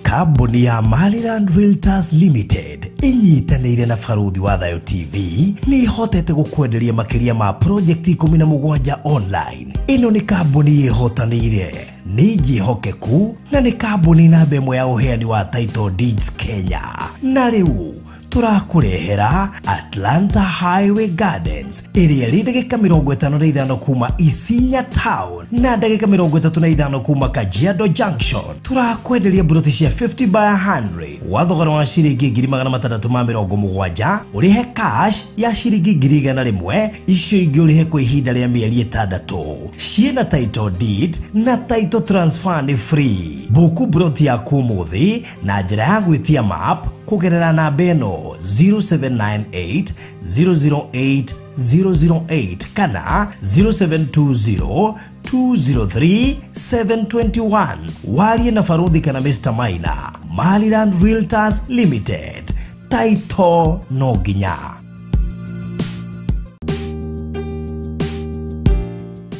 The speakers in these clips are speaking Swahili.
Kambuni ya Maliland Realtors Limited inyitanĩire na Faruthi wa Thayo TV ni hotete gukwenderia makiria ma project 17 online. Ino ni kambuni yehotanĩire, ni njihokeku na ni kambuni namba ĩmwe ya uheani wa title deeds Kenya. Na rĩu turakurehera Atlanta Highway Gardens ĩrĩa ĩrĩ ndagĩka 55 kuma Isinya Town na ndagĩka 35 kuma Kajiado Junction. Turakwenderia buroti cia 50 by 100 wa thogora wa ciringi 670 ũrĩhe cash ya ciringi 100 icio ingĩ ũrĩhe kwa ihinda rĩa mĩeri 6. Ciĩna title deed na title transfer ni free. Buku buroti yaku ũmũthĩ na njĩra ya gwĩtia map kugerera namba ĩno 0798 008 008 kana 0720 203 721. Warie na Faruthi kana Mr. Maina. Maliland Realtors Limited, title no ginya.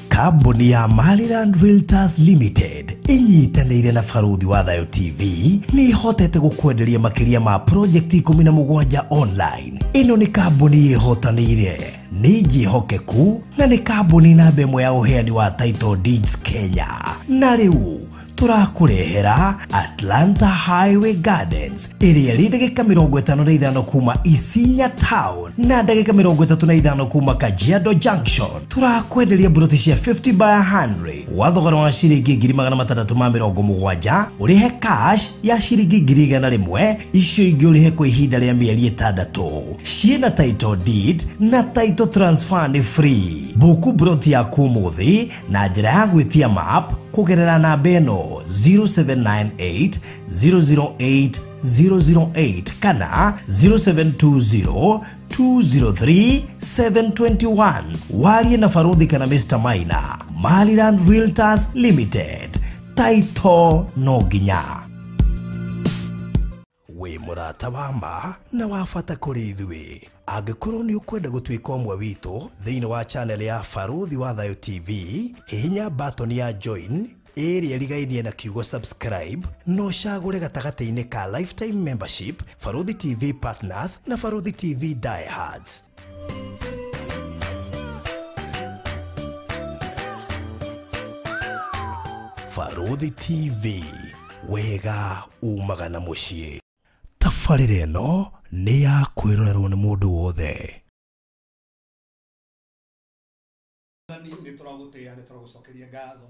Kambuni ya Maliland Realtors Limited inyitanĩire na Faruthi wa Thayo TV ni hotete gukwenderia makiria ma project 17 online. Ino ni kambuni yehotanĩire, ni njihokeku na ni kambuni namba ĩmwe ya uheani wa title deeds Kenya. Na rĩu turakurehera Atlanta Highway Gardens ĩrĩa ĩrĩ ndagĩka 55 kuma Isinya Town na ndagĩka 35 kuma Kajiado Junction. Turakwenderia buroti cia 50 by 100 wa thogora wa ciringi 670 ũrĩhe cash ya ciringi 100 icio ingĩ ũrĩhe kwa ihinda rĩa mĩeri 6. Ciĩna title deed na title transfer ni free. Buku buroti yaku ũmũthĩ na njĩra ya gwĩtia map kugerera namba ĩno 0798 008 008 kana 0720 203 721. Warie na Faruthi kana Mr. Maina. Maliland Realtors Limited, title no ginya. We murata wama na wafata kuri ithuĩ. Angĩkorwo ni ukwenda gũtuĩka ũmwe witũ thĩinĩ wa channel ya Faruthi wa Thayo TV, hihinya button ya join ĩrĩa ĩrigainie na kiugo subscribe no cagũre gatagatĩ-inĩ ka lifetime membership, Faruthi TV Partners na Faruthi TV Diehards. Faruthi TV, wega umaga na mũciĩ. Tabarĩra ĩno nĩ ya kwĩrorerwo nĩ mũndũ wothe.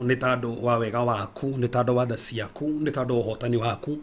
Nĩ tondũ wa wega waku, nĩ tondũ wa tha ciaku, nĩ tondũ wa ũhotani waku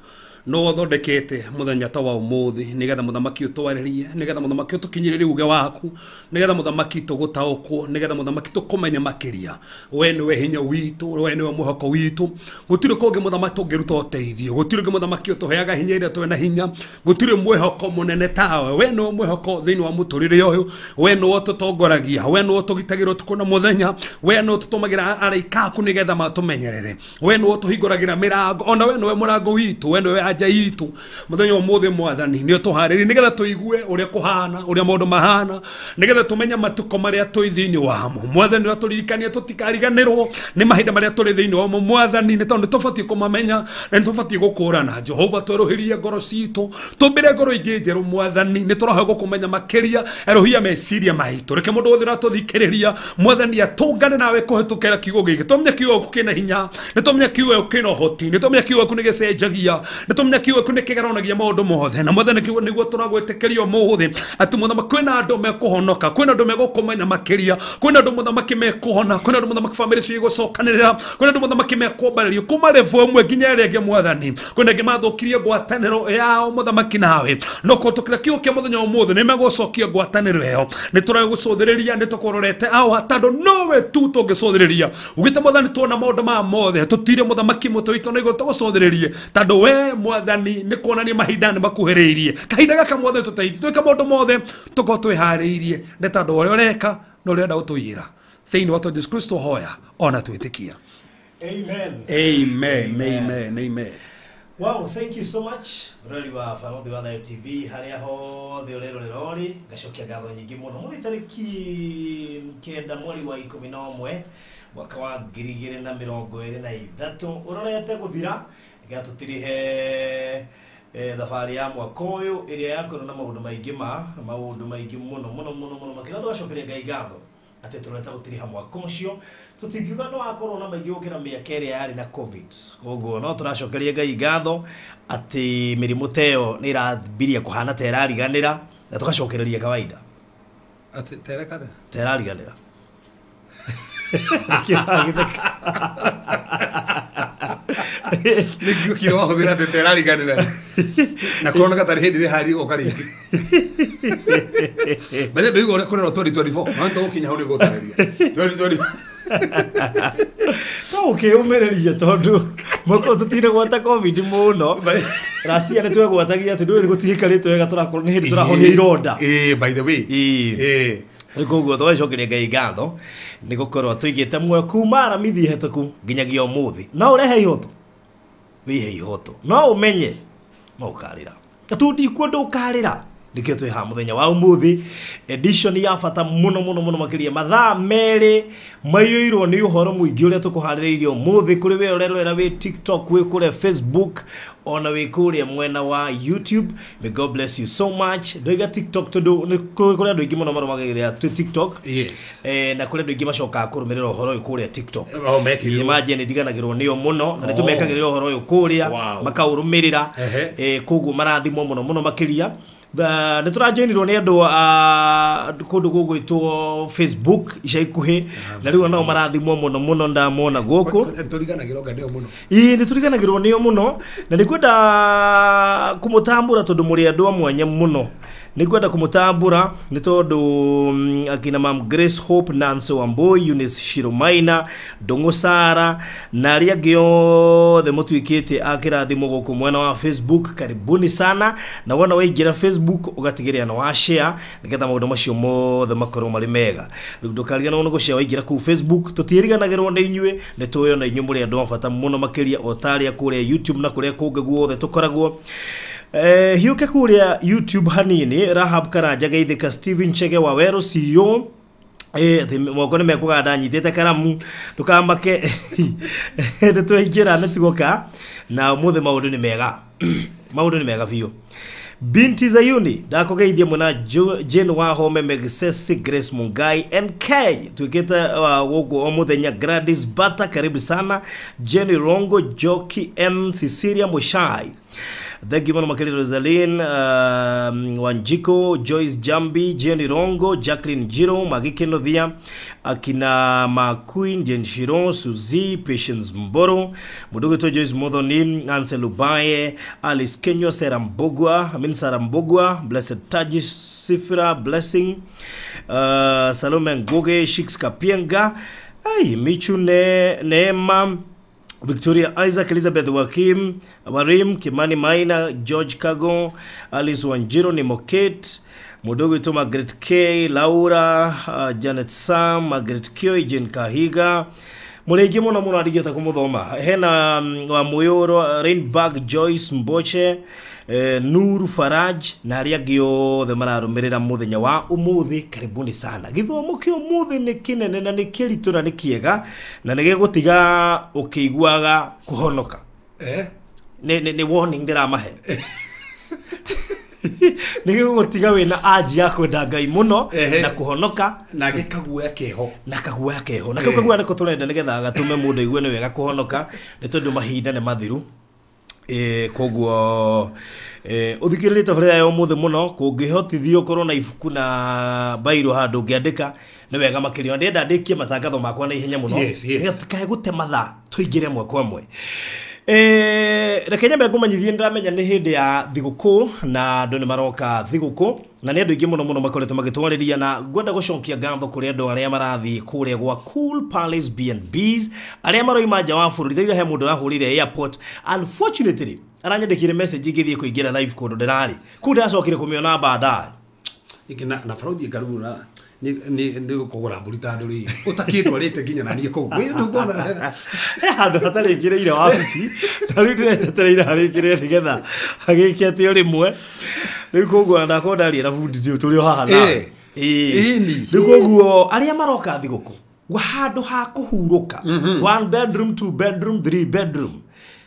no ũthondekete mũthenya ta wa ũmũthĩ nĩgetha mũthamaki ũtwarĩrie, nĩgetha mũthamaki ũtũkinyĩrĩrie uge waku, nĩgetha mũthamaki tũgũtaũkwo, nĩgetha mũthamaki tũkũmenya makĩria. We nĩwe hinya witũ, we nĩwe mwĩhoko witũ. Gũtirĩ kũngĩ mũthamaki tũngĩruta ũteithio, gũtirĩ kũngĩ mũthamaki ũtũheaga hinya ĩrĩa twĩna hinya, gũtirĩ mwĩhoko mũnene tawe. We nĩwe mwĩhoko thĩinĩ wa mũtũrĩre ũyũ, we nĩwe ũtũtongoragia, we nĩwe ũtũgitagĩra ũtukũ na mũthenya, we nĩwe ũtũtũmagĩra araika aku nĩgetha matũmenyerere, we nĩwe ũtũhingũragĩra mĩrango, ona we nĩwe mũrango witũ, we nĩwe anja itũ. Mũthenya ũmũthĩ Mwathani nĩ ũtũharĩrie nĩgetha tũigue ũrĩa kũhana, ũrĩa maũndũ mahana, nĩgetha tũmenye matuko marĩa tũrĩ thĩinĩ wamo. Mwathani ũtũririkanie tũtikariganĩrwo nĩ mahinda marĩa tũrĩ thĩinĩ wamo. Mwathani nĩ tondũ tũbatiĩ kũmamenya na nĩ tũbatiĩ gũkũrana. Jehova twerũhĩrie ngoro citũ, tũmbĩre ngoro ingĩ njerũ. Mwathani nĩ tũrohe gũkũmenya makĩria, erohia meciria maitũ. Reke mũndũ wothe ũratũthikĩrĩria Mwathani atũngane nawe kũhĩtũkĩra kiugo gĩkĩ. Tũmenye kiugo gĩkũ kĩna hinya, nĩ tũmenye kiugo gĩkũ kĩna ũhoti, nĩ tũmenye kiugo gĩkũ nĩ gĩcenjagia, nĩ tũmenye kiugo gĩkũ nĩ kĩgarũranagia maũndũ mothe. Na Mwathani nĩguo tũragwĩtĩkĩria ũmũthĩ atĩ mũthamaki kwĩna andũ mekũhonoka, kwĩna andũ megũkũmenya makĩria, kwĩna andũ mũthamaki mekũhona, kwĩna andũ mũthamaki famĩlĩ cio igũcokanĩrĩra, kwĩna andũ mũthamaki mekwambarĩrio kuma level ĩmwe nginya ĩrĩa ĩngĩ. Mwathani kwĩna angĩ mathũkirie ngwatanĩro yao mũthamaki nawe, no kũhĩtũkĩra kiugo kĩa mũthenya ũmũthĩ nĩ megũcokia ngwatanĩro ĩyo. Nĩ tũragũcũthĩrĩria, nĩ tũkũrorete awa tondũ nowe tu tũngĩcũthĩrĩria. Ugĩte Mwathani tuona maũndũ ma mothe, tũtire mũthamaki mũtwe witũ na igũrũ tũgũcũthĩrĩrie tondũ we Mwathani nĩ kuonania mahinda nĩ makuhĩrĩirie. Kahinda gaka Mwathani tũteithie twĩke maũndũ mothe tũkorwo twĩharĩirie nĩ tondũ ũrĩa ũreka na ũrĩa ũrenda gũtũiyĩra thĩinĩ wa Jesũ Kristo hoya ona twĩtĩkia. Amen. Amen. Amen. Amen. Wow, thank you so much. Rori wa Faruthi wa Thayo TV haria hothe urerorerori gacokia ngatho nyingĩ mũno. Mũthĩ tarĩki 9 mweri wa 11 mwaka wa 2023 urorete gũthira gatutirihe thabari ya mwaka uyu iria yakorwo na maundu maingi muno makira twacokeria Ngai ngatho ati tureta gutiriha mwaka ucio tutingiuga no akorwo na maingi gukira miaka iria yari na covid koguo no turacokeria Ngai ngatho ati mirimu teo ni irabiria kuhana ta irariganira na tugacokereria kawaida ati terekate terariganira Nigio kiro ahudira te terariganira na korona katari hindi hari okaringi bale ndio gore kore 2024 manto ukinya hone gotareria 2020 okay umereria tondu moko tutire gwata covid muno rasti ane twe gwatagia ati ndu gutihikaritwe wega turakorwo ni hindi turahonia ironda by the way Nikuguo twacokeria Ngai ngatho ni gukorwo tuigite mwe kuma Aramithi hetoku nginyagia umuthi no urehe ihoto wihe ihoto no umenye no ukarira atundi kwenda ukarira nikio twi ha muthenya wa umuthi edition ya bata muno makiria mathaa meri maiyirwo ni uhoro muingi uria tukuhaririirie umuthi kuri we urerwera wi TikTok wi kuri Facebook ona wi kuri mwena wa YouTube. May God bless you so much. Doiga TikTok tondu ni kuri andu ingi muno marumagiria tu TikTok na kuri andu ingi macoka kurumirira uhoro uyu kuri TikTok imagine ndiganagirwo niyo muno na nitumekagirira uhoro uyu kuri makaurumirira koguo marathimo muno makiria ni turajoinirwo ni andu kundu gugwitwo Facebook ica ikuhi na riu nao marathimwo muno ndamona guku turiganagirwo nganio muno ni turiganagirwo niyo muno na nikwenda kumutambura tondu muri andu amwanya muno nikwenda kumutambura ni tondu akina Mam Grace Hope, Nancy Wambui, Eunice Shiromaina, Dongo Sara na aria angĩ othe mutuikite akirathimo guku mwena wa Facebook. Karibuni sana na wona waingira Facebook ugatigiria na wa share nigetha maundu macio mothe makorwo mari mega. Ndukariga no gushare waingira ku Facebook tutiriganagirwo ni inyue ni tuyo na inyue muri andu mabata muno makiria otaria kuria YouTube na kuria kungi guothe tukoragwo. Hiuke kuria YouTube hanini Rahab Karanja Geithika Steven Chege wa Wero CEO moko ni mekuganda nyitete karamu ndukambake nditwingira netugoka na muthe maundu ni mega maundu ni mega biu Binti Zayuni ndakugeithia muna Jane wa Home Megsesi Grace Mungai NK tukita gugu omuthenya Gladys Bata karibu sana Jenny Rongo Joki N Cecilia Mushai Thank you Makali Rosaline Wanjiko Joyce Jambi Jenny Rongo Jacqueline Jiro Magike Novia akina Maqueen Jen Shiron Suzy Patience Mboro Mudogo to Joyce Modoni Ansel Ubaye Alice Kenyo Serambogwa Sarambogwa Blessed Taji Sifra Blessing Salome Ngoge Shix Kapienga Michu Neema Victoria Isaac Elizabeth Warim Kimani Maina George Kago Alice Wanjiro ni Moket Mudogo to Margaret K Laura Janet Sam Margaret Kyo Jen Kahiga Mulegi muno adigeta kumuthoma hena wa Muyoro Rainbag Joyce Mboche Nuru Faraj na aria gio the mararumirira muthenya wa umuthi. Karibuni sana. Githomo kio umuthi ni kinene na ni kiritu na ni kiega na ni gigutiga ukiguaga kuhonoka ni warning ndira mahe ni gigutiga wina aji ya kwenda Ngai muno na kuhonoka na gikaguoya keho na kaguoya niko turenda nigetha gatume mundu igwe ni wega kuhonoka ni tondu mahinda ni mathiru koguo uthikirite tabarira yo muthe muno kungihotithio korwo na ibuku na bairo handu ngiandika ni wega makirio ndenda ndikie matangatho makwa na ihenya muno ngetikae gute mathaa tuingire mwe kwa mwe. Rekenya mbegumanyithie ndiramenya ni hindi ya thiguku na andu ni maroka thiguku na ni andu ingi muno makoretwo magitwariria na ngwenda gucokia ngatho kuri andu aria marathi kuria gwa Cool Palace B&Bs aria maroima nja wa bururi thira he mundu ahurire airport. Unfortunately aranyandikire message ngithie kuingira live kundu ndirari kuda acokire kumiona baadaye ikina na fraudi garura ni kugura burita nduri utakindwa rite nginya na nie ko we ndugona handu hatari kireire wabici tari turetetereire hari kirire nigetha agikia tio rimwe rikugo ndakonda ri na fundi turi haha na rikugo aria maroka thiguku wa handu ha kuhuruka 1 bedroom 2 bedroom 3 bedroom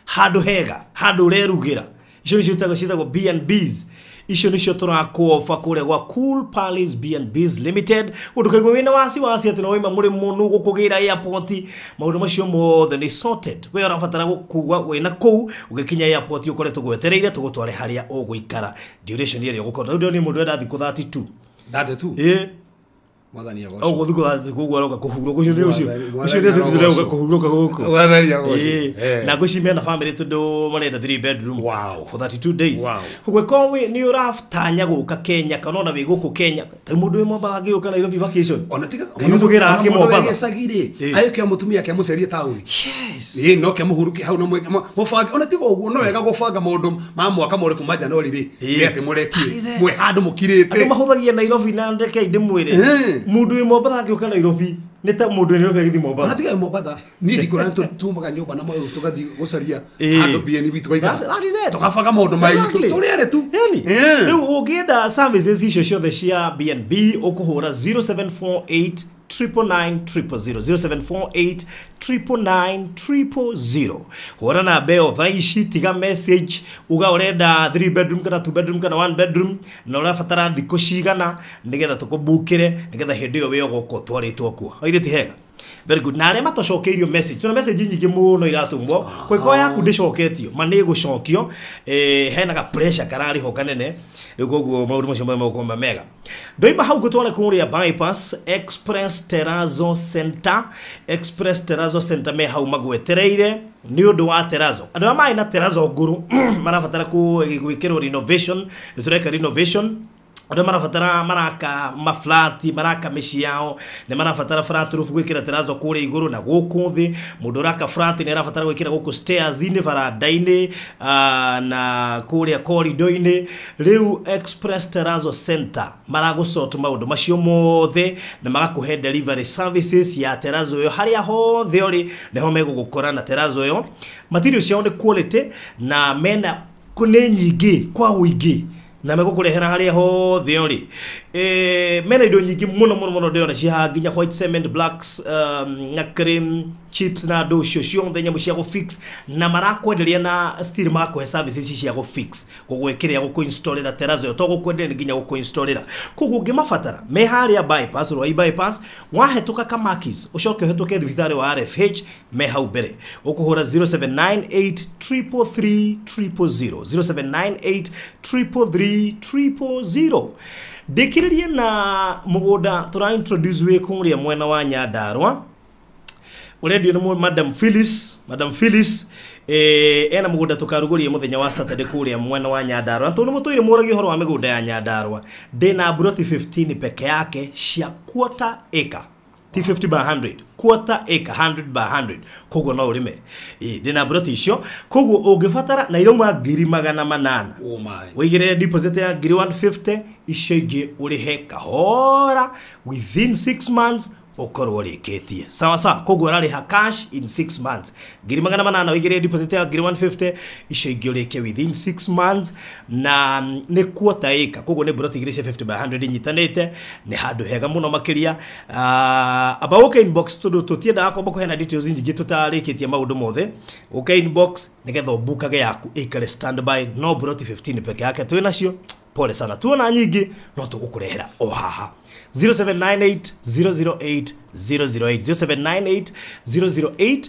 handu hega handu rerugira icio nicio citagwo B&Bs icio nicio turakofa kure gwa Cool Palace B&Bs Limited undukaigwa wina wasi ati no wima muri munu gukugira airport maundu macio mothe ni sorted we urabatara gukugwa wina kou ugikinya airport ukoretwo gwetereire tugutware haria uguikara duration area gukorwo ndio ni mundu enda thiku 32 Mwathani ya goco guthiko kugwa roka kuhuruka ucio ni ucio ni thuthura kuhuruka guku Mwathani ya goco na gucimia na family tundu marenda 3 bedroom wow for 32 days kugweko we ni uraftanya guka Kenya kanona we guku Kenya ta mundu imwe bagagi uka Nairobi vacation ona tiga tugira haki mo baba sagire ayo kia mutumia kia mucerie tauni yes no kia muhuruki hau no mufanga ona tiga uguo no wega gufanga maundu ma mwaka muri kuma January ri ni ati murekie mwe handu mukirite andi mahuthagia Nairobi na ndeke inde mwire mundu imwe bagagi uka Nairobi neta mundu ni uka githi Mombasa ona tiga Mombasa ni ndikora tumaga nyumba na moyo tugathi gucaria handu BNB tukaika tukafanga maundu maitu turiere tu yani riu ugienda services icio ciothe cia B&B ukuhura 0748 999 0748 hora na beo thaici tiga message uga urenda 3 bedroom kana 2 bedroom kana 1 bedroom na urabatara thiko cigana nigetha tukubukire nigetha hindi yo we goko twaritwo kuo aithe ti hega very good na rema tocokeirio message tuna message nyingi muno iratungwo kwiko yaku ndicoketio mani gucokio hena ga pressure karari ho kanene rikoguo maundu macio mama mega ndoima hau gutwara kuria bypass Express Terrazzo Center me hau magwetereire ni undu wa Terrazzo andu amai na Terrazzo nguru marabatara gwikirwo renovation nitureka renovation ado marafatara maraka maflati maraka meshi yao ne marafatara flat roof gwikira Terrazzo kure iguru na guku thi mundu raka flat ne arafatara gwikira guku stairs ine varanda-ine na kure corridor-ine riu Express Terrazzo Center maragusort maundu macio mothe na magakuhe delivery services ya Terrazzo yo haria hothe uri neho megugukora na Terrazzo yo materials yao ni quality na mena kune nyingi kwa wingi na megukurehera haria hothe uri mena indo nyingi muno ndio na cia nginya white cement blacks na cream chips na do cio nthenya mucia go fix na marakwenderia na steel mako services cia go fix gugwekiria go installera Terrazzo to gukwenderia nginya go installera kugu ngimafatara me haria bypass roi bypass wahetuka kamakis ucoke hetuke thibitari wa RFH me hau bere ukuhura 0798 333 0798 Dekiririe na mugunda tura introduce we kuria mwena wa Nyandarua uredio no Madam Phyllis ena mugunda tukarugurie muthenya wa Saturday kuria mwena wa Nyandarua tondu mutoire muragi horo wa migunda ya Nyandarua ndina broti 15 peke yake cia quarter acre T50 by 100 quarter acre 100 by 100 kogo no urime ndina broti icio kogo ungifatara na iroma 800 oh my wigire deposit ya 150 icio ingi urihe kahora within 6 months okorwo riketie sawa kogo rariha cash in 6 months 800 wigire deposit ya 150 icio ingi urike within 6 months na ne quarter acre kogo ne broti 50 by 100 nyitanete ne handu hega muno makiria about inbox tutienda akomba kuhena details nyingi tutarikitie maundu mothe inbox nigetha ubukage yaku ikare standby no broti 15 peke yake twina cio pole sana tuona nyingi no tugukurehera o haha 0798 008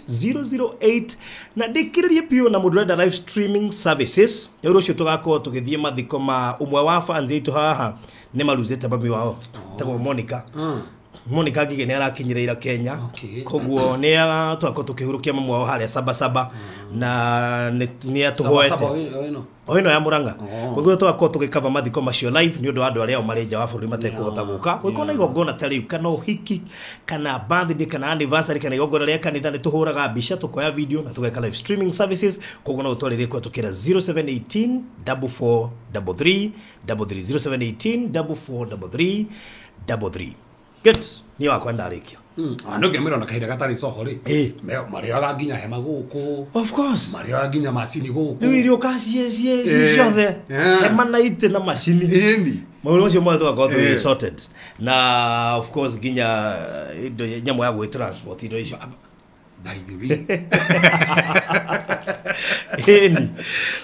008 na dikiririe pio na mudureda live streaming services yoro cio tugako tugithie mathiko ma umwe wa fans itu haha ne maruzete babi wao tago Monica gige ne arakinyireira Kenya koguo ne twako tukihurukia mamwe wao haria saba na ne atuhoete oino ya Muranga koguo twako tugikava mathiko macio live ni undu andu aria mareja wa buri matekuhota guka gwikona igongona tari kana hiki kana birthday kana anniversary kana igongona ria kanitha ni tuhuraga mbica tukoya video na tugeka live streaming services koguo no utwarire kwa tukira 0718 4433 0718 4433 good ni wakwa ndarikia ando gemero na kaida gatari sohori mario ginya hema guku of course mario ginya machine guku ni irio kasi yes ciothe hema na ite na machine endi mauro cio mothe twakorwo sorted. Na of course ginya indo nyamo ya gwe transport indo icio by the way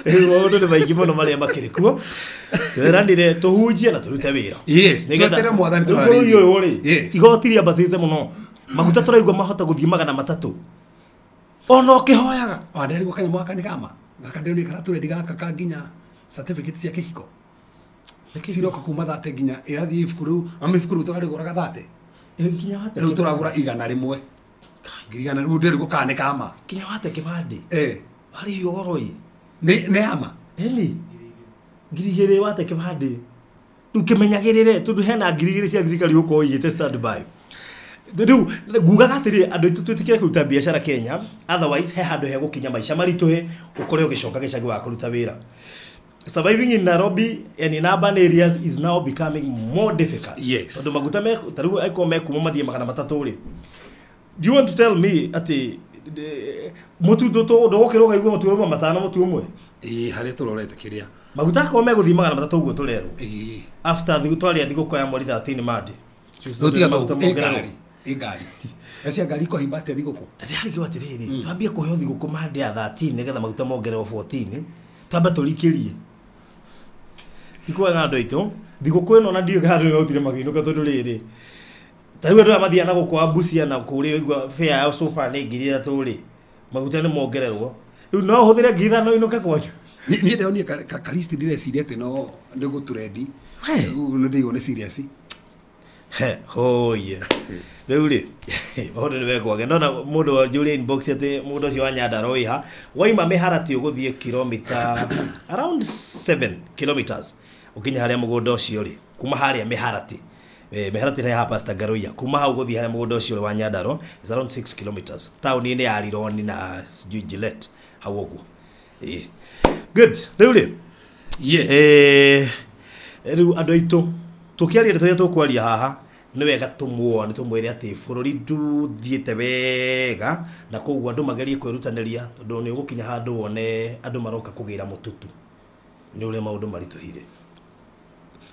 eni maundu ni maingi muno maria makiri kuo tweranire tuhunjie na turute wira yes nigetha mwathani turari uyu ri igoti ria mbathite muno maguta turaigwa mahota guthie 300 ono kihoyaga ndari gukanya mwaka ni kama gakandeni kana turedi gaka kanginya certificate cia kihiko siroka kuma thate nginya irathi ifukuru amifukuru twari guraga thate nginya hata riu turagura igana rimwe ngirigana riu ndiri gukane kama kinya hata kibandi ari yoroi ne ama eni ngirigire wate kibandi tukimenyagirire tundu hena ngirigire cia thirikari guko yite standby Ndu guga gatiri andu itu twitikire kuruta biashara Kenya otherwise he handu he gukinya maisha marituhe ukore ugicoka gicagi wa kuruta wira surviving in Nairobi and in urban areas is now becoming more difficult. Yes. Tondu maguta me taru aiko me kuma mathie 300 ri. Do you want to tell me ati mutu to ndogokero gaigwa mutu umwe matano mutu umwe? Hari turorete kiria. Maguta ko me guthie 300 uguo turero. After thigutwari thiguko ya mweri 13 madi. Ndotiga to egari. Ese gari ko himbate thiguko. Ndari kiwa tiriri. Twambie kuheo thiguko madi ya 13 nigetha maguta mongerero 14. Tamba tulikirie. Tikwa ngado ito thiguko ino na ndio gari yotire maginuka tondu riri tariwe ndo amathia na gukwa Busia na kuri igwa fare ya sofa ni ngiri aturi maguta ni mongererwo riu no huthire ngitha no inuka kwacho ni ndio ni kalisti dire siriete no ndego turedi no ndio ne serious hoye riu ri maundu ni wekwa ndona mundu wa Julian inbox ati mundu cio wa Nyandarua iha waima miharati uguthie kilomita around 7 kilometers ukinya haria mugunda ucio ri kuma haria miharati miharati na hapa Stagaroia kuma hau guthie haria mugunda ucio wa Nyandarua is around 6 kilometers town ni ya Lironi na Gillette hau uguo good riu ri yes riu andu aitu tukiaria ndeto tukwaria haha ni wega tumwo ni tumwire ati bururi nduthiete wega na kogwa andu magerie kwirutaniria tondu ni gukinya handu wone andu maroka kugira mututu ni ule maundu marituhire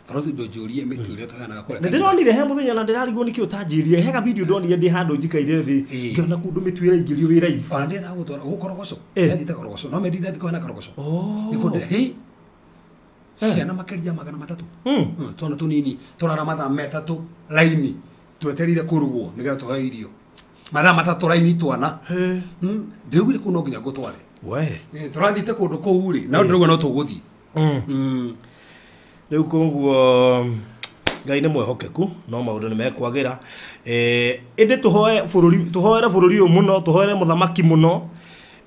Farothi ndojurie mitire tuhana gakora ndironire he muthenya na ndirarigwo niki utanjirie hega video ndonire ndi handu njikaire thi ngiona kundu mitwira ingirio wira ivi ande na gutora gukorogoco ndite korogoco no medida ndiko na korogoco nikunde he ciana makeria 300 tona tunini turara matha metatu laini tweterire kurugwo nigetha tuhe irio matha matatu laini twana ndigwire kuno nginya gutware we turathite kundu kuu ri na ndirugwo no tuguthie riu koguo ngai ni mwehokeku no maundu ni mekwagira indi tuhoe bururi uyu muno tuhoere muthamaki muno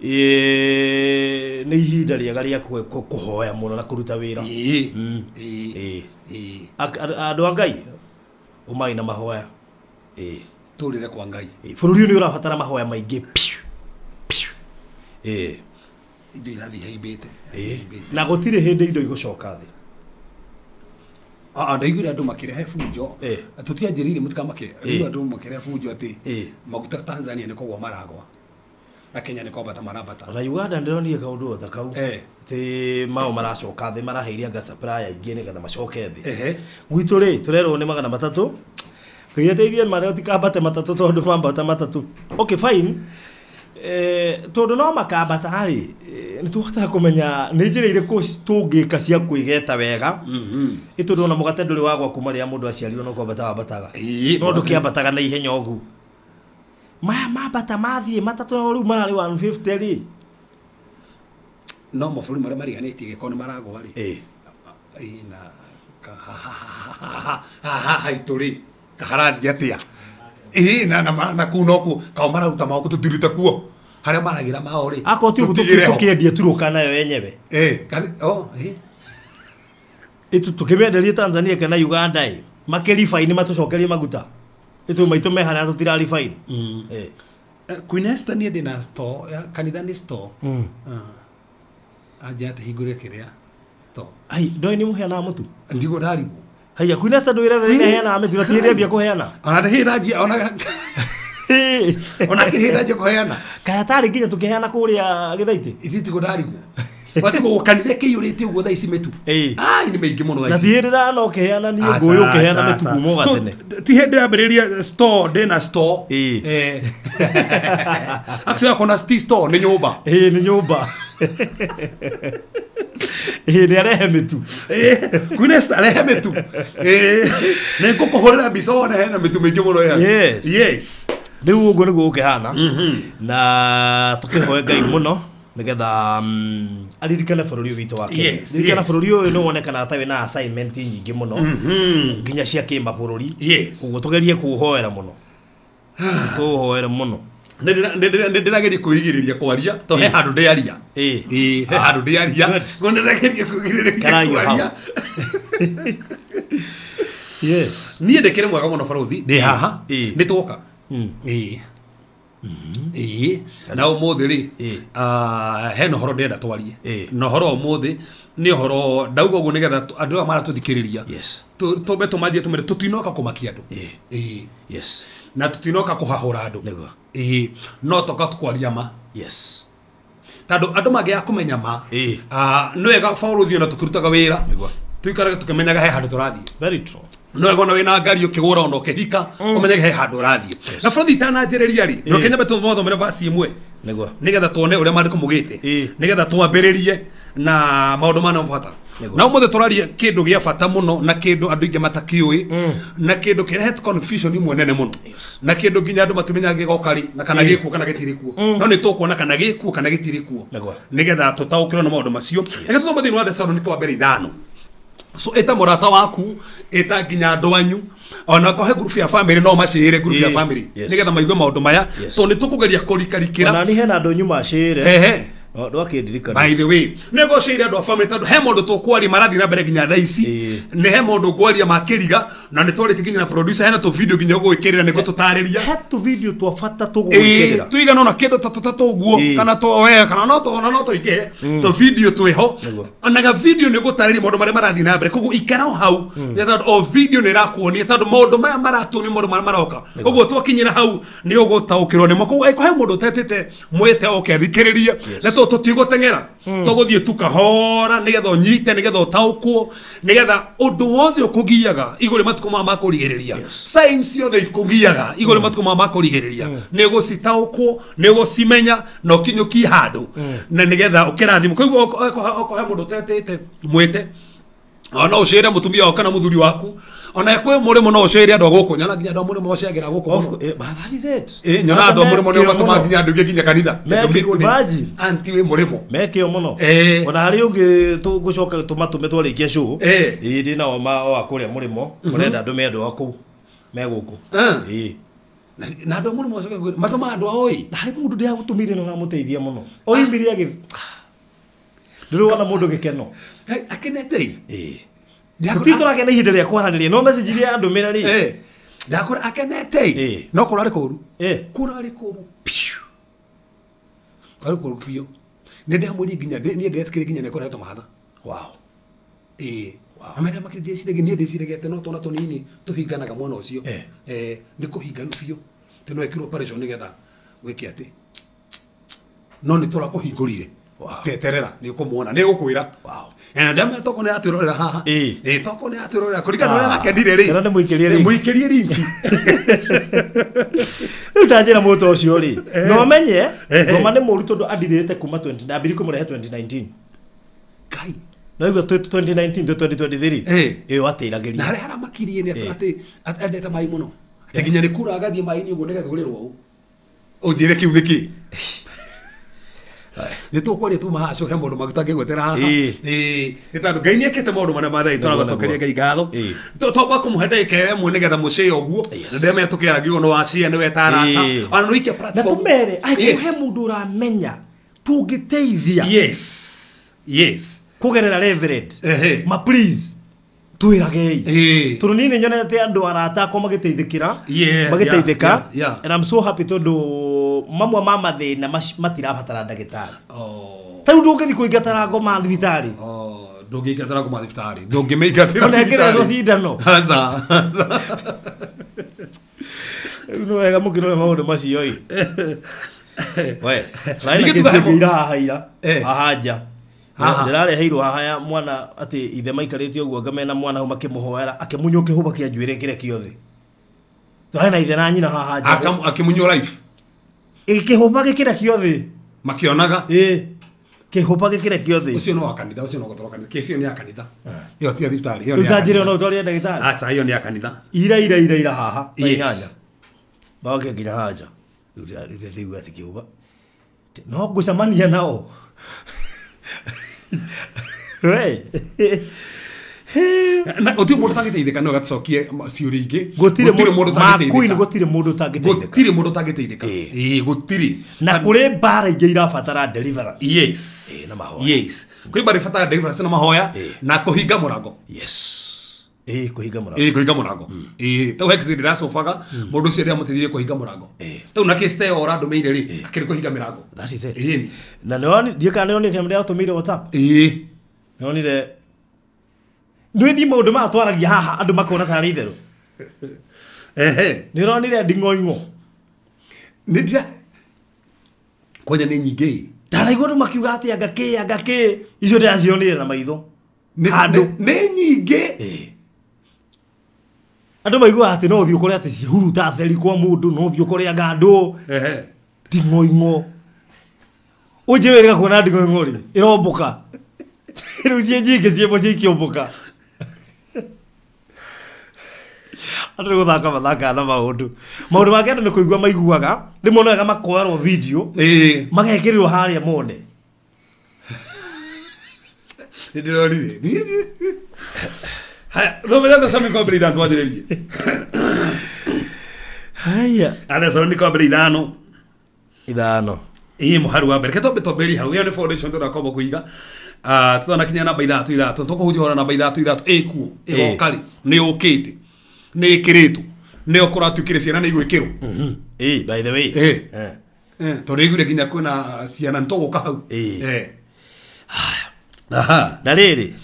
ni ihinda riega ria kuhoya muno na kuruta wira andu ngai umai na mahoya turire kwa ngai bururi ni urabatara mahoya maingi indo irathi heimbite na gutire hindi indo igucoka thi ndaigwire andu makirehe funjo tutianjirire mutukamakire andu makirehe funjo ati maguta Tanzania ni kogwa maragwa na Kenya ni kobata marabata na Uganda ndironire kaundu ota kau ti mao maracoka thi maraheiria nga supplier ingine gatha macoke thi gwitu ri turerwo ni 300 kiyete mara utikabate matatu tondu mambata matatu okay fine tondu no makabata hari ni tuhota kumenya ni njira iriku tungika cia kwigeta wega itondu na mugate nduri wagwa kuma ria mundu aciarirwo no kobata wabataga no ndukiambataga na ihenya ogu mabata mathie matatu riu marari 150 ri no maburi maria mariganitie gikoni maragwa ri na haituri kaharathi atia na kunoku kao mararuta mako tutirute kuo haria maragira mao ri akoti tukiendie turuka nayo yenyewe itu tukimenderie Tanzania kana Uganda makeri fine matucokerie maguta itu maito mehana tutirari fine Queen Esther ni ndina store kanitha ni store ajate higure kiria store ai ndoi ni muheana mutu ndigo ndarigo haya Queen Esther ndoire ni heana ametu atirebia kuheana ona ndihira ji ona kihira ji kuheana kaya tari nginya tukiheana kuria githaiti ithiti go ndarigo watiko kanitha kiyurite ugo tha ici metu ai ni maingi muno na thiirira no keana ni nguyu keana metu gumo gatene ti hende ambiriria store dena store actually akona store ni nyumba ni nyumba ni arehe metu kunesta arehe metu ne kukuhorera bisona hena metu maingi muno ya yes riu ugo niguo ukihana na tukihoe Ngai muno nigetha aririkane bururi witu wa Kenya ririkana bururi uyu no wonekana atawe na assignment nyingi muno nginya cia kima bururi uguo tugerie kuhoera muno kuhoera muno ndirageria kwigiriria kwaria to he handu ndiaria he handu ndiaria ndirageria kwigiriria kwaria yes nie ndekere mwega muno baruthi ndi haha nitwoka na umuthi ri he no horo ndenda twarie no horo umuthi ni horo ndauga uguo nigetha andu aya maratuthikiriria tumbe tumanjie tumire tutinoka kumakia andu yes na tutinoka kuhahura andu no toka tukwaria ma tando andu magia kumenya ma no wega baruthi ona tukirutaga wira tuikaraga tukimenyaga he handu turathie very true no ego na wina ngari ukigura ono ukihika umenye he handu rathie na bũrũri itananjĩrĩria ri no Kenya betu motho mere basi imwe nigetha tuone uria mandiko mugite nigetha twambĩrĩrie na maundu mana mabata na umuthi turaria kindu gia bata muno na kindu andu ingi matakiui na kindu kirehete confusion imwe nene muno na kindu nginya andu matimenya gigokari na kana gikuo kana gitirikuo no ni tukuona kana gikuo kana gitirikuo nigetha tutaukirwo na maundu macio nigetha tumuthi wa Thessalonike wa mbere 5 so eta murata waku eta nginya andu anyu ona ko he group ya family no macire group ya family nigetha maigue maundu maya to ni tukugeria kurikarikira ona ni hena andu nyu macire ndo akindirikana by the way nego cire andu family tandu he mundu tukwari marathi na mbere nginya tha ici ni he mundu kwaria makiriga na ni twarite nginya na producer hena to video nginya gwikirira niko tutariria he to video twafata tugwikirira tuigana ona kindu tatatu uguo kana to we kana no to ike to video twiho onaga video ni gutariria mundu mari marathi na mbere koguo ikara hau ya o video ni rakuonia tandu mundu maya maratuni mundu maroka koguo twakinyira hau ni ugutaukirwo ni mo koguo he mundu tetete mwete okethikiriria na tutigutengera tuguthie tukahora nigetha unyite nigetha utaukwo nigetha undu wothe ukugiaga iguri matuko ma makurigiriria science yothe ikugiaga iguri matuko ma makurigiriria nigucitaukwo nigucimenya no kinyuki handu na nigetha ukirathimo koguo okohe mundu tetete mwite ona ucire mutumia kana muthuri waku ona kwe murimo no ucire andu guku nyana nginya andu murimo waciagira guku that is it nyana andu murimo no batuma nginya andu nginya kanitha baji anti we murimo mekio muno ona hari ungi tugucoka tumatume twarikia show ndi na oma wa kuria murimo murenda andu me andu aku me guku na andu murimo matuma andu oi na hari mundu ndia gutumire no namuteithia muno oimire agi ndiruona mundu gikeno akenete Tutitora kena ihinda ria kwaranĩria no message ria andu mera ri ndakora akenete no kurari kuru kurari kuru kurari kuru pio nende amuri nginya ni ndetikire nginya ne kora to mahatha wow amera makiri cire nginya ndecire gete no tona tonini tuhinganaga mwana ucio ni kuhinganu pio teno ekiro operation nigetha wiki ati no ni tora kuhingurire teterera ni ukumuona ni gukwira na ndame toko ne aturorera haha toko ne aturorera kurikana na nakendire ri kana muikirie ringi utanjira muto ucio ri no menye ngoma ne muri tondu adirite kuma 20 na abiri kumure 2019 kai no igwa 2019 2023 wateirageria na hara makirie ni ati endete mai muno nginya ni kura agathie mai ni uguo nigethurirwo u ujire kiu niki ni tukwaria tu mahacu he mundu magutange gwetera haha ni tandu Ngai ni ekete maundu mana mathai turagocokeria Ngai ngatho toba kumuhenda ike mwe nigetha mucie uguo ndeme tukiaragio no wacie ni wetarata ona no ike platform na tumere ai he mundu uramenya tungiteithia yes kugerera reverend ma please tuiragei turunini nyonete andu arata ko magiteithikira magiteithika and I'm so happy tondu mamwe mama thina matirabatara ndagitari tau ndungithi kuingatara ngoma thibitari ndungiingatara ngoma thibitari ndungimeingatira onekere ro cindano no wega mukiro maundu macio i we ngira haira ahanja ndirare heirwo haya mwana ati ithe maikarite uguo ngamena mwana hau makimuhoera akimunyo kihuba kia njuire kire kiothe hena ithe na nyina haha akimunyo life kihuba gikira kiothe makionaga kihuba gikira kiothe ucio no wakanitha ucio no gotoroka kesi ni akanitha iyo ti thibitari iyo ni utajire no utwarie ndagitari acha iyo ni akanitha ira haha nyanya bawake nginya haja riu ati kihuba no gucamania nao na uti mundu tagiteithika no gatsokie ciuri ingi gutire mundu tagiteithika gutire mundu tagiteithika gutire mundu tagiteithika gutire na kure bara ingi irabatara deliverance yes na mahoya yes kwi bara ibatara deliverance na mahoya na kuhinga murango yes kuhinga murango tau hexi ndiracobaga mundu ucio ndia mutithirie kuhinga murango tau na kiste ora ndumeire ri akiri kuhinga mirango that is it na noni ndika noni kemre automire WhatsApp noni de ndi maundu ma twaragia haha andu makona tari itheru ni ronire ndingoingo ndia koja ni nyingi ndaraigwa ndu makiuga ati agake icio ndacionire na maitho andu ni nyingi andu maigua ati no thio kore ati cihuruta theri kwa mundu no thio kore angandu ndingoingo ujiwega kuona ndingoingo ri iromboka riu cienjike ciembo cikiomboka andu guthaka mathaka na maundu make andu ni kuigua maiguaga rimwe no wega makoerwo video magekirirwo haria mone ndirorire haya robera da sami kwa brida ndwadiririye haya ana sami kwa brida ithano muharu wa mbere ketombe tomberi hau yo ni foundation ndo nakombo kuiga tutana kinya namba ithatu tukuhujora namba ithatu ekuo igokari ni ukite ni ikiritu ni okora tukire ciana ni igwikirwo by the way to rigure kinya kwina ciana ntogoka hau na riri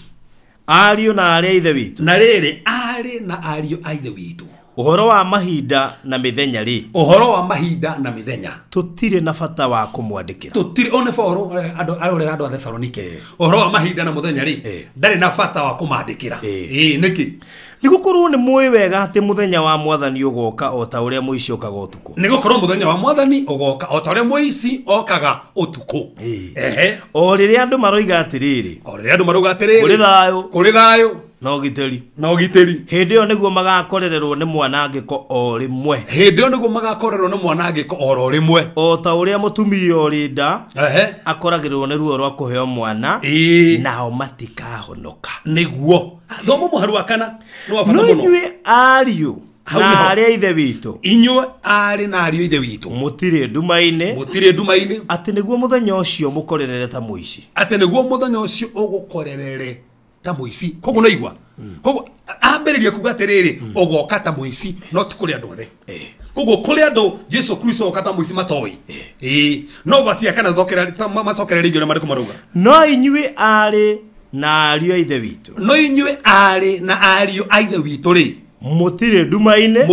ariyo na aria ithe witu na riri ari na ariyo aithe witu uhoro wa mahinda na mithenya ri uhoro wa mahinda na mithenya tutire na bata wa kumwandikira tutire one foro andu a Thessalonike uhoro wa mahinda na muthenya ri ndari na bata wa kumandikira niki nigukorwo ni muyi wega ati muthenya wa mwathani ugoka o ta uria muici okaga utuku nigukorwo muthenya wa mwathani ugoka o ta uria muici okaga utuku o riria andu maroiga atiriri kuri thayo no giteri hindi yo niguo magakorererwo ni mwanangiko o rimwe oro rimwe o ta uria mutumia ori nda akoragirwo ni ruo rwa kuheo mwana nao matikahonoka niguo thomo muharu akana no inyue ariyo na aria ithe witu inyue ari na ario ithe witu mutire ndumaine ati niguo muthenya ucio mukorerere ta muici ta muici kogo naigwa kogo amberirie kuga atiriri ugoka ta muici no tikuri andu othe kogo kuri andu Jesu Kristo okata muici matoi no bacia kana thokera macokera rigio mariko maruga no inyue ari na ario ithe witu ri mutire ndumaine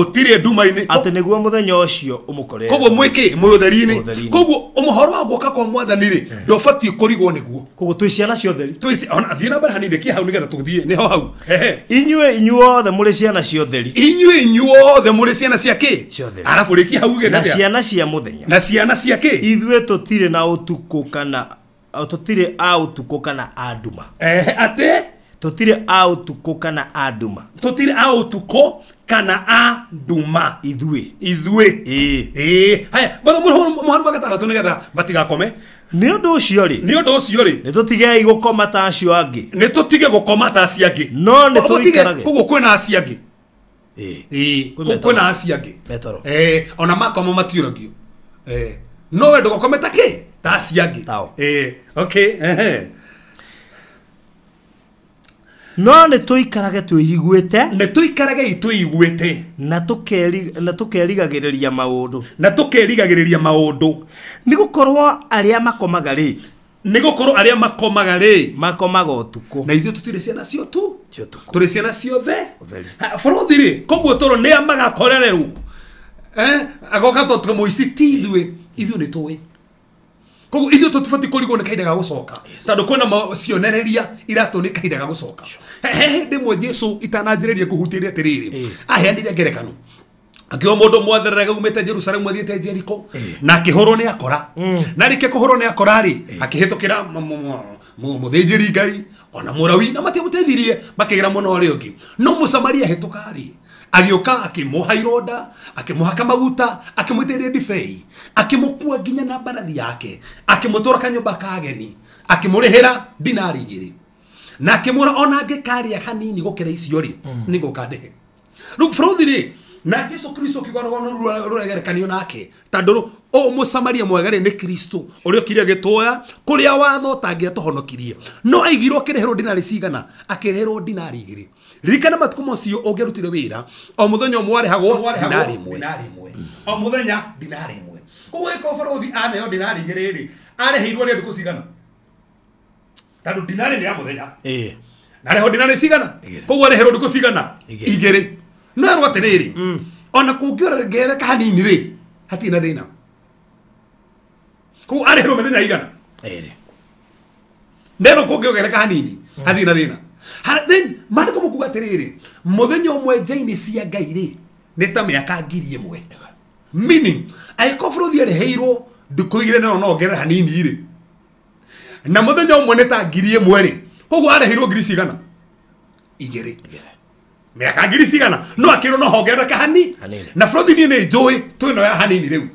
ati niguo muthenya ucio umukorere kogo mwiki mutheri-ini kogo umuhoro wa guka kwa mwathani ri ndobati kurigwo niguo kogo twiciana ciotheri ona athina mbere haninde ki hau nigetha tuthie ni hau inyuothe muri ciana ciotheri inyuothe muri ciana cia ki arafu riki hau ge na ciana cia muthenya na ciana cia ki ithwe tutire na utuku kana tutire a utuku kana anduma ate tutire a utuku kana anduma ithwe haya bado muharu bagatara nigetha batigakome ni undu ucio ri ni tutige gukoma ta acio angi no ni tuikarage kugo kwena acio angi kwena acio angi betoro ona makoma matiuragio no we ndugokome take ta acio angi okay no ni tuikarage tuiguite na tukerigagiriria maundu ni gukorwo aria makomaga ri makomaga utuku na ithu tutire ciana cio tu turi ciana ciothe borothi ri koguo toro ni amagakorererwo agoka to muici ti ithu ni tuwi koguo ithuĩ tũtibatiĩ kũrigwo nĩ kahinda ga gũcoka tondũ kwĩna cionereria iratũ nĩ kahinda ga gũcoka he hĩndĩ ĩmwe Jesu itananjĩrĩria kũhutĩria atĩrĩrĩ aheanire ngerekano akĩo mũndũ mwathereraga umĩte Jerusalemu athiĩte Jeriko na akĩhũrwo nĩ akora na rĩke kũhũrwo nĩ akora rĩ akĩhĩtũkĩra mũthĩnjĩri Ngai ona mũrawi na matiamũteithirie makĩgera mũno ũrĩa ũngĩ no Mũsamaria hĩtũka rĩ agĩũka akĩmũha ironda akĩmũhaka maguta akĩmũitĩrĩria ndibei akĩmũkua nginya na mbarathi yake akĩmũtwara kanyũmba ka ageni akĩmũrĩhĩra dinari 2 na akĩmũra ona angĩkarĩa hanini gũkĩra icio rĩ nĩgũkandehe rĩu bũrũthi rĩ na Jesu Kristo kĩgwano rũregerekanio nake tondũ Mũsamaria mwega nĩ Kristo ũrĩa ũkire gĩtũoya kũrĩa watho tangĩatũhonokirie no aigirwo akĩreherwo dinari cigana akĩreherwo dinari 2 ririkana matukũ macio ũngĩrutire wĩra o mũthenya ũmwe arĩhagwo dinari 1 o mũthenya dinari 1 koguo bũrũthi aneo dinari 2 rĩ arĩheirwo nĩ andũ cigana tondũ dinari nĩ ya mũthenya na arĩhwo dinari cigana koguo arĩherwo ndukũ cigana 2 no rwatereri ona kũngĩorereka hanini rĩ hatirĩ na thĩna koguo arĩherwo mĩthenya igana ndero kũngĩorereka hanini hatirĩ na thĩna then maandĩko makuga atĩrĩrĩ mũthenya ũmwe nja-inĩ cia Ngai rĩ nĩ ta mĩaka 1000 meaning angĩkorwo bũrũthi arĩheirwo ndukũ 2 no ongerere hanini rĩ na mũthenya ũmwe nĩ ta 1000 rĩ koguo arĩheirwo ngiri cigana 2 mĩaka 1000 cigana no akĩrwo no hongerereke hanini na bũrũthi niĩ nĩ njũĩ tũrĩ no ya hanini rĩu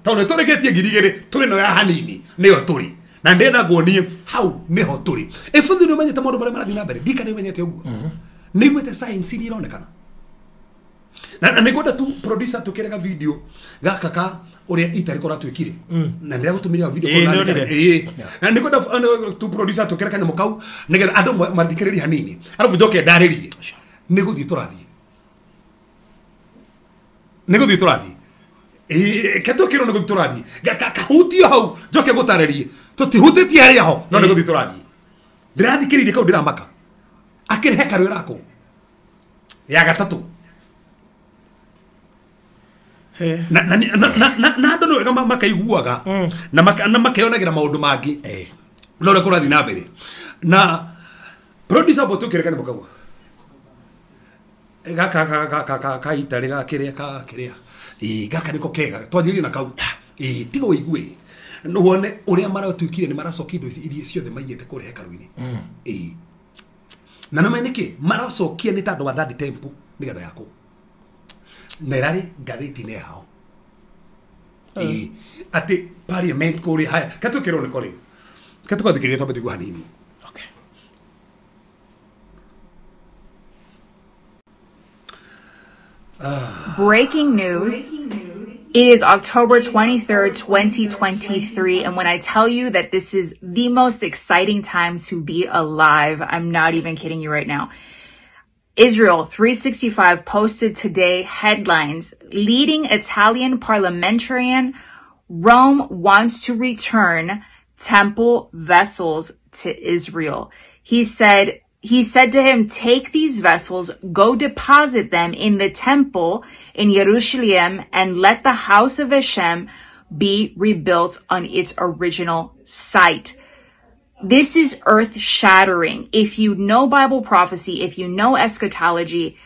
tondũ nĩ tũrĩkĩtie 2,000 tũrĩ no ya hanini nĩyo tũrĩ na ndenda nguonie hau niho tũrĩ bũrũthi nĩ ũmenyete maũndũ marĩa marathiĩ na mbere ndika nĩ ũmenyete ũguo nĩ igwĩte science iria ironekana na nĩngwenda tu producer tũkĩrega video gaka ka ũrĩa itarĩko ratwĩkire na ndĩra gũtũmĩra video na nĩngwenda tu producer tũkĩrega kanyamũ kau nĩgetha andũ mathikĩrĩrie hanini arabu njoke ndarĩrie nĩ gũthiĩ tũrathiĩ ketũkĩrwo nĩ gũthiĩ tũrathiĩ kahutio hau njoke gũtarĩrie tũtihutĩtie harĩa ho no nĩ gũthiĩ tũrathiĩ ndĩrathikĩrĩirie kau ndĩramaka akĩrehe karũĩ rako ya gatatũ na andũ nĩ wega makaiguaga na makeyonagĩra maũndũ mangĩ no ũrĩa kũrathiĩ na mbere na producer bo tũkĩreka nĩ mũkagua gaka itarĩ gakĩrĩa gaka nĩko kega twanjĩrĩrie na kau tiga ũigue wone ũrĩa maratwĩkire nĩ maracokia indo iria ciothe maigĩte kũrĩa hekarũ-inĩ na nĩ nĩkĩ maracokia nĩ tandũ wa third temple nĩgetha yakwo na ĩrarĩ ngathĩti-inĩ yao atĩ parliament kũrĩa haya katũkĩrwo nĩko rĩu katũkathikĩrĩria twambe tũigua hanini. Breaking news. It is October 23rd, 2023. And when I tell you that this is the most exciting time to be alive, I'm not even kidding you right now. Israel 365 posted today headlines. Leading Italian parliamentarian, Rome wants to return temple vessels to Israel. He said to him, take these vessels, go deposit them in the temple in Jerusalem, and let the house of Hashem be rebuilt on its original site. This is earth-shattering. If you know Bible prophecy, if you know eschatology,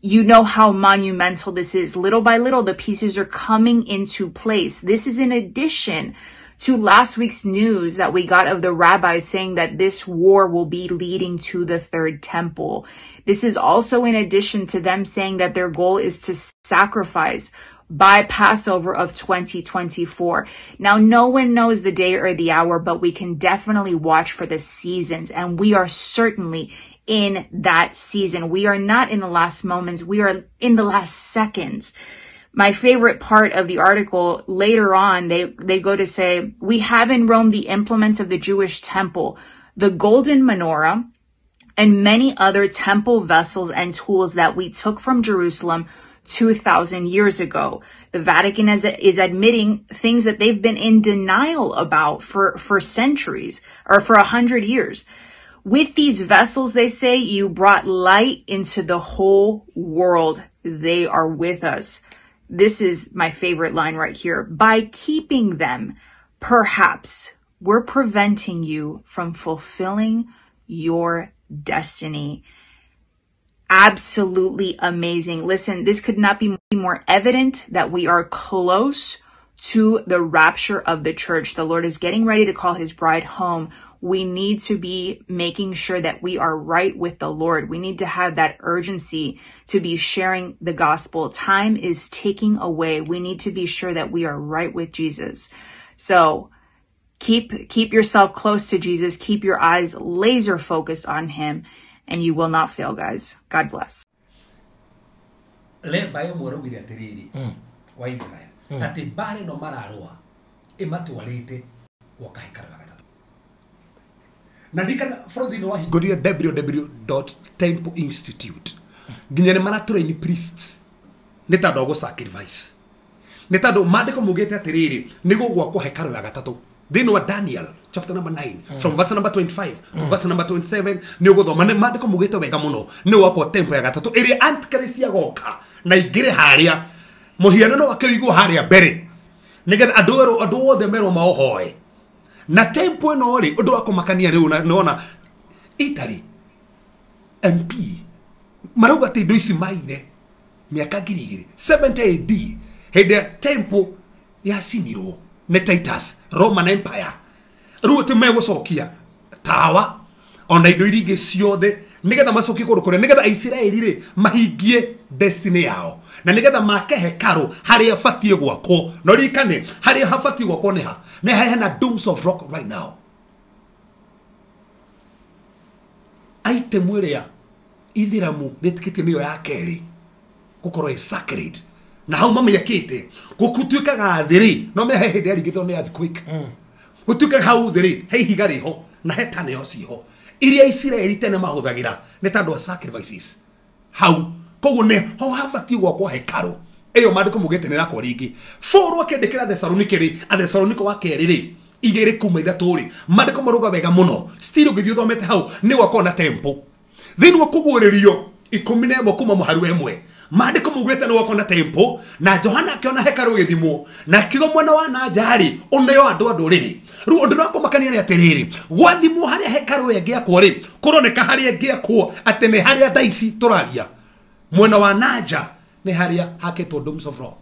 you know how monumental this is. Little by little, the pieces are coming into place. This is in addition to last week's news that we got of the rabbis saying that this war will be leading to the third temple. This is also in addition to them saying that their goal is to sacrifice by Passover of 2024. Now, no one knows the day or the hour, but we can definitely watch for the seasons, and we are certainly in that season. We are not in the last moments. We are in the last seconds. My favorite part of the article, later on, they go to say, we have in Rome the implements of the Jewish temple, the golden menorah, and many other temple vessels and tools that we took from Jerusalem 2,000 years ago. The Vatican is admitting things that they've been in denial about for centuries, or for 100 years. With these vessels, they say, you brought light into the whole world. They are with us. This is my favorite line right here. By keeping them, perhaps we're preventing you from fulfilling your destiny. Absolutely amazing. Listen, this could not be more evident that we are close to the rapture of the church. The Lord is getting ready to call his bride home. We need to be making sure that we are right with the Lord. We need to have that urgency to be sharing the gospel. Time is ticking away. We need to be sure that we are right with Jesus. So keep yourself close to Jesus. Keep your eyes laser focused on him, and you will not fail, guys. God bless. Ati bare no mararua imatwarite wakahikara gatatu nandika frothi no wahingoria www.templeinstitute ginyane maratura ni priests neta dogo sacrifice neta do madeko mugete atiriri nigo gwakwa hekaru ya gatatu thino wa Daniel chapter number 9 from verse number 25 to verse number 27 ni ugothoma ne madeko mugete wega muno ni wakwa temple ya gatatu iri antichrist ya goka na igire haria muhiano no akaigo haria bere nigetha adu othe mero maohoe na tempo no ri undu wakomakania riu naona Italy MP marauga te indo ici maire miaka 70 AD hede tempo ya siniro ne Titus Roman Empire ruote megocokia tawa ona indo irige ciothe nigetha macokie kundu kuria nigetha Israeli ri mahingie destiny yao na nigetha make hekaru haria fatie gwako no rikane haria hafatie gwako neha ne hena domes of rock right now aite mwerea ithiramu ritikitie niyo ya keri gukorwo e sacred na hau mama yakite gukutuika gathiri no me hehede arigitho ne earthquake gutuika hau thiri he higari ho na hetane ho ciho iria Israeli tene mahuthagira ne tandu wa sacrifices hau koguo ne ho habati gwakwa hekaru eyo mandiko mugete nira kwa ringi foro akendekera Thessalonike ri Thessalonike wa keri ri igere kuma ithatu ri mandiko maruga wega muno still githio thomete hau ni gwakwa na temple thini wa kuguririo 11 kuma muharu emwe mandiko mugete ni gwakwa na temple na Johana akiona hekaru githimo na kigo mwana wa najari oneyo andu nduriri ru undu rako makania ni atiriri gwathimo haria hekaru yengiakwo ri kuroneka haria yengiakwo ati ni haria daisi turaria mwena wa naja ne haria haketwo domes of rock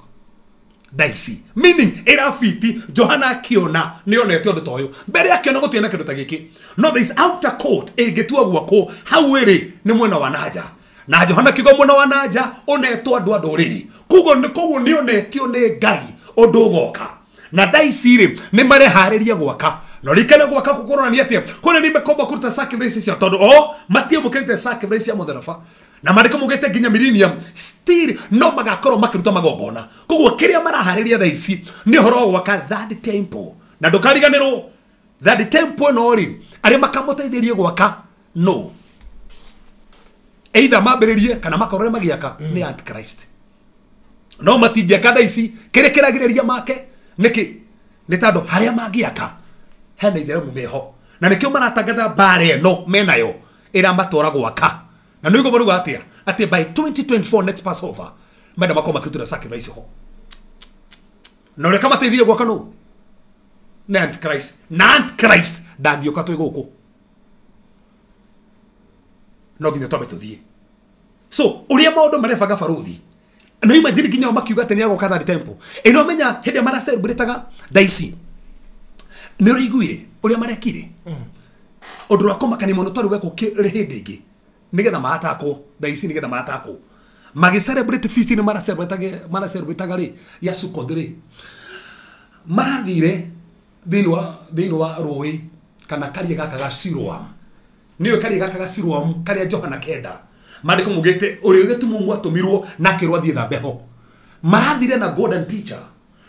daisi meaning era fiti Johana akiona ni onete undu toyo mbere akiona gutiena kindu ta giki no there is outer court egetua gwako hau iri ni mwena wa naja na Johana kigo mwena wa naja onetwo andu nduriri kugo ni onetio ni Ngai undu goka na daisi ri ni mare hariria gwaka no rikana gwaka kukorona ni atia kone ni mekomba kuruta sacrifice ya tondu matio mukirite sacrifice ya mutharafa na mandiko mugete ginya millennium still no magakorwo makiruta magongona koguo kiria marahariria thaisi ni horo gwaka that temple na ndukariganirwo that temple no ri ari makamuteithirie gwaka no either mambiririe kana makorore magiaka ni antichrist no matingiaka thaisi kiria kiragiriria make niki ni tando haria magiaka hena itheramu meho na nikio maratangatha bare no menayo ira matora gwaka na nugo boruga atia ati by 2024 next Passover mada makoma kitura sacrifice ho no le kama teithire gwaka no na antichrist ndangioka twi guku no ginya tobe tuthie so uria maundu marefanga faruthi no imagine ginya makiuga ati ni agoka that temple ino menya hede mara celebrataga daisi ni roiguire uria marekire odro akoma kanimo no toruga ko hede ingi nigetha matako daisi nigetha matako magi celebrate feast ni mara celebrate ri ya sukodri marathire dinwa roi kana kari gaka ga Siloam niyo kari gaka ga Siloam kari Johana kenda mandiko mugete uri ugetumu mwatumirwo na kirwa thie thambeho marathire na golden pitcher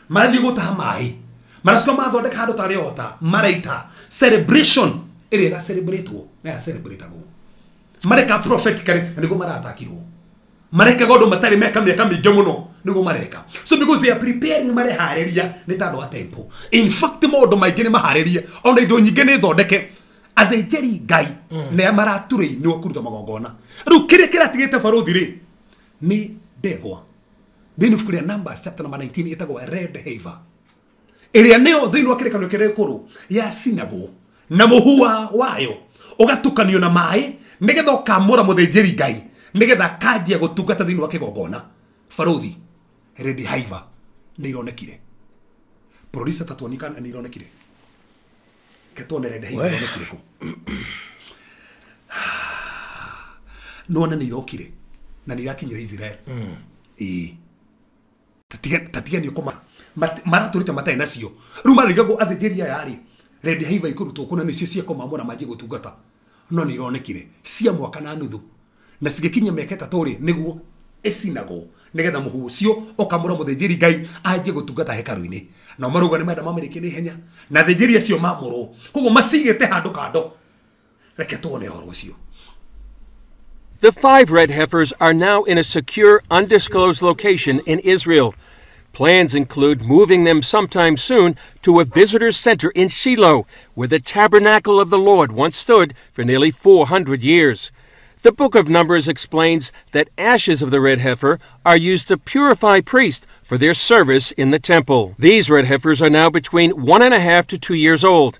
marathi gutaha mai marasiko mathondeka handu tari ota maraita celebration iri ga celebratewo na celebratewo mareka prophetically nigo maratakirwo mareka godo matari meka miaka mingi muno nigo mareka so because they are preparing mare hareria ni tando wa temple in fact modo maingi ni mahareria ona indo nyingi ni thondeke athejeri Ngai ne maraturi ni okuruta magongona ru kire tigete faruthi ri ni ndegwa then ufukuria Numbers chapter number 19 itagwo red heifer ĩrĩa nĩyo thĩinĩ wa kĩrĩkanĩro kĩrĩa gĩkũrũ yacinagwo na mũhu wayo ũgatukanio na maĩ nĩgetha ũkamũra mũthĩnjĩri Ngai nĩgetha kanjia gũtungata thĩinĩ wa kĩgongona. Barothi, Lady Haiva nĩ ironekire, producer tatuonika nĩ ironekire, ketone Lady Haiva ironekire ku nona nĩ irokire na nĩ irakinyĩra Israel. Tatiganio koma maratũrĩte matarĩ nacio rĩu marigagwo athĩnjĩri aya rĩ Lady Haiva ikũrutwo kuna nĩcio cia komamũra manjie gũtungata, no nĩ ironekire cia mwaka na nuthu na cigĩkinya mĩaka 3 rĩ nĩguo ĩcinagwo nĩgetha mũhu ũcio ũkamũra mũthĩnjĩri Ngai anjie gũtungata hekaru-inĩ, na marauga nĩ menda mamĩrĩkie nĩ ihenya na athĩnjĩri acio mamũrwo, koguo macigĩte handũ kando. Reke tuone ũhoro ũcio. The 5 red heifers are now in a secure, undisclosed location in Israel. Plans include moving them sometime soon to a visitor's center in Shiloh, where the tabernacle of the Lord once stood for nearly 400 years. The book of Numbers explains that ashes of the red heifer are used to purify priests for their service in the temple. These red heifers are now between 1.5 to 2 years old.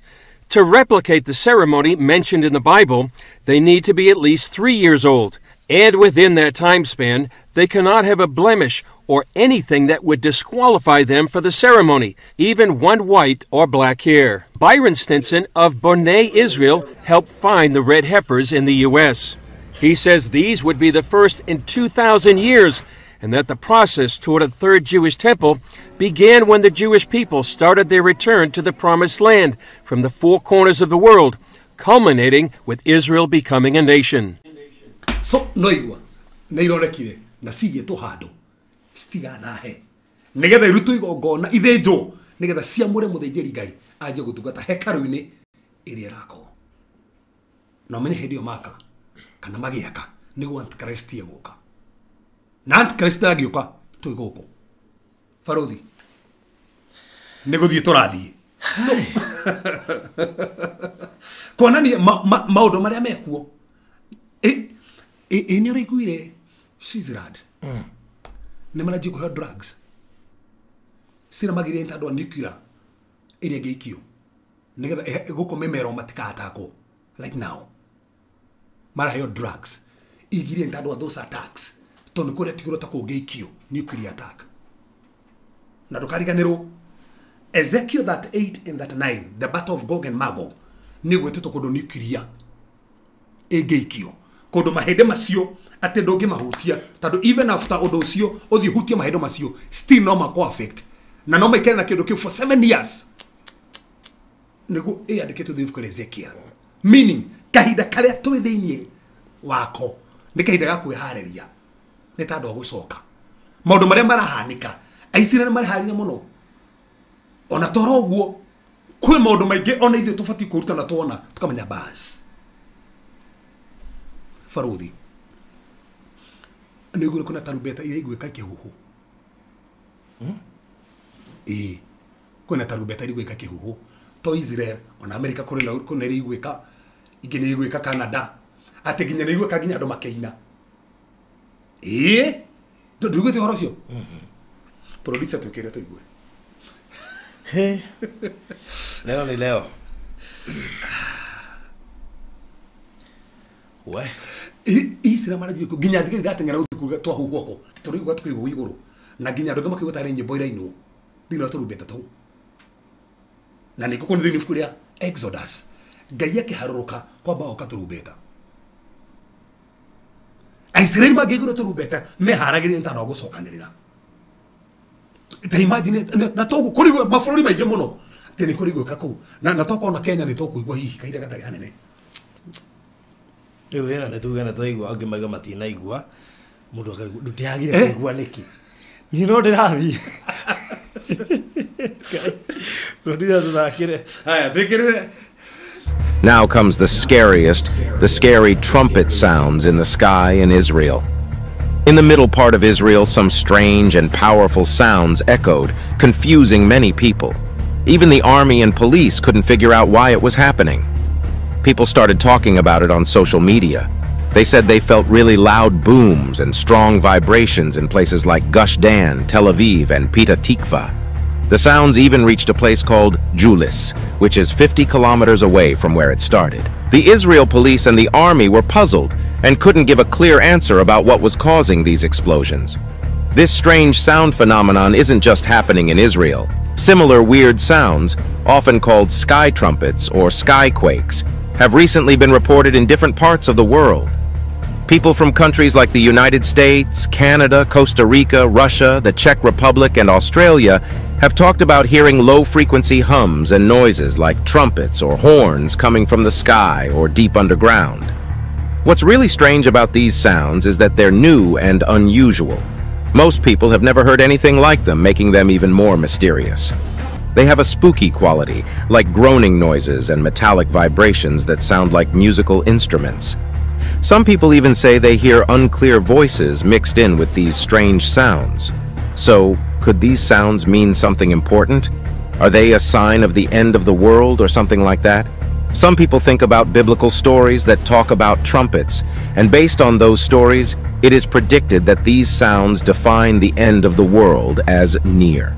To replicate the ceremony mentioned in the Bible, they need to be at least 3 years old, and within that time span, they cannot have a blemish or anything that would disqualify them for the ceremony, even one white or black hair. Byron Stinson of Bonnet, Israel, helped find the red heifers in the U.S. He says these would be the first in 2,000 years, and that the process toward a third Jewish temple began when the Jewish people started their return to the Promised Land from the 4 corners of the world, culminating with Israel becoming a nation. So, noigwa, neironekire, na cigĩtwo handũ, citigathahe, nĩgetha irutwo igongona ithĩnjwo, nĩgetha ciamũre mũthĩnjĩri Ngai anjie gũtungata hekaru-inĩ ĩrĩa ĩrakwo. Na ũmenye hĩndĩ ĩyo maka, kana magĩaka, nĩguo Antichrist egũka. Na Antichrist agĩũka, twĩ gũkũ. Barothi, nĩ gũthiĩ tũrathiĩ. So, kuonania maũndũ marĩa mekuo, nĩ ũraiguire Switzerland nĩ maranjia kũheo drugs ciramagĩrĩire nĩ tondũ wa nuclear ĩrĩa ĩngĩikio nĩgetha gũkũ mĩmero matikatakwo. Right now maraheo drugs igirĩire nĩ tondũ wa those attacks, tondũ nĩ kũrĩa tigũrwo ta kũngĩikio nuclear attack. Na ndũkariganĩrwo Ezekiel 38 and 39, the battle of Gog and Magog, nĩ gwĩtĩtwo kũndũ nuclear ĩngĩikio, kũndũ mahĩndĩ macio atĩ ndũngĩmahutia, tondũ even after ũndũ ũcio ũthiĩ hutia mahĩndĩ macio still no makwo affect, na no maikare na kĩndũ kĩu for 7 years. Nĩguo ĩandĩkĩtwo thĩ ibuku rĩa Ezekiel, meaning kahinda karĩa twĩ thĩinĩ wako nĩ kahinda ga kwĩharĩria nĩ tondũ wa gũcoka. Maũndũ marĩa marahanĩka Aisiraeli maraharĩria mũno, ona toro ũguo kwĩ maũndũ maingĩ ona ithuĩ tũbatiĩ kũruta na tuona tukamenya basi. Barothi, nĩ igũrũ kuna tarumbeta iria igwĩka kĩhuhu. Kwĩna tarumbeta iria igwĩka kĩhuhu to Israel, ona Amerika kuna iria igwĩka, ingĩ nĩ igwĩka Canada, atĩ nginya nĩ igwĩka nginya andũ makĩina. Ndũiguĩte ũhoro ũcio? Producer twĩkĩre tũigue. Leo ni leo. We Isira maraji ko ginya thikiri gatengera utuku twahuhwo ko tũrigwa twĩgwo igũrũ na ginya andũ makĩgwa tarĩ nyĩmbo irainwo thĩinĩ tũrumbeta tũu. Na nĩ kũkũ thĩinĩ ibuku rĩa Exodus Ngai akĩharũrũka kwamba oka tũrumbeta. Aisiraeli magĩgũra tũrumbeta meharagĩria ntano gũcokanĩrĩra. Ta imagine na togo kũrigwo mabũrũri maingĩ mũno atĩ nĩ kũrigwo kakũ na toko na Kenya nĩ tũkũigua hihi kahinda gatarĩ hanene. Rĩu wĩra nĩ tuge na twaigua angĩ maiga matinaigua mũndũ ndutiagire kũigua nĩkĩ niĩ no ndĩrathiĩ. Producer tũthakĩre haya twĩkĩrĩre. Now comes the scariest, the scary trumpet sounds in the sky in Israel. In the middle part of Israel, some strange and powerful sounds echoed, confusing many people. Even the army and police couldn't figure out why it was happening. People started talking about it on social media. They said they felt really loud booms and strong vibrations in places like Gush Dan, Tel Aviv, and Petah Tikva. The sounds even reached a place called Julis, which is 50 kilometers away from where it started. The Israel police and the army were puzzled and couldn't give a clear answer about what was causing these explosions. This strange sound phenomenon isn't just happening in Israel. Similar weird sounds, often called sky trumpets or skyquakes, have recently been reported in different parts of the world. People from countries like the United States, Canada, Costa Rica, Russia, the Czech Republic, and Australia have talked about hearing low-frequency hums and noises like trumpets or horns coming from the sky or deep underground. What's really strange about these sounds is that they're new and unusual. Most people have never heard anything like them, making them even more mysterious. They have a spooky quality, like groaning noises and metallic vibrations that sound like musical instruments. Some people even say they hear unclear voices mixed in with these strange sounds. So, could these sounds mean something important? Are they a sign of the end of the world or something like that? Some people think about biblical stories that talk about trumpets, and based on those stories, it is predicted that these sounds define the end of the world as near.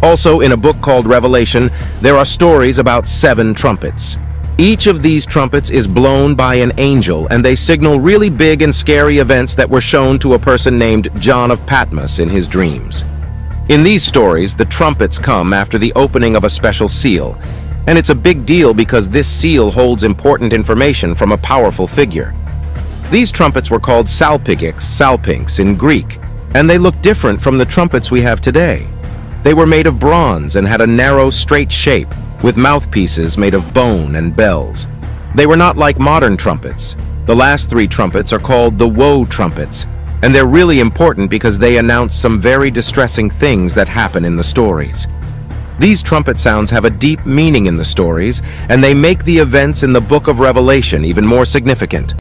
Also, in a book called Revelation, there are stories about 7 trumpets. Each of these trumpets is blown by an angel, and they signal really big and scary events that were shown to a person named John of Patmos in his dreams. In these stories, the trumpets come after the opening of a special seal, and it's a big deal because this seal holds important information from a powerful figure. These trumpets were called salpinx in Greek, and they look different from the trumpets we have today. They were made of bronze and had a narrow, straight shape, with mouthpieces made of bone and bells. They were not like modern trumpets. The last 3 trumpets are called the woe trumpets, and they're really important because they announce some very distressing things that happen in the stories. These trumpet sounds have a deep meaning in the stories, and they make the events in the book of Revelation even more significant.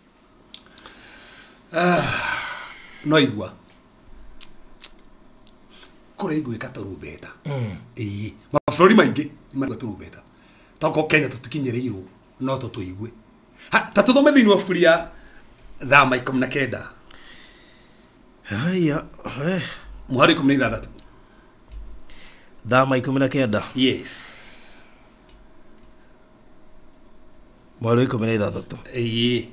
Noigua. Kore igwika turubeta. Mabũrũri maingĩ marigwa turubeta. Toko Kenya tũtikinyereirwo no tũtũigwe. Ta tũthome thĩinĩ wa buri ya Thama 19. Haya, Mũhari 16. Thama 19. Yes. Mweri 16.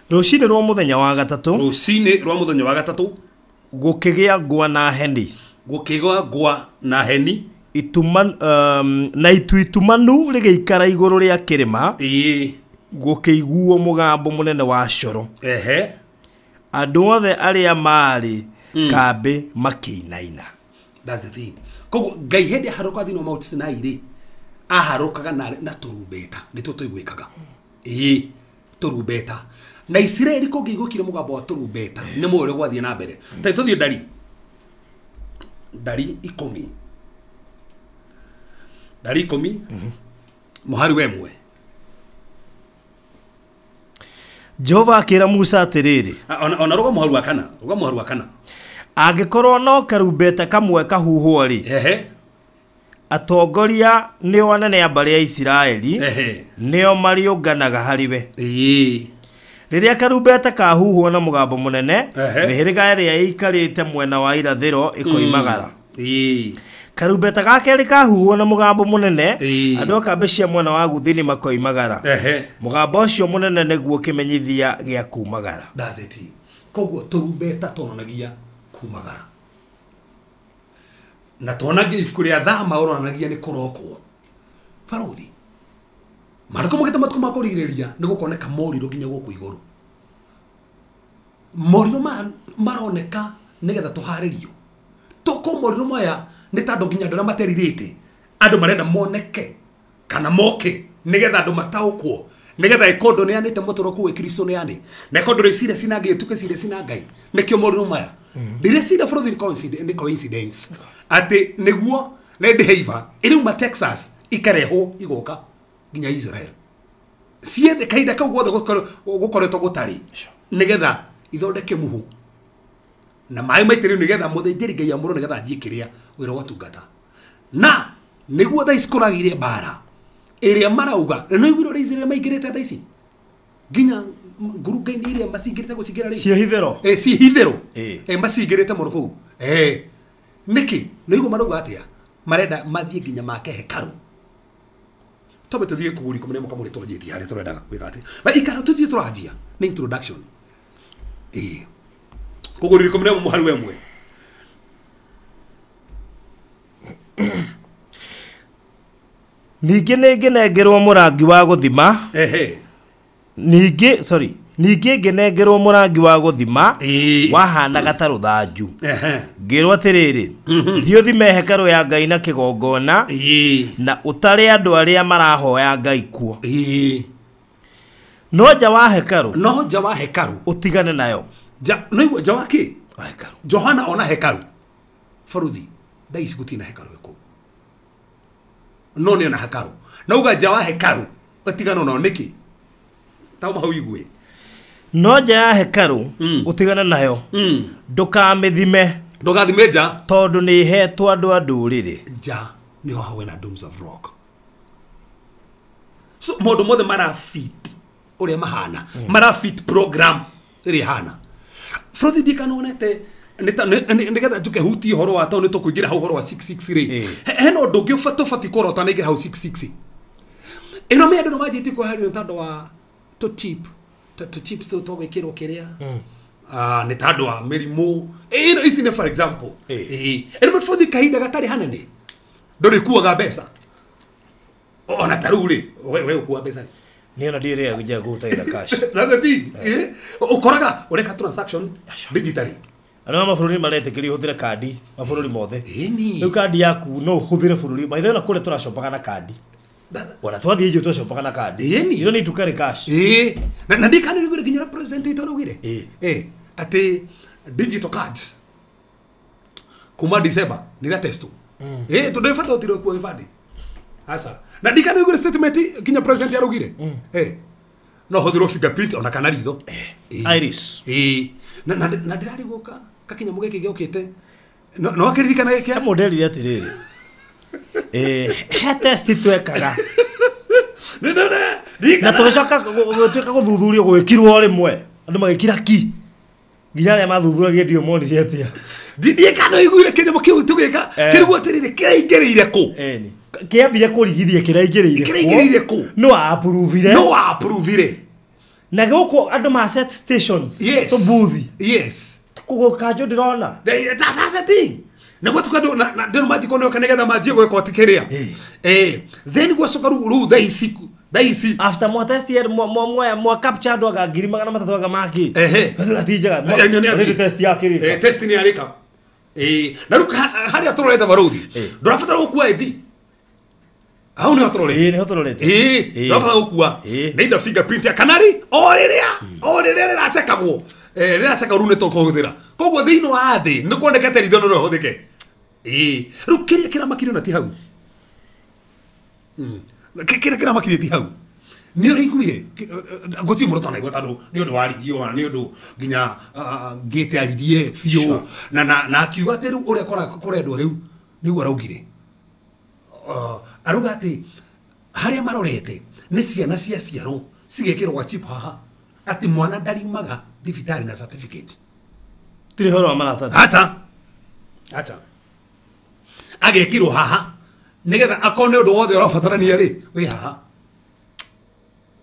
Rũcinĩ rwa mũthenya wa gatatũ. Rũcinĩ rwa mũthenya wa gatatũ. Gũkĩgĩa ngwa na heni. Gũkĩgĩa ngwa na heni. Na itumanu rĩgĩikara igũrũ rĩa kĩrĩma. Gũkĩiguo mũgambo mũnene wa coro. Andũ othe arĩa marĩ kambĩ makĩinaina. That's the thing. Koguo Ngai hĩndĩ aharũka thĩinĩ wa Mount Sinai rĩ, aharũkaga na tũrumbeta. Nĩtwo tũiguĩkaga. Tũrumbeta. Na Isiraeli kũngĩigũkire mũgambo wa tũrumbeta nĩ mũũrĩ gwathiĩ na mbere. Ta tũthiĩ Ndari 10. Ndari 10. Mũhari wa 1. Jehova akĩra Musa atĩrĩrĩ. Ona ruga mũhari wa 4. Ruga mũhari wa 4. Angĩkorwo no karumbeta kamwe kahuhwo rĩ. Atongoria nĩo anene a mbarĩ ya Isiraeli. Nĩo mariũnganaga harĩwe. Rĩrĩa karumbeta kahuhwo na mũgambo mũnene, mĩhĩrĩga ĩrĩa ĩikarĩte mwena wa irathĩro ĩkoimagara. Karumbeta gake kahuhwo na mũgambo mũnene, andũ a kambĩ cia mwena wa gũthini makoimagara. Mũgambo ũcio mũnene nĩguo kĩmenyithia gĩa kumagara. That's it. Koguo tũrumbeta tonanagia kumagara. Na tonagia ibuku rĩa Thama ũronanagia nĩ kũrokwo. Barothi. Marako mũgĩte matuko makũrigĩrĩria nĩ gũkoneka morirũ nginya gũkũ igũrũ. Morirũ maroneka nĩgetha tũharĩrio. Toko morirũ maya nĩ tandũ nginya andũ arĩa materirĩte. Andũ marenda moneke kana moke nĩgetha andũ mataũkwo. Nĩgetha ikondo nĩ anĩte mũtũro kuwe Kristo nĩ anĩ. Na ikondo rĩcire sinangai tuke cire sinangai. Nĩkĩo morirũ maya. Ndĩrecira bũrũri nĩ coincidence. Atĩ nĩguo Lady Heiva ĩrĩuma Texas ikarehwo igoka nginya Israel. Siende kaida kau guothe gukoretwo gutari nigetha ithondeke muhu. Na mai maitĩrĩu nigetha mũthĩnjĩri Ngai amũrwo nigetha anjie kĩrĩa wĩra wa tungata. Na nĩguo thaa ici mbara ĩrĩa marauga no igũrũ rĩa Israel maingĩrĩte thaa ici. Nginya ngurunga-inĩ iria macingĩrĩte gũcingĩra rĩ. Ciehithero. Ciehithero. Macingĩrĩte mũno kũu. niki nigo maruga atia marenda mathie nginya make hekaru tobe tuthie kuguri kumene mukamuri twanjiti hari turenda wika ati ba ikara tuthie turanjia ni introduction kuguri kumene muharu wemwe Ningĩ nĩngenengerwo mũrangi wa gũthima ningĩ ngenengerwo mũrangi wa gũthima wahanaga ta rũthanju ngĩrwo atĩrĩrĩ thiĩ ũthime hekarũ ya Ngai na kĩgongona na ũtare andũ arĩa marahoya Ngai kuo no nja wa hekaru ũtigane nayo nja wa kĩ Johana ona hekaru faruthi daisi gutina hekaru yako no ni na hekaru na uga nja wa hekaru ũtigane no niki tauma hau igwe no nja ya hekaru ũtigane nayo ndũkamĩthime nja tondũ nĩ hetwo andũ a ndũrĩrĩ nja niho hawe na domes of rock so modo mothe mara fit uria mahana mara fit program iri hana Frothi dikanonete nigetha njuke huti horo wa tauni tukuingira hau horo wa 66 ri heno ndungi fati korota ningira hau 66 ino me andu no majiti ko hari ntando wa to chips to gwikirwo kiria ni tando wa merimu ino isi ne for example ino Frothi kahinda gatari hanene ndori kuaga mbeca ona taruri we ukuwa mbeca niona dire kuja gutaira cash nagati ukoraga ureka transaction digitally ana mabũrũri maretekerio hũthĩre kandi mabũrũri mothe rĩu kandi yaku no ũhũthĩre bũrũri maithe na kũrĩa tũracopaga na kandi ona twathiĩ ijũ tũracopaga na kandi ino ni tukare cash na ndikani nĩgũrĩ nginya president witũ araugire ati digital cards kuma December nĩra testo tũndĩbata ũtirwo kuo gĩbandĩ asa na ndikani nĩgũrĩ statement nginya president araugire no hũthĩrwo fingerprint ona kana ritho iris na ndirari guka kakinya mugeke giokite no akiririkana geke modeli atiriri he test twekaga na tugicoka gutwika guthuthurio gwikirwo rimwe andu magikira ki nginya ya mathuthuria ndio moni ciatia ndie kana iguire kinde mukiu tugika kirwo atiriri kiraingirire ku kiambia kurigithia kiraingirire ku no approve na goko andu ma set stations to buthi kugokanjo ndirona that's the thing na gwa tukado na ndio maji kono kanega maji gwe kwa tikeria then gwa soka ru daisi after mo test year mo capture ndo ga ngiri magana matatu ga maki atijaga mo test yake test ni arika na ruka hari atoreta baruthi ndurafatara gukua ID au ni hotororete ndurafatara gukua nda fingerprint ya kanari oriria racekagwo riraceka rune to kuhuthira koguo thiini wa thi ni kuonekete ritho no huthike ru kira makiri na ti hau kira makiri ti hau ni uri kuire goti murotana igwatano ni undu warigio ni undu ginya gate aridie fio na akiuga ati ru uria korendwo riu niguo araugire aruga ati haria marorete ni ciana cia ciaro cigekirwo gwa chip haha ati mwana ndariumaga thibitari na certificate tiri horo wa marata acha agekirwo haha nigetha akone undu wothe urabatarania ri wi haha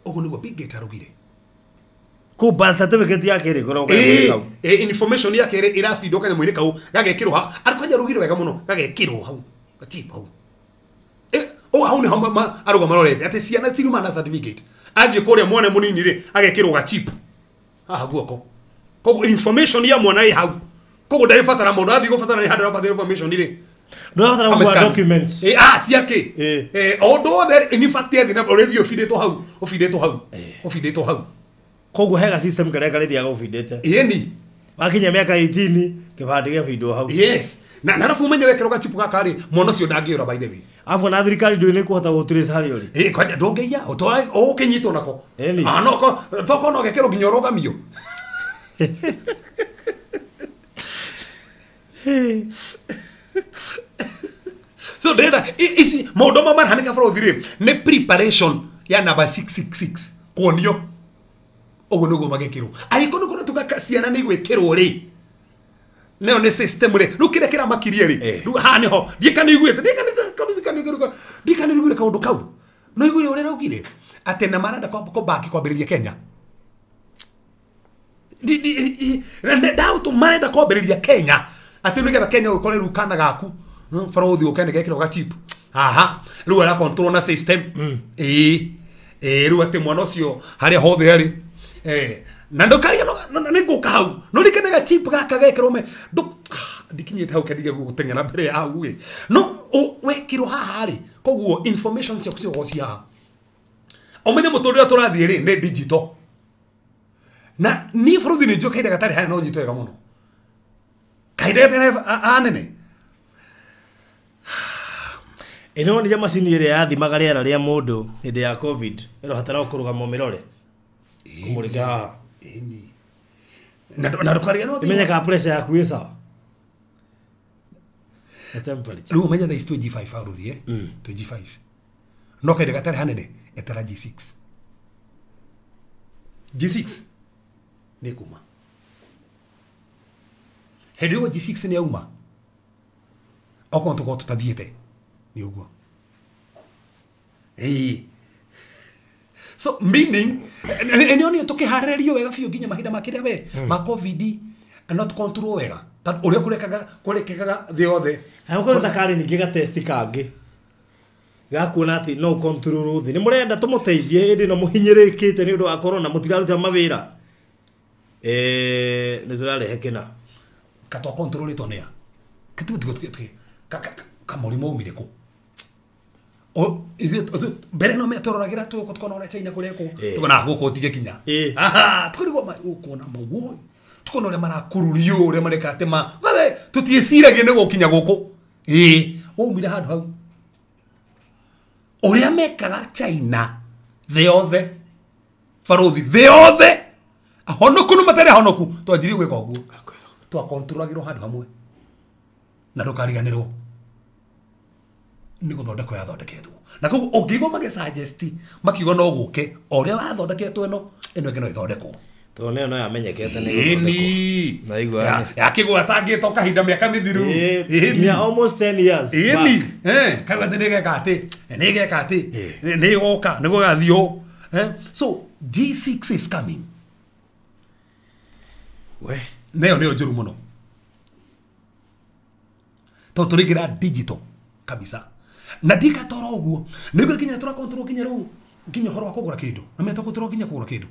ugu niguo bigate arugire ku birth certificate yake ri goroga information yake ri irafindo kanya mwini kau gagekirwo ha arikanja rugire wega muno gagekirwo hau gachip hau hau ni hama aruga marorete ati ciana ciruma na certificate athie kuria mwana munini ri agekirwo gachip haha guoko kogu information ya mwana i hau kogu ndaribatara mundu athie gubatara ni handu rabatara information ri ndurabatara kwa documents ciake ondo there in fact ya thina already ofide to hau kogu hega system kare kare dia ofidete yeni wakinya miaka 18 kibandi gya video hau yes na narafu menye wekero gachipu gaka ri mwana cio ndangiura by the way afu na thirikari ndwine kuhota gutrace hari uri kwaja ndongeia o kinyito nako noko toko no gekero ginyoroga mio so deda isi modoma man hanika fro thire ne preparation ya number 666 kuonio ogo nugo magekiro ai kono tukaka ciana ni gwekero ri neo ne system re rukire kira makirie ri ha niho ndikani igwete ndikani igwire kaundu kau no igwire ure rugire ate na maranda ko baki kwambiriria Kenya ndautu marenda kwambiriria Kenya ate nigetha Kenya ukore rukana gaku farothi ukene gekiro ga chip aha riu ara control na system riu ate mwana ucio haria hothe ari na ndokaria no niguka hau no rikene ga chip gaka gekiro me ndikinyite hau kendige gutengera mbere ya hau no wekiro haha ri koguo information cia kucio gocia omenye muturire turathie ri ne digital na ni farothi ni njoka ire gatari hana no nyito ega muno kaide tene anene ino ni macini ire yathimaga riera ria mundu hinde ya covid ero hatara kurugama mirore kumurika ini na ndokaria no imenyeka pressure yaku ĩ sawa na temperature riu menya thaa 25 farothi 25 no kaide gatari hanene etara G6 ni kuma hedio G6 ni auma okonto ko tutathiete ni uguo so meaning enioni tukiharerio wega fio ginya mahinda makiria we ma covid not control wega ta uria kurekaga the other ko ndakari ni giga test kangi gakuona ati no control thi ni murenda tumuteithie indi no muhinyirikite ni undu wa corona mutiraruta mawira ni turarehe kina katwa control itonia kitu kamurimo umire ku o bere no metororagira tu ko tukona China kureko tukona guko tige kinya aha tukurigo ma ukona mawo tukona ure mara kururio ure mareka tema vale tutiesiragie ne gukinya guko umire handu hau ore amekaga China the other farothi the other ahonoku no matare ahonoku twajiri gweka uguo twa controlagiro handu hamwe na ndukariganirwo ni guthondeko ya thondeketwo na koguo ungigo mage suggest makigo no guke oria wathondeketwo ino ingĩ no ithondekwo to no yamenyekete ni na igwa ya kigwa tangito kahinda miaka mithiru ni almost 10 years kaigwa nigeka ati ni goka ni gugathio so G6 is coming we neo njuru muno to turigira digital kabisa na dika toro uguo nigwe kinya tura control kinya ru kinya horo akogura kindu na meto control kinya kugura kindu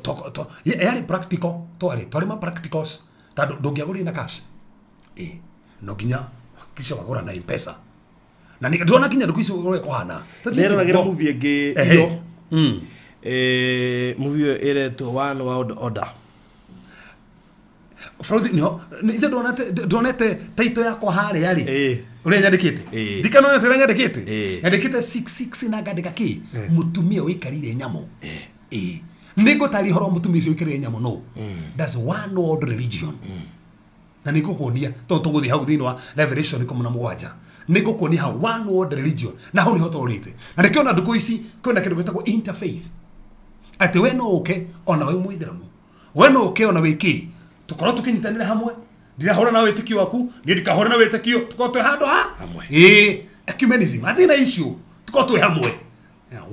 to yari practical to ari tori ma practicals ta ndungiaguri na cash no kinya kisha wagura na M-Pesa na ndona kinya nduku icio uri kuhana lero nagira movie ngi iyo movie ire to One World Order Frodi no ithe donete taito yako hare yari uri nyandikite dikano na sera nyandikite nyandikite 66 na gadika ki mutumia wikarire nyamo nigo tari horo mutumia cio wikarire nyamo no that's one world religion na nigo kuonia to tuguthi hau thini wa Revelation 17 nigo kuonia ha one world religion na ho ni ho torite na nikiona nduku ici kwina kindu gitagwo interfaith ati we no uke ona we muithiramu we no uke ona wiki tukoro tukinyitanira hamwe ndirahora na wetiki waku ndikahora na wetikio tukoto hando hamwe ecumenism atina issue tukoto hamwe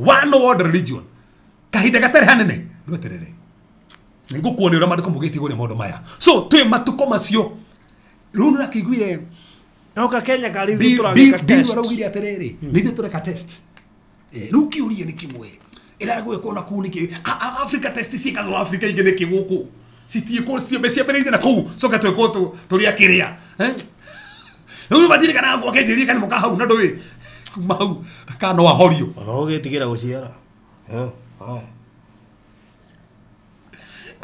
one world religion kahinda gatari hanene ndoterere ningukuone ura mandiko mugiti gore modo maya so twe matuko macio runo na kigwire oka Kenya kali thutura ka test rawiri aterere nithu tureka test ruki uri ni kimwe ila gwe kona kuniki Africa test sika Africa ingene kiguku sitie ko sitie besia benedina ko soka to ko toria kiria no badiri kana ngo kejiri kana muka hau na dowe mau kana wa horio no getigira guciara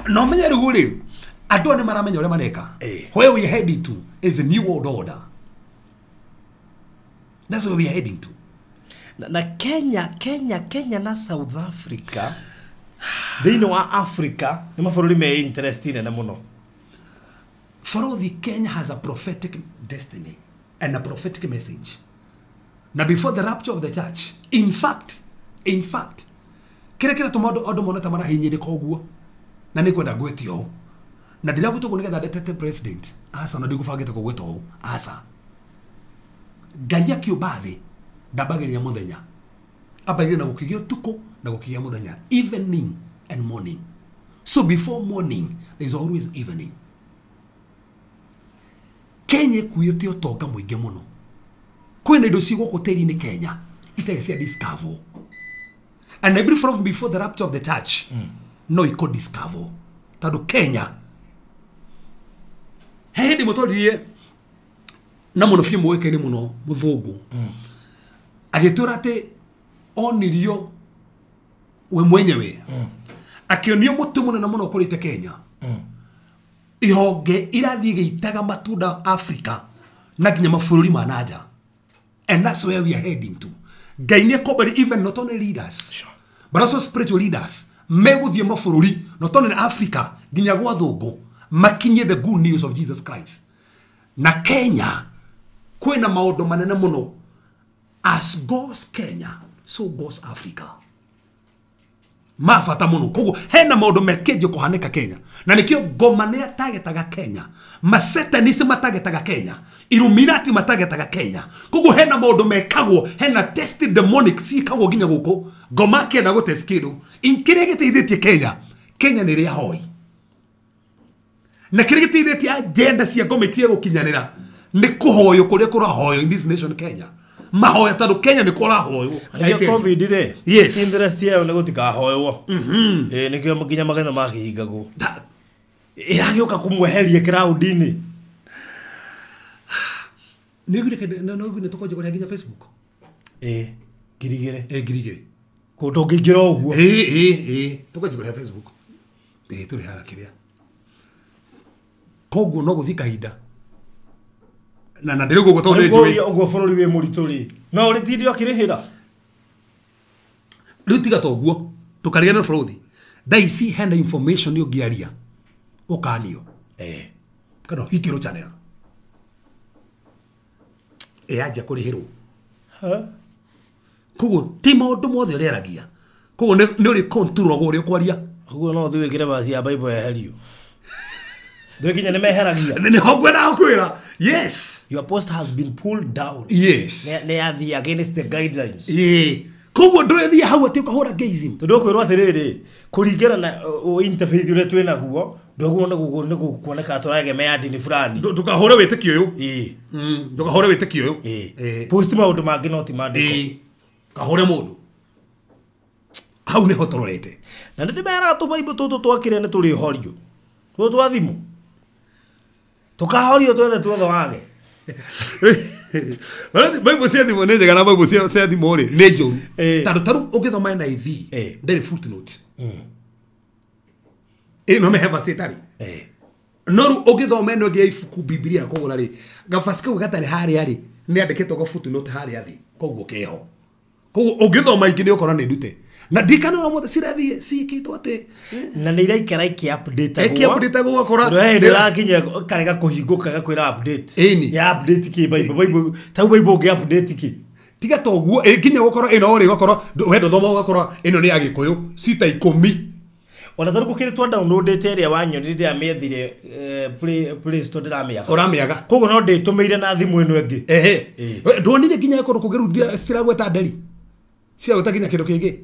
no menya ruguri ando ne maramenya ore mareka where we heading to is a new world order. That's where we are heading to. Na Kenya na South Africa they know Africa ni mafururi me interested na muno. For the Kenya has a prophetic destiny and a prophetic message. Now before the rapture of the church, in fact, kira tumodo odo moneta mara hinyire koguo na ni kwenda gwetio na ndira gutuko nigetha ndetete president asa na ndigubangite kugweta u asa Ngai akiumba thi ndambagirira muthenya ambagirira na gukigia tuko na gukigia muthenya evening and morning. So before morning there is always evening. Kenya kuyete otonga muingi muno kwina indo cigoko teri-ini Kenya itege cia discover, and I believe from before the rapture of the church no iko discover tado Kenya hindi mutoririe na muno fie mweke ni muno muthungu agitura ati onirio we mwenyewe akionio mutu muno na muno kurite Kenya ihonge irathie geitaga matunda Africa na ginya mafururi manaja, and that's where we are heading to. Gaine kobere even not only leaders but also spiritual leaders meguthie mafururi not only in Africa ginya gwa thungu makinye the good news of Jesus Christ. Na Kenya kwena maundu manene muno, as goes Kenya so goes Africa. Mafata muno kogo hena maundu mekeje kuhanika Kenya, na nikio ngoma ne atagetaga Kenya, masetanisi matagetaga Kenya, Illuminati matagetaga Kenya. Kogo hena maundu mekagwo, hena tested demonic si kagwo ginya guko ngoma ke na goteskido inkirege teithĩtie Kenya. Kenya ni ria hoi na kirege teithĩtie agenda cia ngoma tie gukinyanira ni kuhoyo kuria kurahoyo in this nation Kenya. Mahoya tado Kenya ni kora hoyo. Ndio COVID ide. Yes. Interest yao ni gutika hoyo. Nikio mukinya magana makihingago. Iragioka kumweheria crowd-ini. Nigire tokoje kuri aginya Facebook. Girigire. Girigire. Kutongigira uguo. Tokoje kuri Facebook. Turi haga kiria. Koguo no guthika hinda. Na ndire gugo to ne jwe ogo forori we murituri no ri tidio akirihira rutiga toguo tukaria na frodi dai si henda information yo giaria okanio kana hikiro channel aja kurihiro kugo ti maundu mothe reragia kugo ni uri control go uri kwaria kugo no thiwe kire basi ya bible ya helio Dokinya ne meheragia. Ni hogwera akwira. Yes. Your post has been pulled down. Yes. Ne athi against the guidelines. Koguo ndũrethie hau ati ukahora gayism. Tondu kwirwo atiriri kuringana na interfaith ure twina guo ndoguo ne kuoneka turage me ndini fulani. Tukahora witikio uyu. Tukahora witikio uyu. Post maundu mangi no ti mandiko. Kahore mundu. Hau ne hotororete. Na ndimera tu bible tutu twakire ne turi horio. Tu twathimu. Tukahorio twethe tuothe wage. Bible cia thimo ne njega na Bible cia thimo ri ne njoru. Taru ugithoma na ithi. Ndari footnote. No me have setari. Noru ugithoma no ngi ifuku Biblia kogora ri. Gafasika ugatari hari ari. Ni andiketwo ga footnote hari athi. Koguo keho. Koguo ugithoma ingi ni ukora ni ndute. Na dikano na mothe cirathie cikitwo ate na ni iraikara update go akora ndira kinya karega kuhinguka gakwira update ya update ki bible tau bible ngi update ki tiga toguo kinya gukora ino ri gukora wendo thoma gukora ino ni agikuyu cita 10 ona tharu kukiri twa download area wanyonire amethire play store ndirameaga uramiaga koguo no nditumeire na thimu ino ingi ndonire kinya gukora kugeru ciragweta ndari cia gutakinya kindu kingi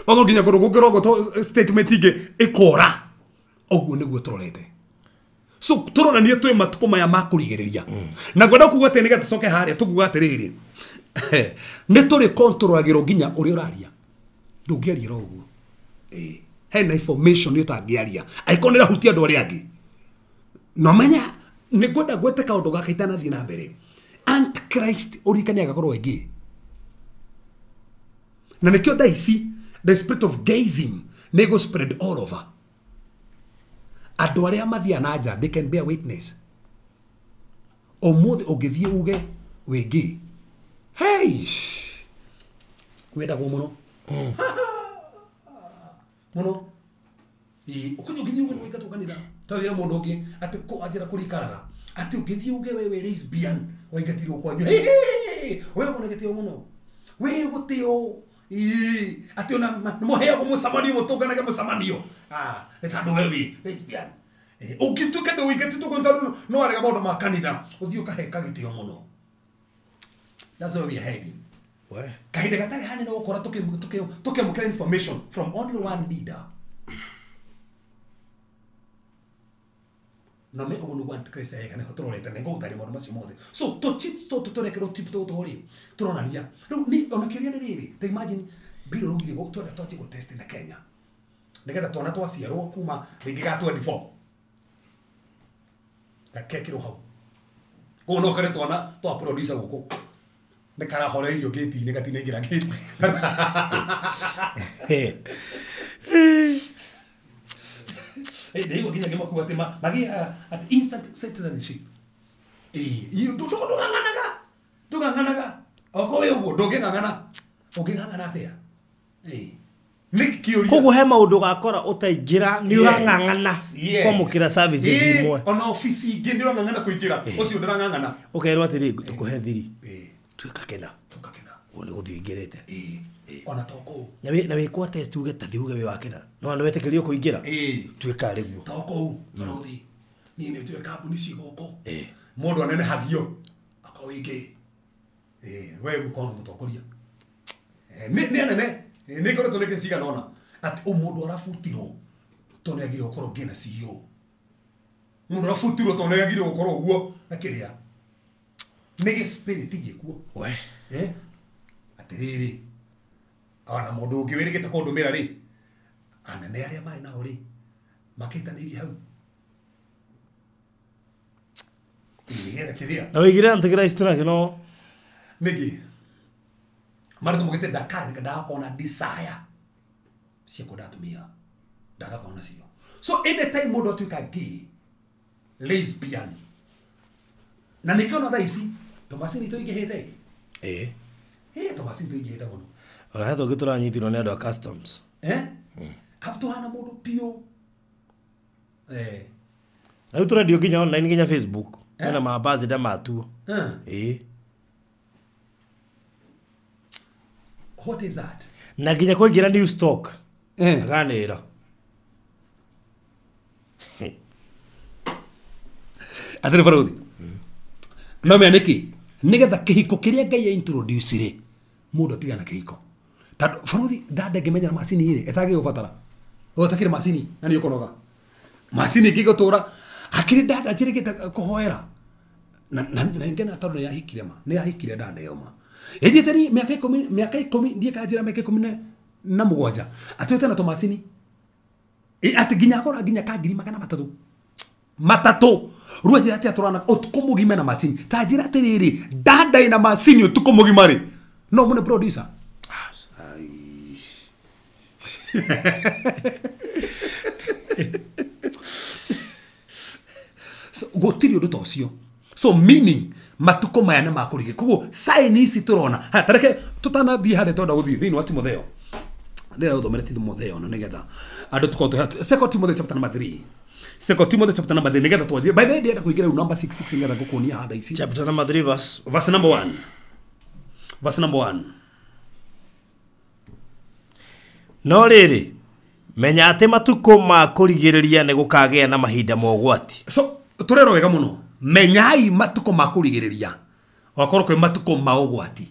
ogo ginya kurugukira ogo to statement ige ikora oguo niguo turorete so turonania twe matuko maya makurigiriria na gwenda kuga ati niga tucoke haria tuguga atiriri ni turi control agiro ginya uri uraria ndungiaria oguo hena information ni utangiaria aikonera hutia andu ari angi no menya ni gwenda gwete kaundu gakaitana thina mbere Antichrist urikania agakorwo ingi na nikio daisi the spirit of gayism nego spread all over. Andu aria mathia na nja they can bear witness. Omuthi ugithie uge wingi. Hey. Wenda go muno. Muno. Ukunyo githie uge wika tukanira. Tawira mundu ungi ati ko ajira kurikaraga. Ati ugithie uge wewe lesbian waingatirwo kwanyu. Hey. Wewe unagetio muno. Wewe gutio ati ona muheo musamanio mutunganaga musamanio etandu wewe lesbian Ukituka ndo wigeti to kontaro no arega maundu ma kanitha uthio kaheka gitio muno. That's where we are heading. Why? Kahinde gatari hane no gukora tukemukira information from only one leader. No me ugunu want Christ ega ne hotororete ne ngutari maundu macio mothe. So to chips to turekero tip to tori turonania. Ni ona kiria ni riri. Te imagine biro rugire go twenda twati go test na Kenya. Nigetha twana twaciarwo kuma ringi ga 24. Gakekiro hau. Go no kare twana twa producer guku. Ne kara hore irio gate ni gatina ngira gate. They go ginya gema ku atema magi at instant citizenship. You do nganaga. Oko we ugo doge ngana. Oge ngana atia. Nick kiori. Kogo he maundu gakora utaingira ni urangangana kwamukira services imwe. Ona office ingi ni urangangana kuingira. Ucio ndirangangana. Ukairwo atiri tukuhe thiri. Tukakena. Wone guthingirite. Ona toko. Na we kwa test uge tathiuge we wakena. No wetekerio kuingira. Twika riguo. Toko. Rothi. Ni ne tuwe kambuni cigoko. Mundu anene hagio. Akawige. We mukono mutokoria. Ni anene. Ni gore toneke ciga nona. Ati umundu arafutirwo. Tone agire gukoro ngina CEO. Mundu arafutirwo tone agire gukoro guo na kiria. Nige spirit igikuo. We. Atiriri. Ana mundu ungi wirigite kundumira ri. Anene aria mari nao ri. Makitaniri hau. Tigera kiria. Na wigira Antichrist na no. Nigi. Mara tumugite Dakar kada kona desire. Cia kudatumia. Daga kona sio. So anytime mundu atuika gay, lesbian. Na nikiona thaisi Tomasini to igehete. Tomasini to igehete muno. Ala hatho gituranyitiro ne andu a customs. After hana mundu pio. Na uturadio ginya online ginya Facebook. Na mabazi da matu. What is that? Na ginya kuingira new stock. Aganira. Atire farodi. Mama niki nigetha kihiko kiria Ngai ya introduce ri mundu tigana kihiko. Tando farodi dada gemenya macini ire etage ubatara. Utakire macini na ni ukonoga. Macini kigotura akiri dada jirigita kuhoera. Na ngena tando ya hikire ma. Ne ya hikire dada yoma. Ejitari miaka 10 ndiye kajira miaka 10 na mugwanja. Atwete na to macini. Ati ginya akora ginya kagiri magana matatu. Ruaje ati aturana otukumugime na macini. Tajira atiriri dada ina macini otukumugimari. No mune producer. So gotiri undu tocio. So meaning matuko maya na makurige. Kugo sign isi turona. Ha tareke tutana thi hade tonda guthi thini wa Timotheo. Ndira uthomere Timotheo no nigetha andu tukoto 2 Timothy chapter number 3. 2 Timothy chapter number 3 nigetha twaje. By the way ndira kuigira number 66 nigetha gukunia hada isi. Chapter number 3 verse number 1. Verse number 1. No riri menya ati matuko ma kurigiriria ne gukagea na mahinda mogwati. So turero wega muno. Menyai matuko ma kurigiriria. Wakorwo kwe matuko ma ogwati.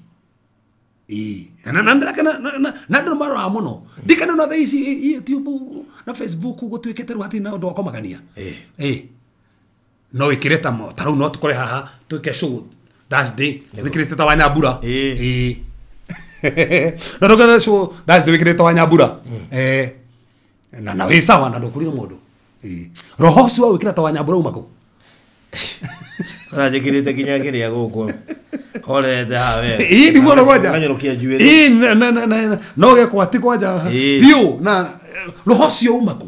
Na ndo maro amuno. Dikana no thaisi YouTube na Facebook gutwikete rwati na ndo akomagania. No ikireta mo taru no tukore haha twike show that's day wikirete ta Wanyabura. Na ndo show that's day wikirete Wanyabura. Na we sawa na ndo kuri mundu. Roho sio wikirete Wanyabura umako. Rajekirite ginya kiria guko. Hole da we. Ni mwana kwaja. Kanyokia juere. No ge kwati kwaja. Pio na roho sio umako.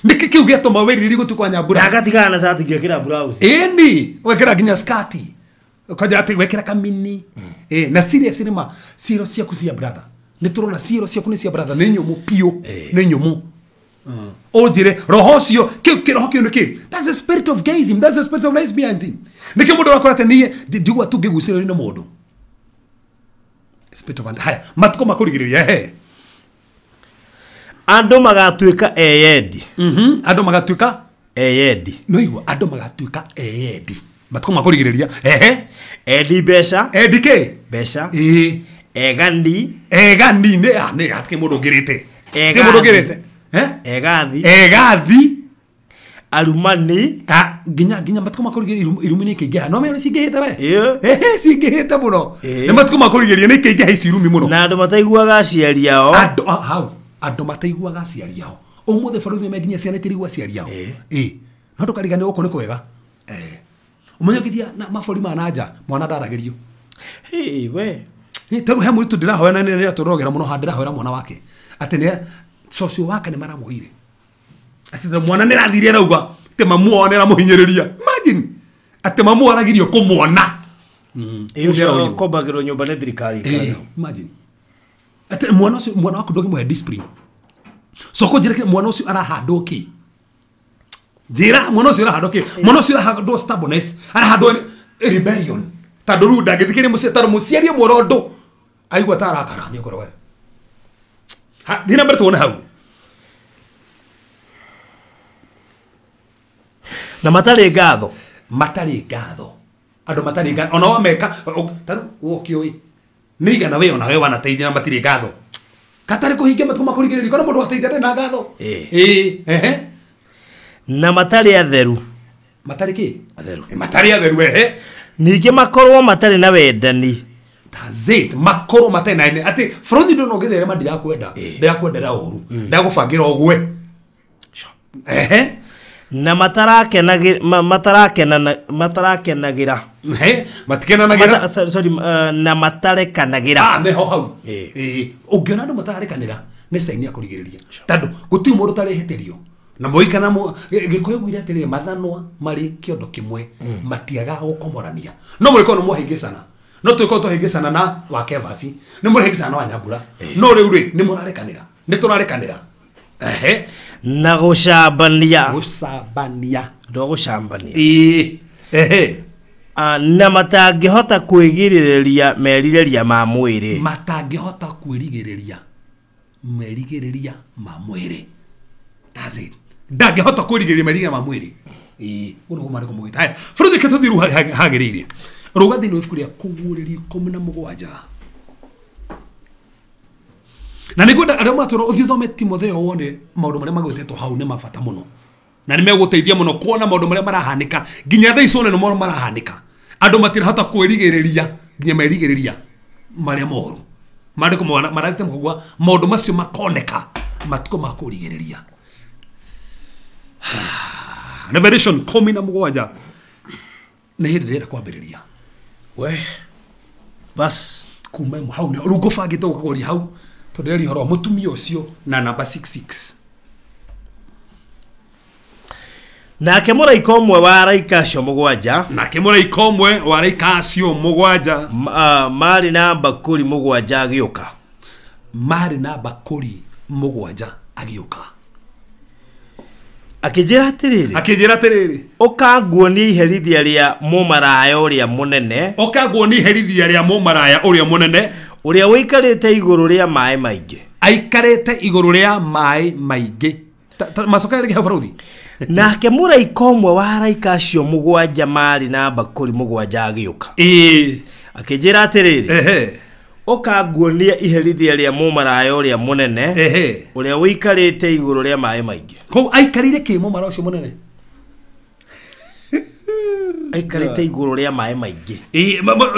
Niki kiu geto maweri rigo tu kwa Nyabura. Agatigana sati gikira blouse. Ni wekera ginya skati. Kwaja ati wekera kamini. Na serious cinema siro cia kucia brother. Niturona siro cia kucia brother nenyo mu pio nenyo mu. Ojire roho sio kiroho kio niki. That's the spirit of gayism. That's the spirit of lesbianism. Niki mundu wakora tenie digwa tu gigusira ni mundu. Spirit of haya matuko makurigiriria andu magatuika eyendi. Andu magatuika eyendi no igwa ando magatuika eyendi matuko makurigireria endi mbeca endi ke mbeca egani ne atike mundu ngirite egathi arumani ginya matuko makurigireria irumi ni kingeha no me cingihite we cingihite muno ne matuko makurigireria ni kingeha ici irumi muno na andu mataiguaga aciari ao andu mataiguaga aciari ao umuthe baruthi meginya ciana tirigwa aciari ao no ndukarigane guku ni kwega umenyogithia na maburi ma nanja mwana ndaragerio we taru he mwitu ndirahoya na nene aturogera muno handirahoya mwana wake ati ne socio wake ni maramuhire ati mwana ni rathire rauga te mamuone ra muhinyiriria imagine ati mamuoragirio kumwona iyo kobagiro nyumba ne thirikari imagine ati mwana waku ndogimwe discipline soko jireke mwana ucio arahandwo ki jira mwana ucio arahandwo ki mwana ucio arahandwo stubbornness arahandwo rebellion tando ru ndangithikiria muciari muciari morondo aigua tarakara ni ukoro we dina mbere tuone hau na matari ngatho andu matari ngatho ona wameka taru wokioi niga we wanateithia na matiri ngatho katari kuhingia matuko makurigiriria kono mundu ateithia na ngatho na matari atheru matari atheru ningi makorwo matari na wendani tazet makoro matari na ati frothi ndo ngithere mandi yakwendera uru ndagubangira ogwe na matarakenagira na matarekanagira neho hau ungiona andu matararekanira ni saini ya kurigiriria tando gutiu mundu tarehetirio na moikana gikoyo gwira atiri mathanwa mari kiondo kimwe matiaga gukomorania no muriko no muhingisana no twiko tuhingisana na wa Kevasi ni muhingisana na wa Nyambura no riu ni murarekanira ni turarekanira na gucambania ndo gucambania na matangihota kwigiriria meririria ma mwiri that's it ndangihota kwirigiriria meririria ma mwiri uno kumari kumugita haya furuthi ketuthiru hagiriire ruga thini wifuria kuguriria 17 na nigunda aria matoro uthio thome Timotheo wone maundu maria magwetetwo hau ni mabata muno na ni meguteithia muno kuona maundu maria marahanika ginya thai cone no moro marahanika andu matirahota kwirigiriria ginya merigiriria maria moru mandiko marate mugwa maundu macio makoneka matuko makurigiriria Revelation 17 ni hindi ndira kwambiriria we bas kuma hau ni rugo fagite ukagoria hau tonderi horo mutumia ucio na number 66 nake muraika umwe wa raika acio mugwanja mari na bakuri mugwanja agiuka akijira atiriri ukanguonia iherithia ria mumaraya uria munene uria wikarite iguru ria mai maingi macokerere habaruthi nake muraika umwe wa raika acio mugwanja mari na bakuri mugwanja agiuka akijira atiriri ukanguonia iherithia ria mumaraya uria munene uria wikarite iguru ria mai maingi ko aikarire ki mumara ucio munene aikarite iguru ria mai maingi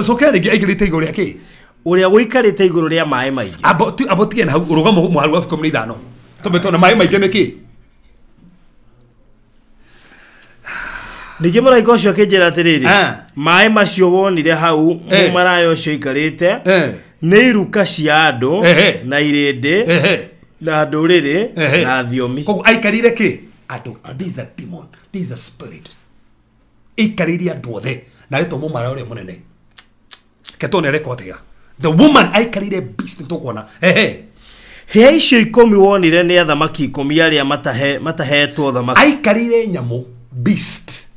cokerere aikarite iguru ria ki uria wikarite iguru ria mai maingi abotige na uruga muharu wa 15 tometona mai maingi niki nige muraika ucio akijira atiriri mai macio wonire hau mumaraya ucio ikarite ni iruka cia andu na irinde na nduriri na thiomi ko aikarire ki andu this is a demon, this is a spirit aikarire andu othe na rito mumara uria munene ketone rekotiga the woman aikarire beast tukona he icio 10 wonire ni athamaki 10 aria matahetwo thamaki aikarire nyamu beast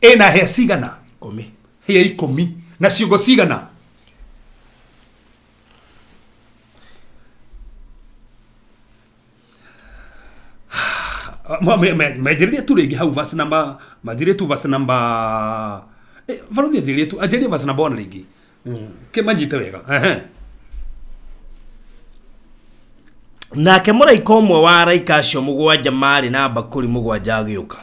ena he cigana 10 he 10 na ciugo cigana Majirie tu rĩngĩ hau verse number majirie tu verse number Varuthi ajirie verse number 1 rĩngĩ. Kĩmanyite wega. Nake mũraika ũmwe wa araika acio mũgwanja marĩ na mbakũri mũgwanja agĩũka.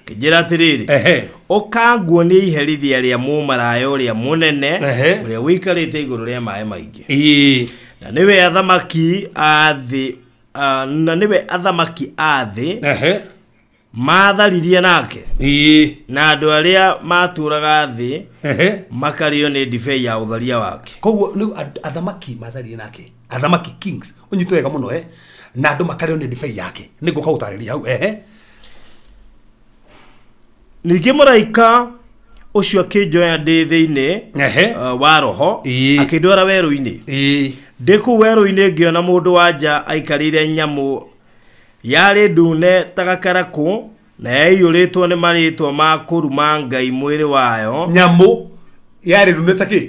Kĩnjĩra atĩrĩrĩ, ũkanguonia iherithia rĩa mũmaraya ũrĩa mũnene ũrĩa wĩikarĩte igũrũ rĩa maĩ maingĩ. Na nĩwe athamaki a thĩ matharirie nake. Na andũ arĩa matũraga thĩ makarĩo nĩ ndibei ya ũtharia wake. Koguo athamaki matharirie nake. Athamaki kings unyitwe wega muno na andu makarĩo nĩ ndibei yake. Nĩguo kaũtarĩria hau Ningĩ mũraika ũcio akĩnjoya ndĩ thĩinĩ wa roho akĩndwara werũ-inĩ. Ndĩ kũu werũ-inĩ ngĩona mũndũ wa nja aikarĩire nyamũ yarĩ ndune ta gakarakũ na yaiyũrĩtwo nĩ marĩtwa ma kũruma Ngai mwĩrĩ wayo. Nyamũ yarĩ ndune ta kĩ?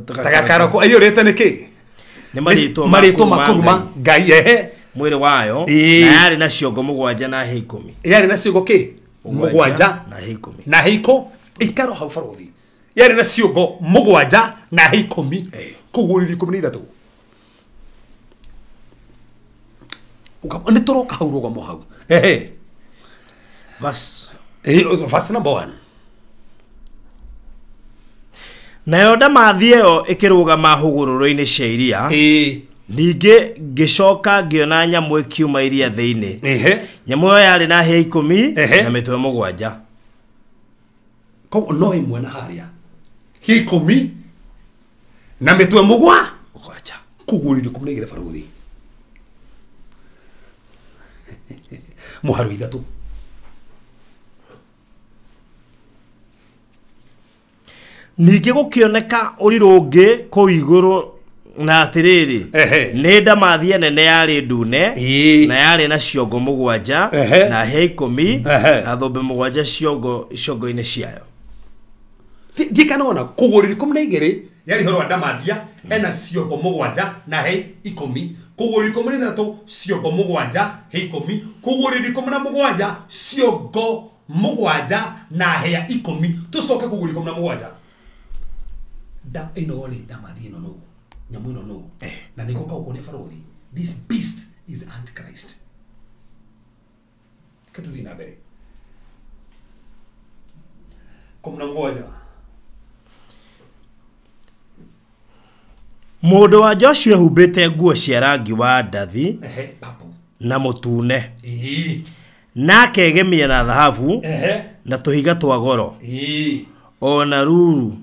Ta gakarakũ aiyũrĩte nĩ kĩ? Nĩ marĩtwa ma kũruma Ngai mwĩrĩ wayo na yarĩ na ciongo mũgwanja na hĩ 10. Yarĩ na ciongo kĩ? Mũgwanja na hĩ 10. Na hĩ 10 ikaro hau Baruthi. Yarĩ na ciongo mũgwanja na hĩ 10. Kũgũrĩri 13. Nĩ tũroka hau rũgamo hau. Verse number 1. Nayo ndamathi ĩyo ĩkĩrũgama hũgũrũrũ-inĩ cia iria. Ningĩ ngĩcoka ngĩona nyamũ ĩkiuma iria thĩinĩ. Nyamũ ĩyo yarĩ na hĩa 10 na mĩtwe mũgwanja. Koguo no ĩmwe na harĩa. Hĩa 10 na mĩtwe mũgwanja. Kũgũrĩri 12 Baruthi. Mũharu ithatũ. Ningĩ gũkĩoneka ũrirũ ũngĩ kũu igũrũ na atĩrĩrĩ, nĩ ndamathi nene yarĩ ndune na yarĩ na ciongo mũgwanja na hĩa 10 na thũmbĩ mũgwanja ciongo-inĩ ciayo. Ndikanona kũgũrĩri 12 yarĩ horo ndamathia ena ciongo mũgwanja na hĩa 10. Kũgũrĩri 13 ciongo mũgwanja hĩa 10. Kũgũrĩri 17 ciongo mũgwanja na hĩa 10. Tũcoke kũgũrĩri 17. Ĩno rĩ ndamathi ĩno no nyamũ ĩno no na nĩguo kaũkuonia Baruthi. This beast is Antichrist. Ketũthiĩ na mbere. 17. Mũndũ wa Joshua humbĩte nguo cia rangi wa ndathi na mũtune. Na akegemia na thahabu na tũhiga twa goro. Ona ruru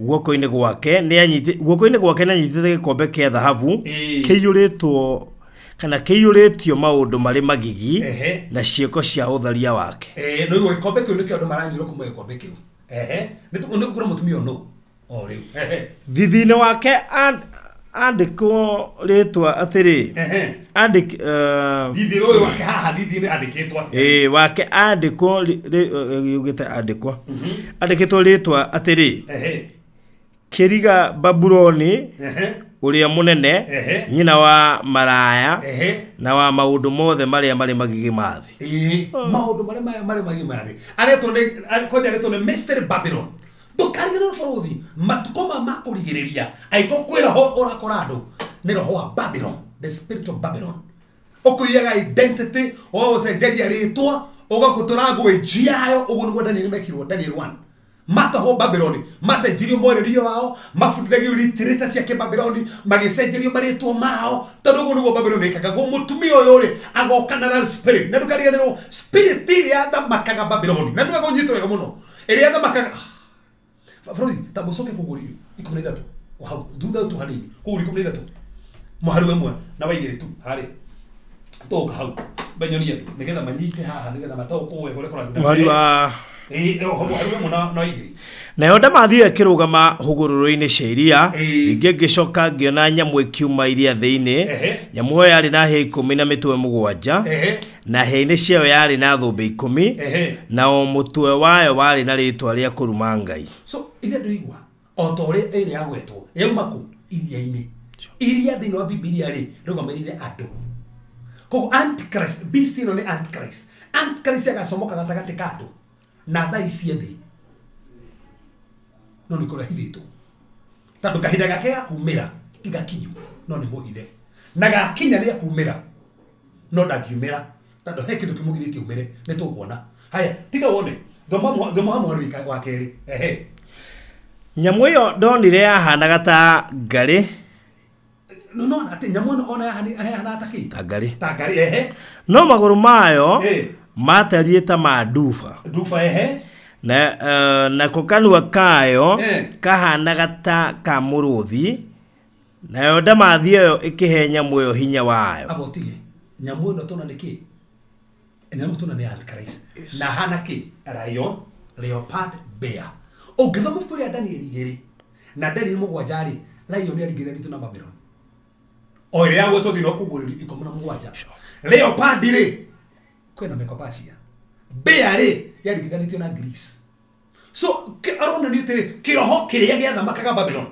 guoko-inĩ gwake nĩ anyitĩte gĩkombe kĩa thahabu kĩiyũrĩtwo kana kĩiyũrĩtio maũndũ marĩ magigi na ciĩko cia ũtharia wake. No iwe gĩkombe kĩu nĩ kĩo andũ maranyuĩra kuma gĩkombe kĩu. Nĩ kũra mũtumia no. O rĩu. Thithi-inĩ wake andĩkwo rĩtwa atĩrĩ. Thithi ũyũ wake haha thithi-inĩ andĩkĩtwo. Wake andĩkwo andĩkĩtwo rĩtwa atĩrĩ. Kĩriga Babuloni ũrĩa mũnene nyina wa maraya na wa maũndũ mothe marĩa marĩ magigi ma thĩ. Maũndũ marĩa marĩ magigi ma thĩ. Aretwo nĩ Mystery Babylon. Ndũkarigĩrĩrio Baruthi matukũ ma kũrigĩrĩria aiko kwĩra ho ũrakora andũ nĩ roho wa Babylon, the spirit of Babylon. Ũkũiyaga identity ũcenjeria rĩtwa ũgakũtũra ngũĩ njiayo. Ũguo nĩguo Daniel mekirwo Daniel 1. Mataho Babylon macenjirio mwererio wao mabundithagio literature cia kĩBabyloni magĩcenjerio marĩtwa mao tondũ ũguo nĩguo Babylon ĩkaga. Mũtumia ũyũ rĩ agoka na spirit na ndũkariganĩrwo spirit ĩrĩa thamakaga Babyloni na nĩwe ũnyitwo wega mũno ĩrĩa thamakaga Baruthi. Tamucoke kũgũrĩrio 13 hau thutha tu hanini kũgũrĩrio 13 mũharu ĩmwe na waigĩrĩ tu harĩ toka hau banyonia nĩgetha manyite haha nĩgetha mataũkwo wega ũrĩa kũrathiĩ mũharu wa mũharu ĩmwe na waigĩrĩ. Nayo ndamathi ĩkĩrũgama hũgũrũrũ-inĩ cia iria. Ningĩ ngĩcoka ngĩona nyamũ ĩkiuma iria thĩinĩ. Nyamũ ĩyo yarĩ na hĩa 10 na mĩtwe mũgwanja na hĩa-inĩ ciayo yarĩ na thũmbĩ 10 na o mũtwe wayo warĩ na rĩtwa rĩa kũruma Ngai. So ithe ndũigua o ta ũrĩa ĩrĩa yagwetwo yauma kũ iria-inĩ. Iria thĩinĩ wa Bibilia rĩ rũgamĩrĩire andũ. Kogo Antichrist, beast ino ni Antichrist. Antichrist agacomoka gatagati kando na thaa ici thi. No ni kurahithitwo. Tondu kahinda gake ga kumira tigakinyu no ni muhithe. Na gakinya ria kumira no ndakiumira. Tondu he kindu kimugiritie umire ni tukuona. Haya, tiga wone. Thoma hamwe wa keri. Ehe. Nyamu iyo ndonire yahanaga ta ngari. No ati nyamu no ona yahana ataki. Ta ngari. Ta ngari ehe. No maguru mayo matariĩ ta manduba. Nduba ehe. Na kokanua kayo kahanaga ta ka muruthi. Nayo ndamathi iyo ikihe nyamu iyo hinya wayo. Abotige. Nyamu ino tuna niki? Nyamu tuna ni Antichrist. Na hana ki? Lion, leopard, bear. Ungithoma story ya Daniel 2 na Daniel 7 lion ni arigithanitwo na Babylon. O ire yago to thino kuguriri 17. Leopard ri kwena Mekopasia. Bear ri yarigithanitwo na Greece. So arona ni tiri kiroho kiria gia thamakaga Babylon.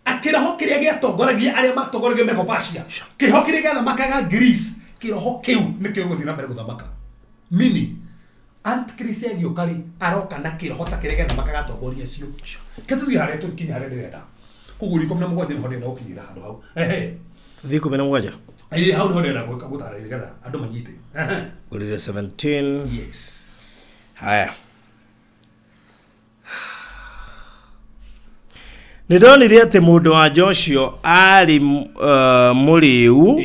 Akiroho kiria gia tongoragia aria matongoragia Mekopasia. Kiroho kiria gia thamakaga Greece. Kiroho kiu ni kio guthina mbere guthamaka. Meaning Antichrist agiukari aroka na kiroho ta kiria gia thamakaga tongoria cio. Ketuthi hare tukinya hare ndirenda. Kuguri 17 hore na ukinyira handu hau. Ehe. Tuthi 17. Hau hore na gwika gutara nigetha andu manyite. Urire 17. Yes. Haya. Nidonire ati mundu wa Joshua ari muriu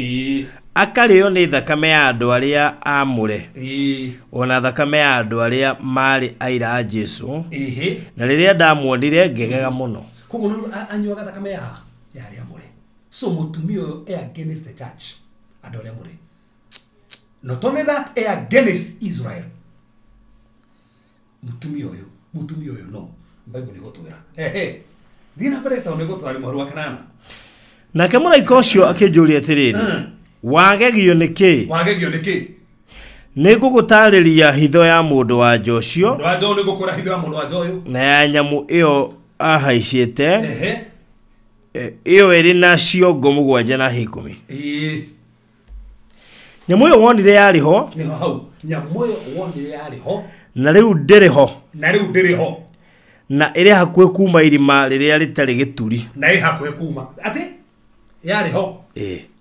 akario ni thakame ya andu aria amure ona thakame ya andu aria mari aira a Jesu na riria ndamuonire ngegega muno koguo anyuaga thakame ya aria amure so mutumio against the church andu aria amure not only that against Israel mutumio uyu no Bible ni gotwira Dina pereta one gotwari muhuru wa Kanana. Na kamuraika ucio akinjuria atiriri. Wagegio niki? Wagegio niki? Nigugutariria hitho ya mundu wa Joshua. Mundu wa Joshua nigukura hitho ya mundu wa Joshua. Na ya nyamu iyo ahaicite. Iyo eri na ciongo mugwanja na hikumi. Nyamu iyo wonire yariho. Ni hau. Nyamu iyo wonire yariho. Na riu ndiriho. Na riu ndiriho. Na iri hakwe kuma irima riria ritari gituri na iri hakwe kuma ati yari ho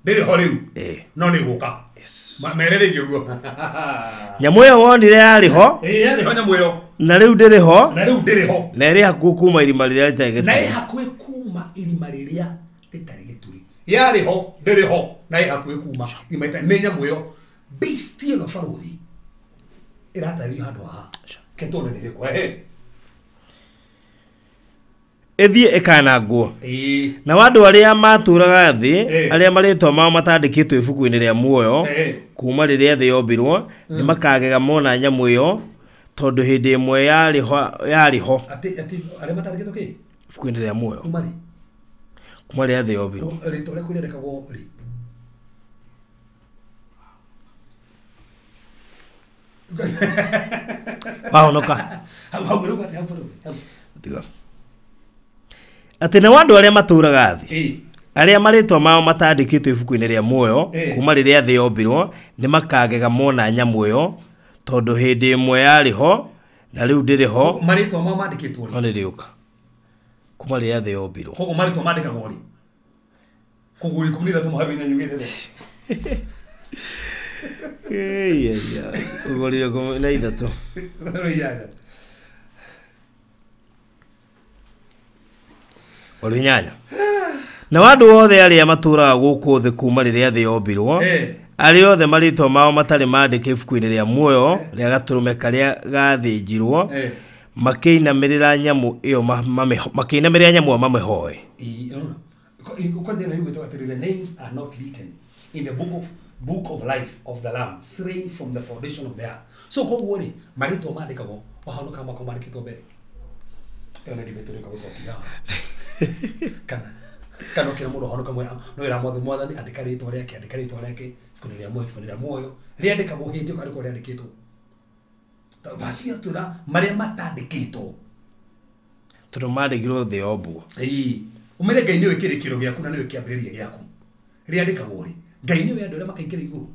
ndiri ho riu no ni guka merere giguo nyamu yo wonire yari ho yari ho nyamu yo na riu ndiri ho na iri hakwe kuma irima riria ritari gituri na iri hakwe kuma irima riria ritari gituri yari ho ndiri ho na iri hakwe kuma imaita ni nyamu yo beast no faruthi iratari handu ha ketone ndiri kwa ethie ekanangwo na wandu aria maturaga thi aria maritwa mao matandikitwe ibuku-ini ria muoyo kuma riria thi yombirwo ni makagega mona nyamu iyo tondu hindi imwe yariho ati aria matandikitwe ki ibuku-ini ria muoyo kuma riria thi yombirwo rito ria kuririkagwo ri wahonoka hau ruga ati tiga ati na wandu aria maturaga thi aria maritwa mao matandikitwe ibuku-ini ria muoyo kuma riria thi yombirwo ni makagega mona nyamu iyo tondu hindi imwe yariho na riu ndiriho maritwa mao mandikitwo ri oni riuka kuma riria thi yombirwo koguo maritwa mandikagwo ri kuguri kumira tumuhabina nyugire ugorire na ithatu ori nyanya na wandu wothe aria maturaga guku thi kuma riria thi yombirwo ari othe maritwa mao matari mandike ibuku-ini ria muoyo ria gaturume karia gathinjirwo makinamirira nyamu iyo makinamirira nyamu mamehoe the names are not written in the book of life of the Lamb slain from the foundation of the earth. So koguo ri maritwa mandikagwo wahonoka mako mandikitwo mbere ona ndibeturika gucokia kana kira mundu honoka mwe no ira mwathani andika ritwa riake ibuku-ini ria muoyo riandikagwo hindi ukariko riandikitwo vasia tura maria matandikitwo tondu mandikirwo thi yombwo umere Ngai niwe kirikiro giaku na niwe kiambiriria giaku riandikagwo ri Ngai niwe andu aria makaingira iguru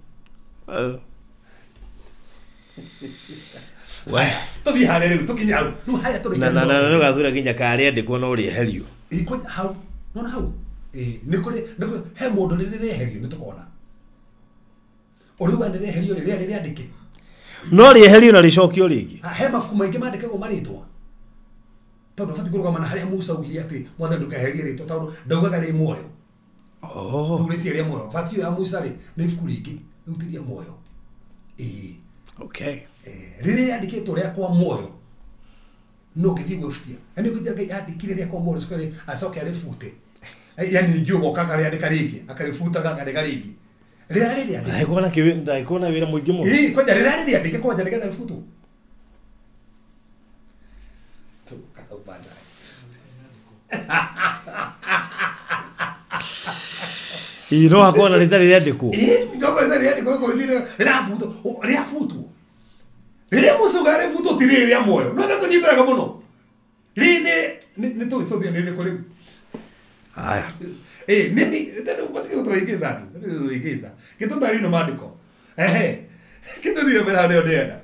we tuthi hare riu tukinya nu haya turi na no gathura ginya kare ndiko no ri herio iko hau no hau nikuri he mundu riri herio nitukona uri wa riri herio riri andike no ri herio na ricokio ringi he mafuku maingi mandike go maritwa tondu fati kuruga mana haria Musa ugiri ati mothe ndukaherie ritwa tondu ndaugaga ri muoyo nuriti ri muoyo fati ya Musa ri ni fuku ringi rutiria muoyo okay riri andikitwo ria kwa muoyo no githi guftia ani ngithi andikire ria kwa muoyo sokere asoke ari fute yani nigio goka kare andika ringi akarifuta kaka ringi riri andike ndaikona wira muingi mu kwa riri andike kwa jana getha futu tu kaka ubanda ino akona ritari ria ndiko ndoko ritari ria ndiko ko ria futu rĩrĩa Musa gare futo tire ria moyo no gato nyitaraga muno rine ni to so bien rine kole aya ni tena upatike kutoigiza tu kutoigiza kitu tari no madiko kitu ndio bela leo deda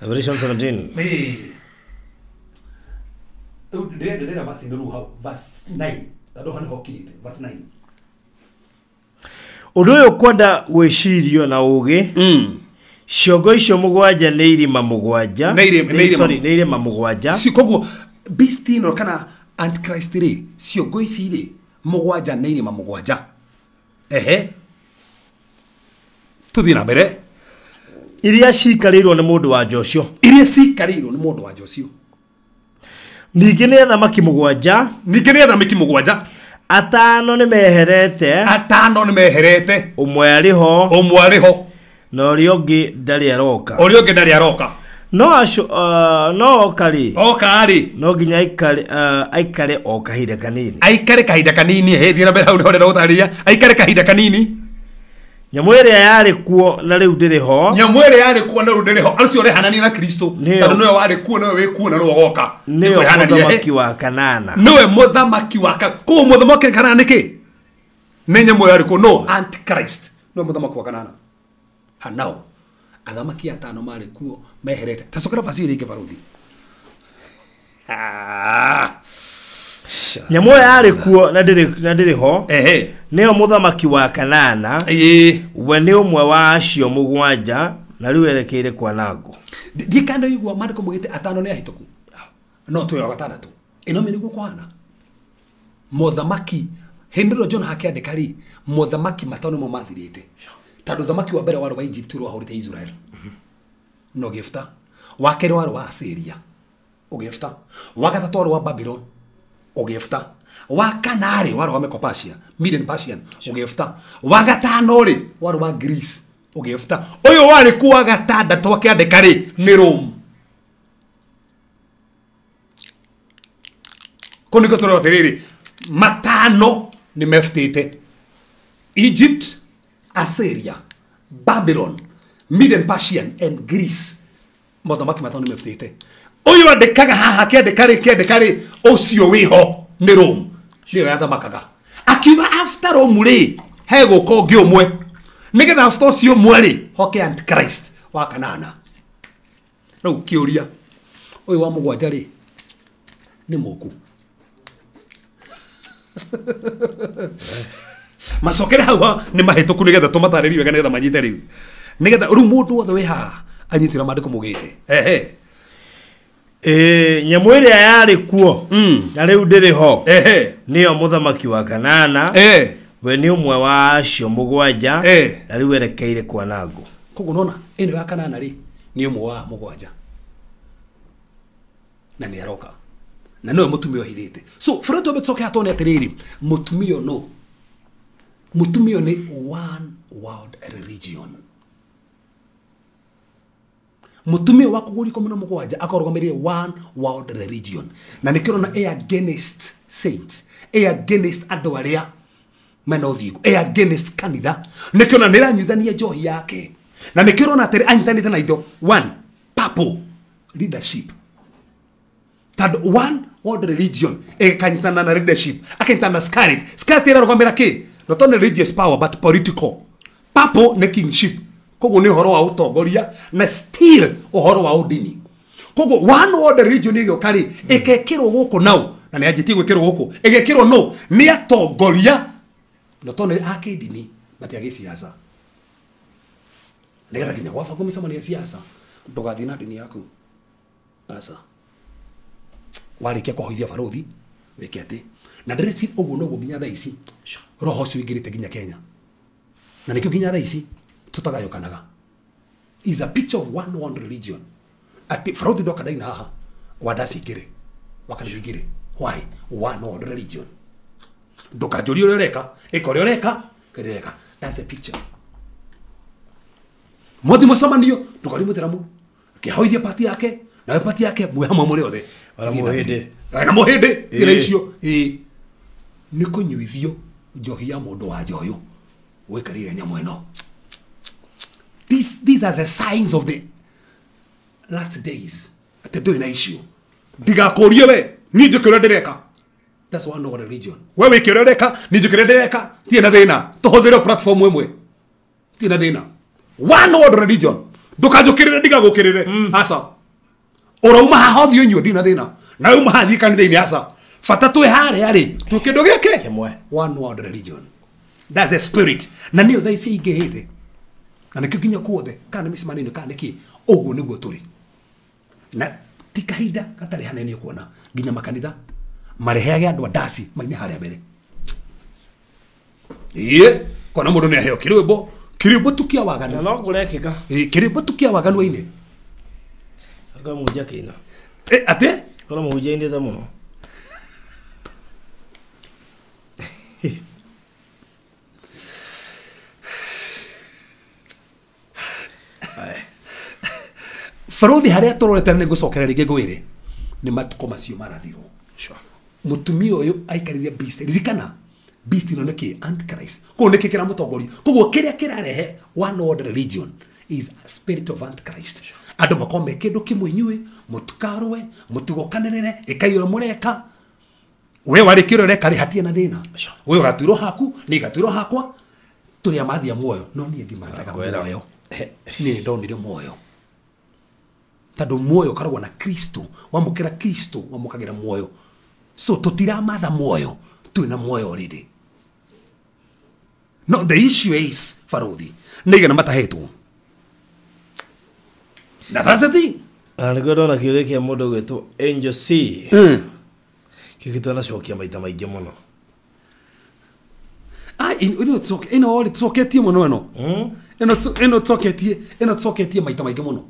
Revelation 17 deda basi ndo ruha verse 9 tado hani hokirite verse 9 udoyo kwenda gwicirio na ugi ciongo icio mugwanja nĩ irima mugwanja nĩ irima mugwanja si koguo beast ino kana antichrist ri ciongo ici ri mugwanja nĩ irima mugwanja tuthi na mbere iria cikarĩirwo nĩ mũndũ wa njocio iria cikarĩirwo nĩ mũndũ wa njocio ningĩ nĩ athamaki mugwanja atano nĩ meherete ũmwe arĩ ho na ũrĩa ũngĩ ndarĩ aroka no okari no nginya aikare o kahinda kanini thiĩ na mbere hau nĩho ndĩrenda gũtarĩria aikare kahinda kanini nyamũ ĩrĩa yarĩ kuo na rĩu ndĩrĩ ho acio ũrehanania na Kristo tondũ nĩwe warĩ kuo nĩwe wĩ kuo na nĩwe ũgoka nĩwe mũthamaki wa kanana nĩwe mũthamaki wa kũu mũthamaki wa kanana nĩkĩ nĩ nyamũ yarĩ kuo no antichrist nĩwe mũthamaki wa kanana hanao athamaki atano marĩ kuo meherete tacokera basi ringi barudi nyamũ yarĩ kuo na ndĩrĩ ho nĩyo mũthamaki wa kanana we nĩ ũmwe wa acio mũgwanja na rĩu erekeire kwanangwo ndikando igua mandĩko mugĩte atano nĩ ahĩtũku no twĩ wa gatandatũ ĩno mĩrĩguo kwana mũthamaki hĩndĩ John hakĩandĩka rĩ mũthamaki matano mo mathirĩte tando thamaki wa mbere wari wa Egypt ro ahorite Israel no gifta wa kere wari wa Assyria ogifta wa gatatu wari wa Babylon ogifta wa kanari wari wa Medo-Persia Median Persian ogifta wa gatano ri wari wa Greece ogifta oyo wari kuwa gatandatu akiandika ri ni Rome koniko toro tereri matano ni meftete Egypt, Assyria, Babylon, Median Persian and Greece. Mothamaki matano meftete. Oyo andikaga haha kiandikari ocio wiho ni Rome. Ndio yathamakaga. Akiwa after Rome ri he gukongi umwe. Nigetha after ocio mweri hoke Antichrist wa kanana. No kiuria. Oyo wa mugwanja ri ni muku. Macokere hawa ni mahituku nigetha tumatarĩrie wega nigetha manyite riu nigetha ru mundu wothe wi haha anyitira mandiko mugite nyamũ ĩrĩa yarĩ kuo na rĩu ndĩrĩ ho nĩyo mũthamaki wa kanana we nĩ ũmwe wa acio mũgwanja na rĩu erekeire kwanangwo koguo nona ĩno ya kanana ri nĩ ũmwe wa mũgwanja na nĩ aroka na no mutumio hithite so freto betsoke atone atiriri mutumio no mutumio ni one world religion mutumio wako guliko muno mugwanja akorogamirie one world religion na nikiro na against saints against adoaria manothigo against kanitha nikiro na niranyuithania njohi yake na nikiro na atiri anyitanite na indo one papal leadership tad one world religion kanyitana na leadership akanyitana na scarlet era rogomera ki not only religious power but political papal ne kingship koguo ni horo wa utongoria na still uhoro wa udini koguo one world religion igyo kari ekekirwo guku nau na ni ajiti gwikirwo guku egekirwo no ni atongoria no tone akidini bati agi siasa nigeta kinya wafa kumisa mani siasa ndugathi na dini yaku asa warikia kuhoithia baruthi wike ati na ndresi uguo no guginya thaa ici roho cio ingirite ginya Kenya na nikio ginya thaa ici tutagayukanaga is a picture of one world religion ati baruthi ndoka daina haha wadasi igire wakanigire why one world religion ndukajuri ureka ikore ureka kereka that's a picture modi musamanio tukari muteramu kihoithia pati yake na pati yake muhama muri othe wala muhinde na muhinde ile icio ni kunyuithio njohi ya mundu wa njoyo wikarire nyamo ino these are the signs of the last days atendo ina icio ndigakorie we ni njukire ndireka that's one of religion we wikire ndireka ni njukire ndireka tie na thina tuhuthire platform imwe tie na thina one world religion ndukajukirire ndigagukirire asa urauma hahothio nyuo ndina thina na uma hathi kanitha-ini asa fata twe hare ari tukindu gike kimwe one world religion that's a spirit na niyo tha ici ingihite na nikio ginya kuothe kana misimanino kana niki uguo niguo turi na tikahinda gatari hanene kuona ginya makanitha mareheage andu adasi maine haria mbere kona mundu ni aheo kirimo tukia waganu no kurekeka kirimo tukia waganu ine aka muja kina ate kola muja inde da muno faruthi haria turorete ni gucokera ringi ngwire ni matuko macio marathirwo mutumia uyu aikaririe beast ririkana beast no niki antichrist ko niki kira mutongoria koguo kiria kirarehe one world religion is a spirit of antichrist andu makome kindu kimwe nyue mutukarwe mutugokanirire ikayura mureka we warikiro reka ri hatia na thina we gaturo haku ni gaturo hakwa turi amathia muoyo no ni ndimathaga muoyo ni ndonire muoyo tado muoyo karagwa na Kristo wamukira Kristo wamukagira muoyo so tutira matha muoyo tuina muoyo already no the issue is faruthi niga na matahetwo that's the thing anagodo na kile kia modo gwetu Angel C kikitana shokia maita maige muno ino oli tsoketie muno eno tsoketie maita maige muno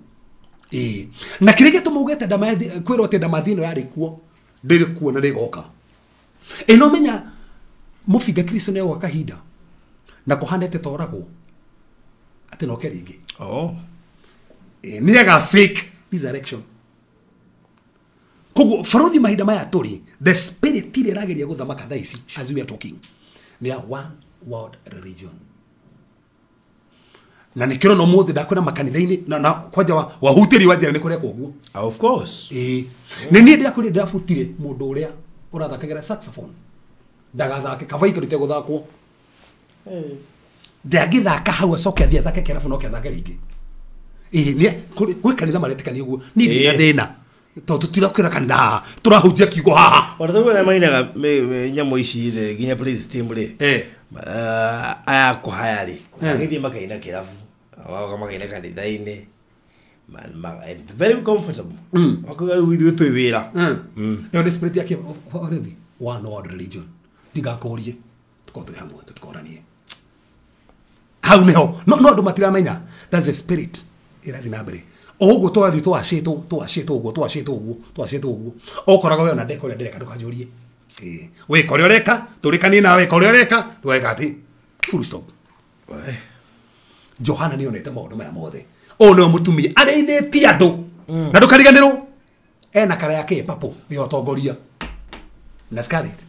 na kirege tumugete ndamathi kwirwo te ndamathino yari kuo ndiri kuo na rigoka ino menya mufinga Kristo ne wa kahinda na kuhandete toragwo ati no keringi ni aga fake resurrection kogo faruthi mahinda maya turi the spirit ile rageria guthamaka thaa ici as we are talking they are one world religion na nikiro no mothe ndakwena makanitha-ini na kwanja wahutiri wa njira ni kuria koguo of course ni ni ndakuri ndafutire mundu uria urathakagira saxophone ndagathake kavaiko rite guthakwo ndagithaka hau acoke athia thake kerabu no kethake ringi ni kwi kanitha maretikania uguo ni ndina thina to tutirakwira kanitha turahunjia kiugo haha warthagu na mainaga nyamo ici ri ginya praise team ri aya kuhayari agithie makaina kerabu wao makaina kanitha-ini very comfortable wakuga withu twi wira yo ni spirit yake already one world religion ndigakorie tukotoe hamwe tukoranie hau neho no andu matiramenya that's the spirit irathi na mbere oguo twathi twashito uguo okoraga we na ndeko ria ndireka ndukanjurie we kore oreka turikanie nawe kore oreka tweka ati full stop Johana ni onete maundu maya mothe ono mutumia areitheti andu na ndukariganirwo ena kara yake papo yo tongoria na Scarlet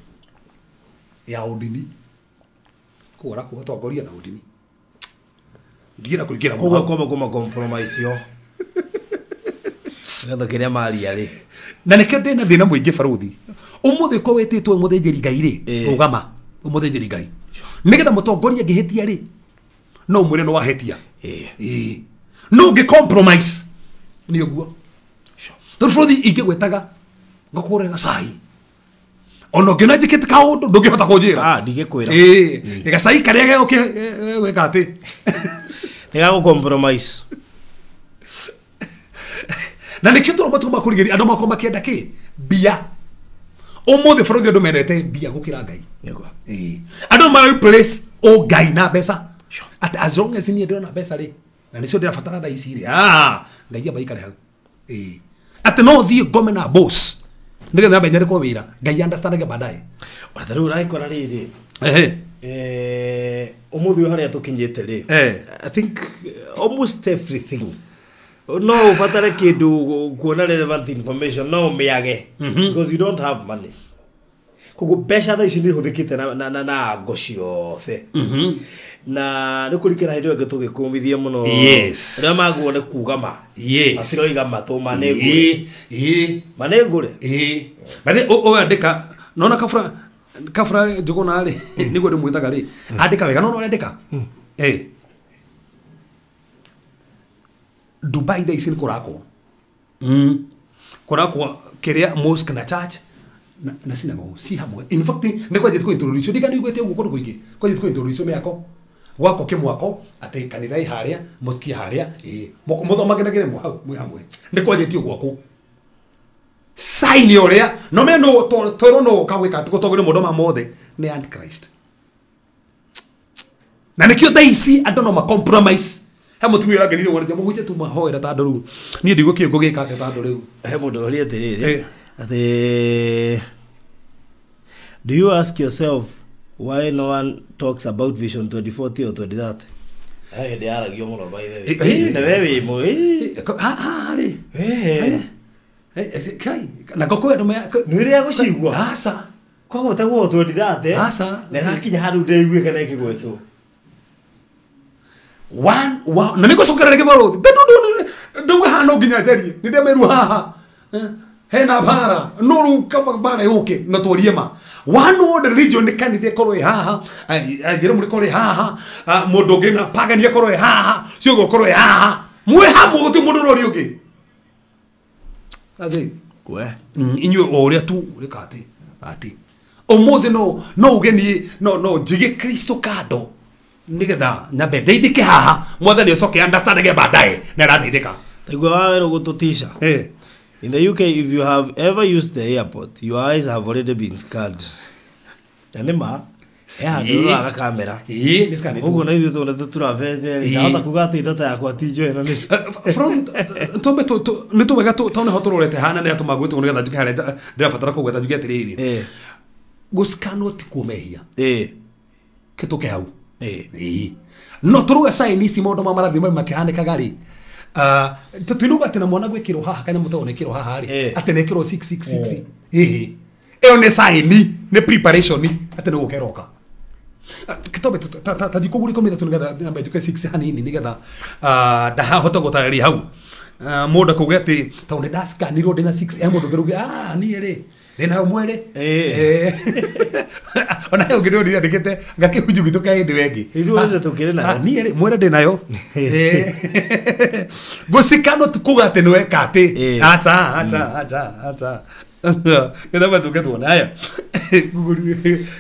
ya udini kuora ku tongoria na udini ngira kuingira mu kuma compromise yo ngatho kiria mari ari na nikio ndina thina muingi faruthi umuthi ko wetitwe muthinjiri ngai ri rugama umuthinjiri ngai nigetha mutongoria ngihitia ri no mwire no wahetia no ge compromise ni uguo to frothi ingegwetaga ngokurega sai ono ngena njikite kaundu ndungihota kunjira ndigikwira gacai karia gwika ati nigago compromise na nikio turoma tuma kurigiri andu makoma makienda ki bia umuthi frothi andu menete bia gukira ngai yego andu ma replace o ngai na besa at as long as ni ndona besa ri na nicio ndirabatara tha ici ri ngai abaikare hau at no thie ngome na boss nigetha menyere kwa wira ngai understand ge baadaye watharu raikora riri umuthi haria tukinyite ri I think almost everything no ufatare kindu kuona relevant information no meage because you don't have money kuko besha tha ici ni huthikite na gocio the na nikurikira hindo enge tugikumithia muno ria maguone kugama atiro igama to manegure manegure bale o andika nona kafra jogona ri niguo ndimwitaga ri andika wega nona andika Dubai da ici kurako kurako kiria mosque na church na synagogue si hamwe in fact ne kwa jitko introduce ndika ni gwete uko kuingi kwa jitko introduce miako wako kimwako ate kanitha iharia mosque haria muthoma ngenagire mwe hamwe ne kwa jitio gwako sign oria no me no toro no kawika tukotogire mundu mamothe ni antichrist na nikio daisi andu no ma compromise he mutumia ura ngenire wona muhuje tu mahoera ta ndoru ni ndigwo kiungo gika ate ta ndoru he mundu ori atiriri ati do you ask yourself why no one talks about Vision 2040 or 2030 they are agio muno by the way na wewe mo ari kai na kokwe no nwire ya gucigwa asa kwa gutagwo 2030 asa na hakinya haru ndeigwe kana ikigwetu na niko sokerere kibaro ndugwe hano nginya jeri ndinde meru haha hena bara noru kama bara yoke na toriema one world religion kanithe korwe haha ajira muri korwe haha mundu ngina pagania korwe haha cio go korwe haha mwe hamwe guti mundu rori ugi azi we inywe oria tu rikati ati umuthi no ugeni no jige Kristo kado nigetha nyabe ndeithike haha mwathani ucoke understand ge baadaye na rathithika taigwa wawe gututisha in the UK if you have ever used the airport your eyes have already been scarred yanema ndio aga kamera niskani ugo na ithu tuna turavete ndata kugata idata yakwa tijo eno ni front tombe to ni to wega to tone hotororete hana ne atumagwete nigetha njuke hare ndirabatara kugweta njuke atiriri guskano ti kumehia kituke hau no turuga sign ici mondo mamarathi makihandika gari tuinuga ati na mwana gwikiro haha kana mutone kiro haha ri ati ne kiro 666 eo ne sign ne preparation ati ne gukeroka kitobe tajikuguri komita tunuga namba juke 6 hanini nigetha daha hota gutari hau moda kuga ati taune daska ni rode na 6 modo geruga ni ere Dena umwere ona yo gido ndi ndikite ngakihuju gitu kai ndi wengi ithuwe tukire na ni ere mwere ndi nayo gosikano tukuga ate nwe kate acha kada batu ketu na haya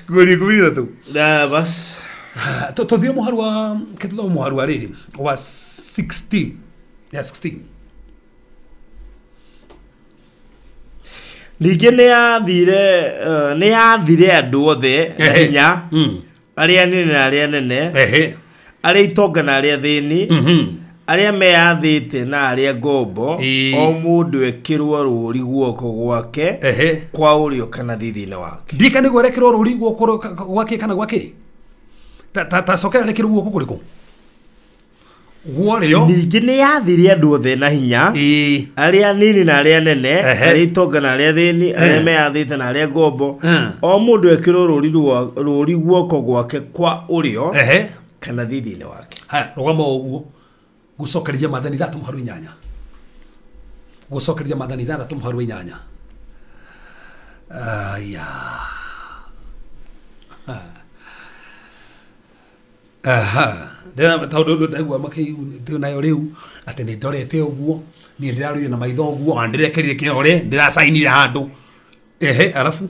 guri tu da bas to dio muharwa ketu muharwa riri wa 16 ya 16 Ningĩ nĩ yathire andũ othe hinya arĩa anini na arĩa anene arĩa itonga na arĩa thĩni arĩa meyathĩte na arĩa ngombo o mũndũ ekĩrwo rũũri guoko gwake kwa ũrĩo kana thithinĩ wake ndika nĩguo arekĩrwo rũũri guoko gwake kana gwake tacokera arekĩrwo guoko kũrĩkũ Warrior ningĩ nĩ yathire andũ othe na hinya arĩa anini na arĩa anene arĩa itonga na arĩa thĩni arĩa meyathĩte na arĩa ngombo o mũndũ ekĩrwo rũũri guoko gwake kwa ũrĩo kana thithinĩ wake rũgama ũguo gucokereria mathani 3 mũharu 8 gucokereria mathani 3 mũharu 8 aya aha ndena tawdo ndagwa makiu nayo riu ati ni ndorete uguo ni ndiraruye na maitho uguo andirekerire kiore ndirasainire handu alafu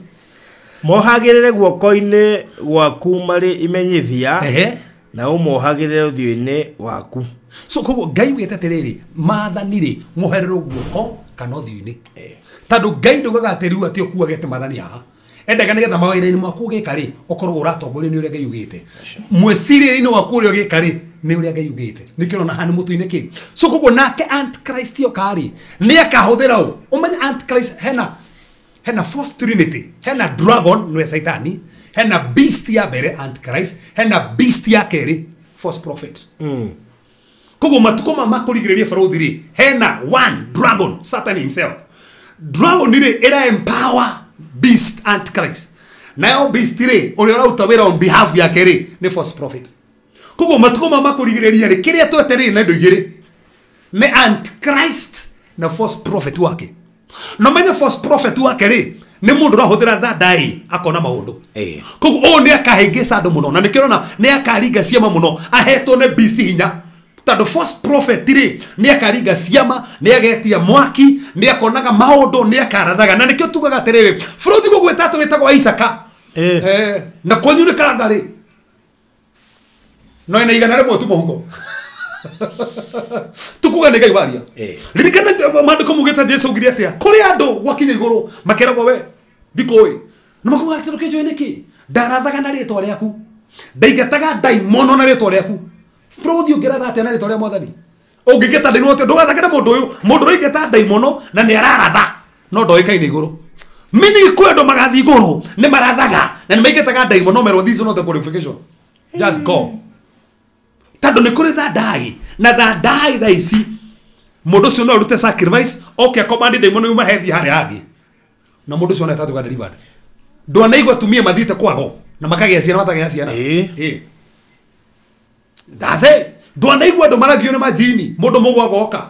mohagirire guoko-ini gwaku mari imenyithia na umohagirire uthio-ini waku so koguo ngai wete atiriri mathanire muherero guoko kana uthio-ini tandu ngai ndugaga ati riu ati okuagete mathani haha endaga nigetha mawira-ini mwaku ugika ri ukorwo uratongoria ni uria ngai ugite mweciria-ini waku uria ugika ri ni uria ngai ugite nikio na hani mutu-ini ki so koguo nake antichrist yo kari ni akahuthira u umenye antichrist hena false trinity hena dragon nwe saitani hena beast ya bere antichrist hena beast ya keri false prophet koguo matukoma makurigiriria farodhiri hena one dragon satan himself dragon ni era empower beast antichrist nayo beast ri uri urauta wira on behalf ya keri ni false prophet koguo matukoma makurigiriria ri kiria tweteri na ndo igiri ni antichrist na false prophet wake no menye false prophet wake ri ni mundu rahuthira thadai akona maundu koguo o ni akahingisa andu muno na nikirona ni akaringa ciama muno ahetwo ne BC hinya tando false prophet ri ni akaringa ciama ni agetia mwaki ni akonaga maundu ni akarathaga na nikio tugaga atiriri furuthi gugu etatu wetagwo Isaka na kwanyu ni kandari no ina igana rimwe tu muhuko tukuga ngai waria ririkana mandiko mugeta Jesu ngiria atia kuri andu gwakinya iguru makeragwo we ndikoi no makuga ati rukejo niki ndarathaga na ritwa riaku ndaigataga daimono na ritwa riaku prothi ungiratha atia na ritwa ria mwathani ungigeta ndino atia ndugathagire mundu roigeta daimono na ni araratha no ndoikaine iguru mini kwendo magathi iguru ni marathaga na ni maigetaga daimono merwo this is not the qualification just go tando ni kuri thadai na thadai thaisi mundu cio no arute sacrifice okay command demon yuma hethi hari hangi na mundu cio no etatu ga delivered ndona igwa tumie mathite kwago na makagia ciana matagia ciana ndase ndona igwa ndo maragio ni majini mundu mugwa goka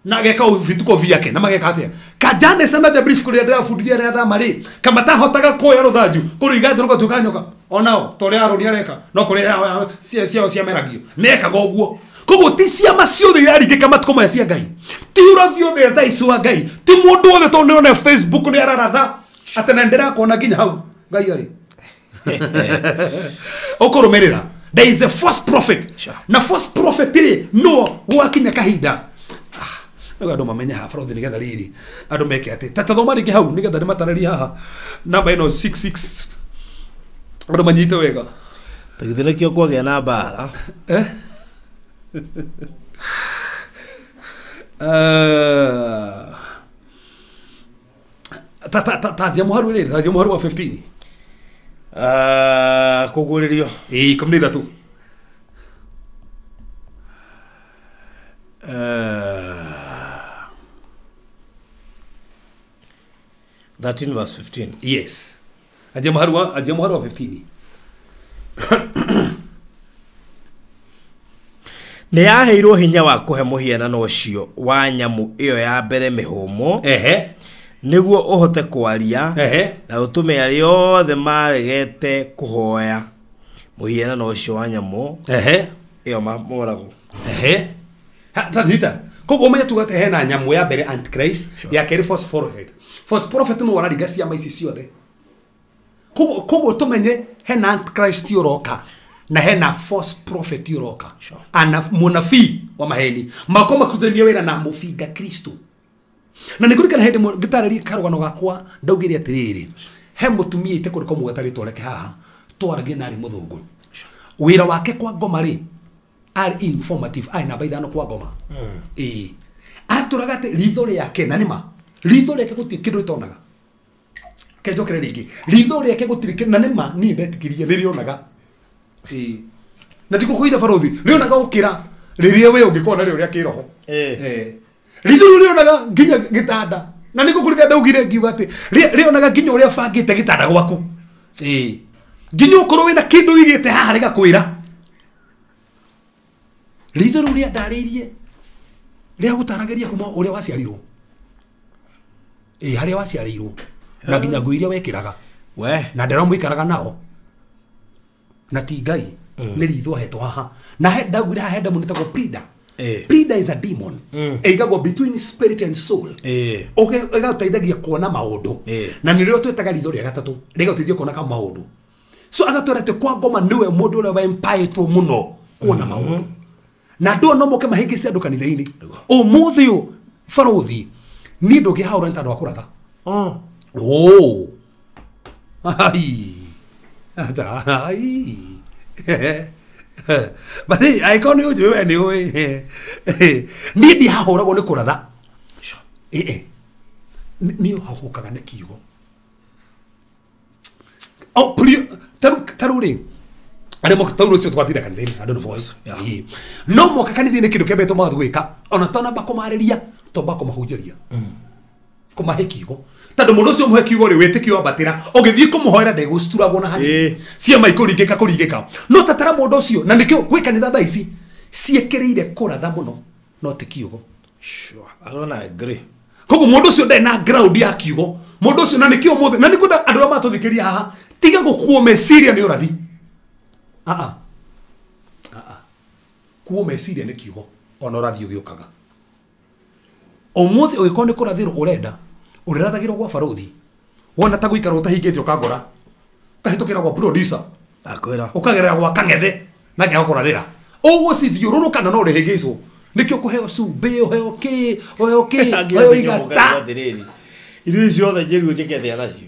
na geka vituko vyake na mageka atia kajane sana the brief kuri ndia fundithia ria thamari kama tahotaga koya ruthanju kuri igathiro tukanyoka onao tore aro ni areka no kuri cia meragio neka goguo koguo ti ciama ciothe iraringika matuko ya cia ngai ti urathio the thaici wa ngai ti mundu wothe to nirona Facebook ni araratha atena ndira kona nginya hau ngai ari okorumerera there is a false prophet na false prophet ri no wakinya kahinda no ando mamenye ha fraud ni getha riri ando meke ati tatathoma ringi hau ni getha ni matararia haha namba ino 66 ando manyite wega tagithina kio kwagia na mbara jamuharu riri jamuharu wa 15 kuguririo komni tu 13 verse 15 yes ajamuharu wa 15 ni yaheirwo hinya wa kuhe muhianano ucio wa nyamu iyo ya mbere mihumo niguo uhote kwaria na utume ari othe maregete kuhoya muhianano ucio wa nyamu iyo mamorago tadita koguo menye tugate hena nyamu ya mbere antichrist ya keri false prophet no wararinga ciama ici ciothe koguo tumenye hena antichrist yoroka na hena false prophet yoroka ana munabii wa maheni makoma kuthenia wira na mufinga Kristo na nikurikana hende gitarari karugano gakwa ndaugire atiriri he mutumia ite kuriko mugatari twareke haha twarage nari muthungu wira wake kwa ngoma ri ari informative ai na baithano kwa ngoma aturaga ati ritho yake na nima ritho yake guti kindu itonaga kejokere ringi ritho yake gutiri kindu na nima ni ndetikirie nirionaga na ndiko kuida farodhi rionaga ukira riria we ungikona ri uria kiroho ritho rionaga nginya gitanda na niko kuriga ndaugire ngiuga ati rionaga nginya uria bangite gitanda gwaku nginya ukorwo wina kindu wigite haha riga kwira ritho ruria ndaririe ria gutarageria kuma uria waciarirwo haria waciarirwo na nginya nguiria wekiraga we na ndero muikaraga nao na ti ngai nä ritho ahetwo haha na ndagwire haha henda munitagwo Prida. Prida is a demon eigagwo between spirit and soul ĩgateithagia kuona maundu na nä rä o twĩtaga ritho rĩa gatatũ rĩgateithia kuona ka maundu so agatwĩra atĩ kwa ngoma nĩwe mũndũ ũrĩa waempayĩtwo mũno kuona maundu na andũ no moke mahĩngĩce andũ kanitha-inĩ ũmũthĩ ũyũ barothi niĩ ndũngĩhaũra nĩ tondũ wa kũratha but I can't know you anyway. Need the horror on the Kurada. New Hahuka and the Kigo. Oh, please, Taruri. I don't know what I don't know voice. No more can in the Kidokebeto Madweka on a ton of Bacomaria, Tobacco Mahujaria. Comahekigo. Tado monoso mwe kiwole wete kiwa batera ogethie ko muhoera de gustura bona hani cia mai kurigeka no tatara modocio na nikio gwika ni thada ici ciekereire kuratha muno no te kiugo sure I don't agree kogo modocio de na ground ya kiugo modocio na nikio mothe na nikuda andu amatuthikiria haha tiga gukuo meciria ni urathi kuo meciria ni kiugo ona urathi ugiukaga omothe ogikone kurathiro urenda urirathagirwo gwa barothi wona ta guikara utahingite ukagora kahitukira gwa producer akwira ukagerera gwa kang'ethe na ngia kurathira uguo cithiururuka na no rihingicwo nikio kuheo cumbi uheo ki uheo igata irio ciothe njiru njikethia nacio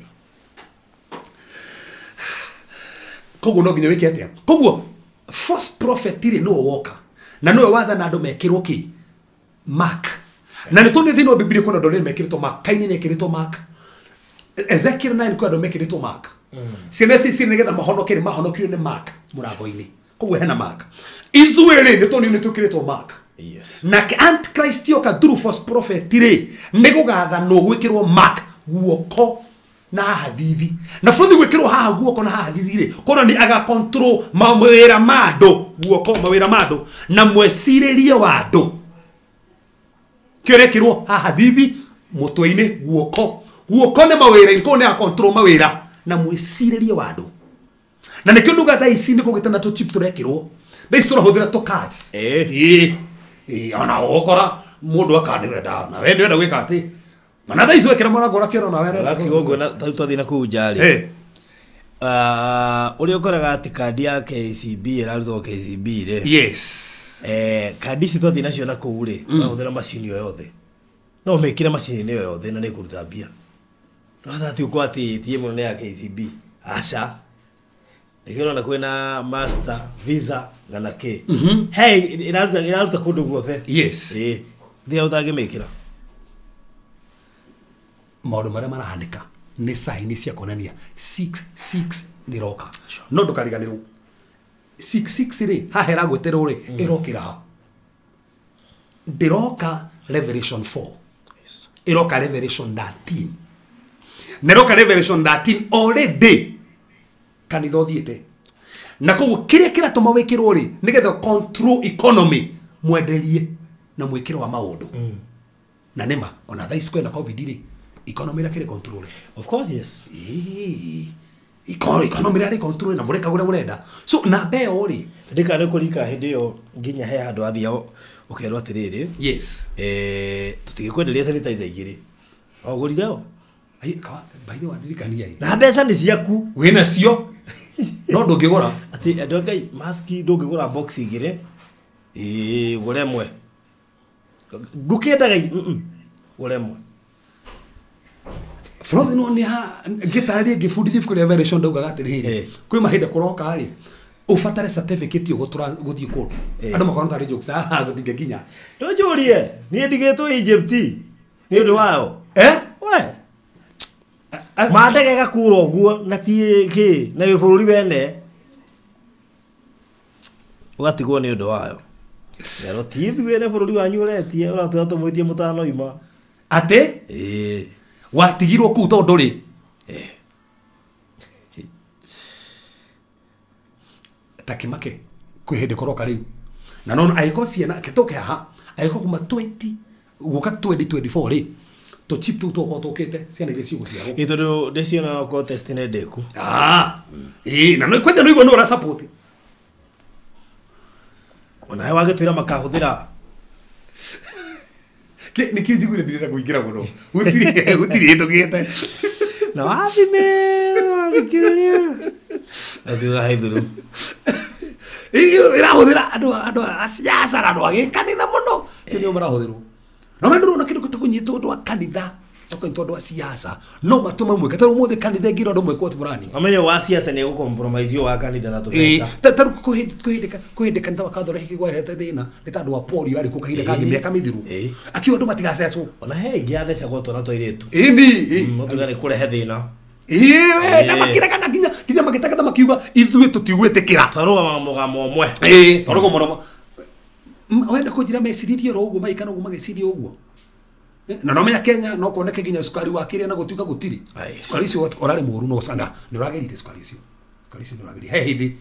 koguo no nginya wike atia koguo false prophet ire no woka na no wathana andu mekirwo ki mark na nä tå nä thä no Biblia kuna ndå rä mekä rä two mark Kaini nä ekä rä two mark Ezekiel 9 kwa andå mekä rä two mark ciana ici nä getha mahonokirio nä mark må rango-inä koguo hena mark Israeli nä tå nä tå kä rä two mark nake Antichrist yoka through false prophet rä nä gå gathanwo gwä kä rwo mark guoko na hadithi na bũrũri gwä kä rwo haha guoko na hadithi rä kona nä aga control mawĩra ma andũ guoko mawĩra ma andũ na mwecirĩrie wa andũ kirekirwo haha thithi mutwe-ini guoko ne mawira ko ne a control mawira na mwiciririe wa andu na nikio nduga tha ici ni kugitana to chip turekirwo ndaicura huthira to cards ona okora mundu akandire da na we ndenda gwika ati mana tha ici wekira mwana ngora kiona na we kigongo na tutathi na kujari uri ukoraga ati kandi ya KCB iraruthwo KCB re yes kandi ici twathi nacio na kũu rĩ ũhũthĩra macini yothe no mekĩre macini ĩyo yothe na nĩ kũruta mbia ratha ti uko ati tie mũno ya KCB aca nĩkĩrwo na kwĩna master visa ngana kĩ hey iraruta kũndũ guothe yes thia ũtangĩmĩkĩra maũndũ marĩa marahanĩka nĩ saini cia kuonania 66 nĩ roka no ndũkariganĩrwo 66 ri hahera gwetero ri irokira ha ndiroka Revelation 4 iroka Revelation 13 neroka Revelation 13 already kanitho thiete na koguo kira tuma wikirwo ri nigetha control economy mwenderie na mwikiro wa maundu na nema ona tha ici kwenda covid ri economy ra kire control of course yes economy ra control na mureka gure murenda so na beo ri ndika ne kurika hindi yo nginya he handu athia ukerwo atiriri yes tutigikwenderia sanitizer igiri ogurire o ai ka by the way ndirikania na mbeca ni ciaku wina cio no ndungigura ati andu ngai mask ndungigura box igiri gure mwe ngukendaga gure mwe Frothe no ni ha ngitari ngifundithia kuri Revelation ndauga gatiriri kwi mahinda kuroka ri ufatare certificate ugotura guthii kundu andu makona tari jokes guthinga kinya ndojurie ni ndigetwo Egypt ni ndu wao we mandege gakuro guo na ti ki na bururi wene ugatigwo ni ndu wao yaro ti thwene bururi wanyu uretie uratuga tumwitie mutano ima ate watigirwo ku tondu ri takimake kwihinde koroka riu na no aiko ciana kitoke haha aiko kuma 20 guka 2024 ri to chip tu to kotokete ciana ile ciugo ciago itondo ndeciona ko test ne deku na no kwenda no igwa no ra support Ona wage twira makahuthira ni kijigure ndire kuingira muno gutiri ndugite na wathime wabikiria abiga haithuru iyo irahuthira andu asiasa andu agikanitha muno cio nio marahuthirwo no mendu na kindu gitakunyitwo andu akanitha okwento andu asiasa no matuma mweke taru muthe kanitha ngiro andu mweke otuburani amenyo wa siasa ni gukompromise yo wa kanitha na tupesa taru kuhindika ndawa kathore hikigwa hete thina ni tandu wa polio ari kukahinda kangi miaka mithiru akiwa andu matigasecwo ona he ngiathe cagotwo na toiretu ini mutugane kurehe thina na makira kana kinya magitaka makiuga ithuĩ tũtigwĩtĩkĩra twaruga mũgamo ũmwe twaruga mũno wenda kũnjĩra meciririe ro ũguo maikana ũguo magĩciria ũguo na no menya Kenya no kuoneke nginya cukari wa kĩrĩa na gũtuĩka gũtirĩ cukari ũcio ũrarĩ mũru no canga nĩ ũragerire cukari ũcio nĩ ũragerire he hĩndĩ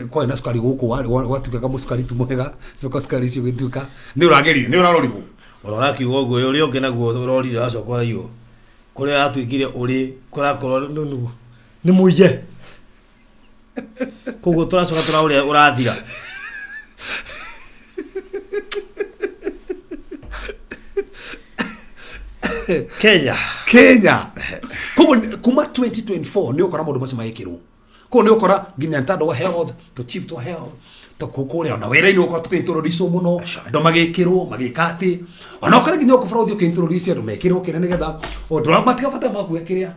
kwa na cukari gũkũ watuĩkaga mũcukari tu mwega cukari ũcio gĩtuĩka nĩ ũragerire nĩ ũrarorirwo ona ũrakiuga ũguo ũrĩa ũngĩ naguo ũrorire wacoka ũraiywo kule atuikire uri kurakorwo nugu ni muije kogo turacoka turaure urathira Kenya kogo kuma 2024 ni ukora maundu macio magikirwo ko ni ukora nginya ntando wa health to chip to health to kukure ona wera-ini ukora tukintroduce muno ndo magikirwo magikati ona ukora nginya ukora uthio kintroduce ndo mekirwo kire nigetha ndo matiga bata maku ekiria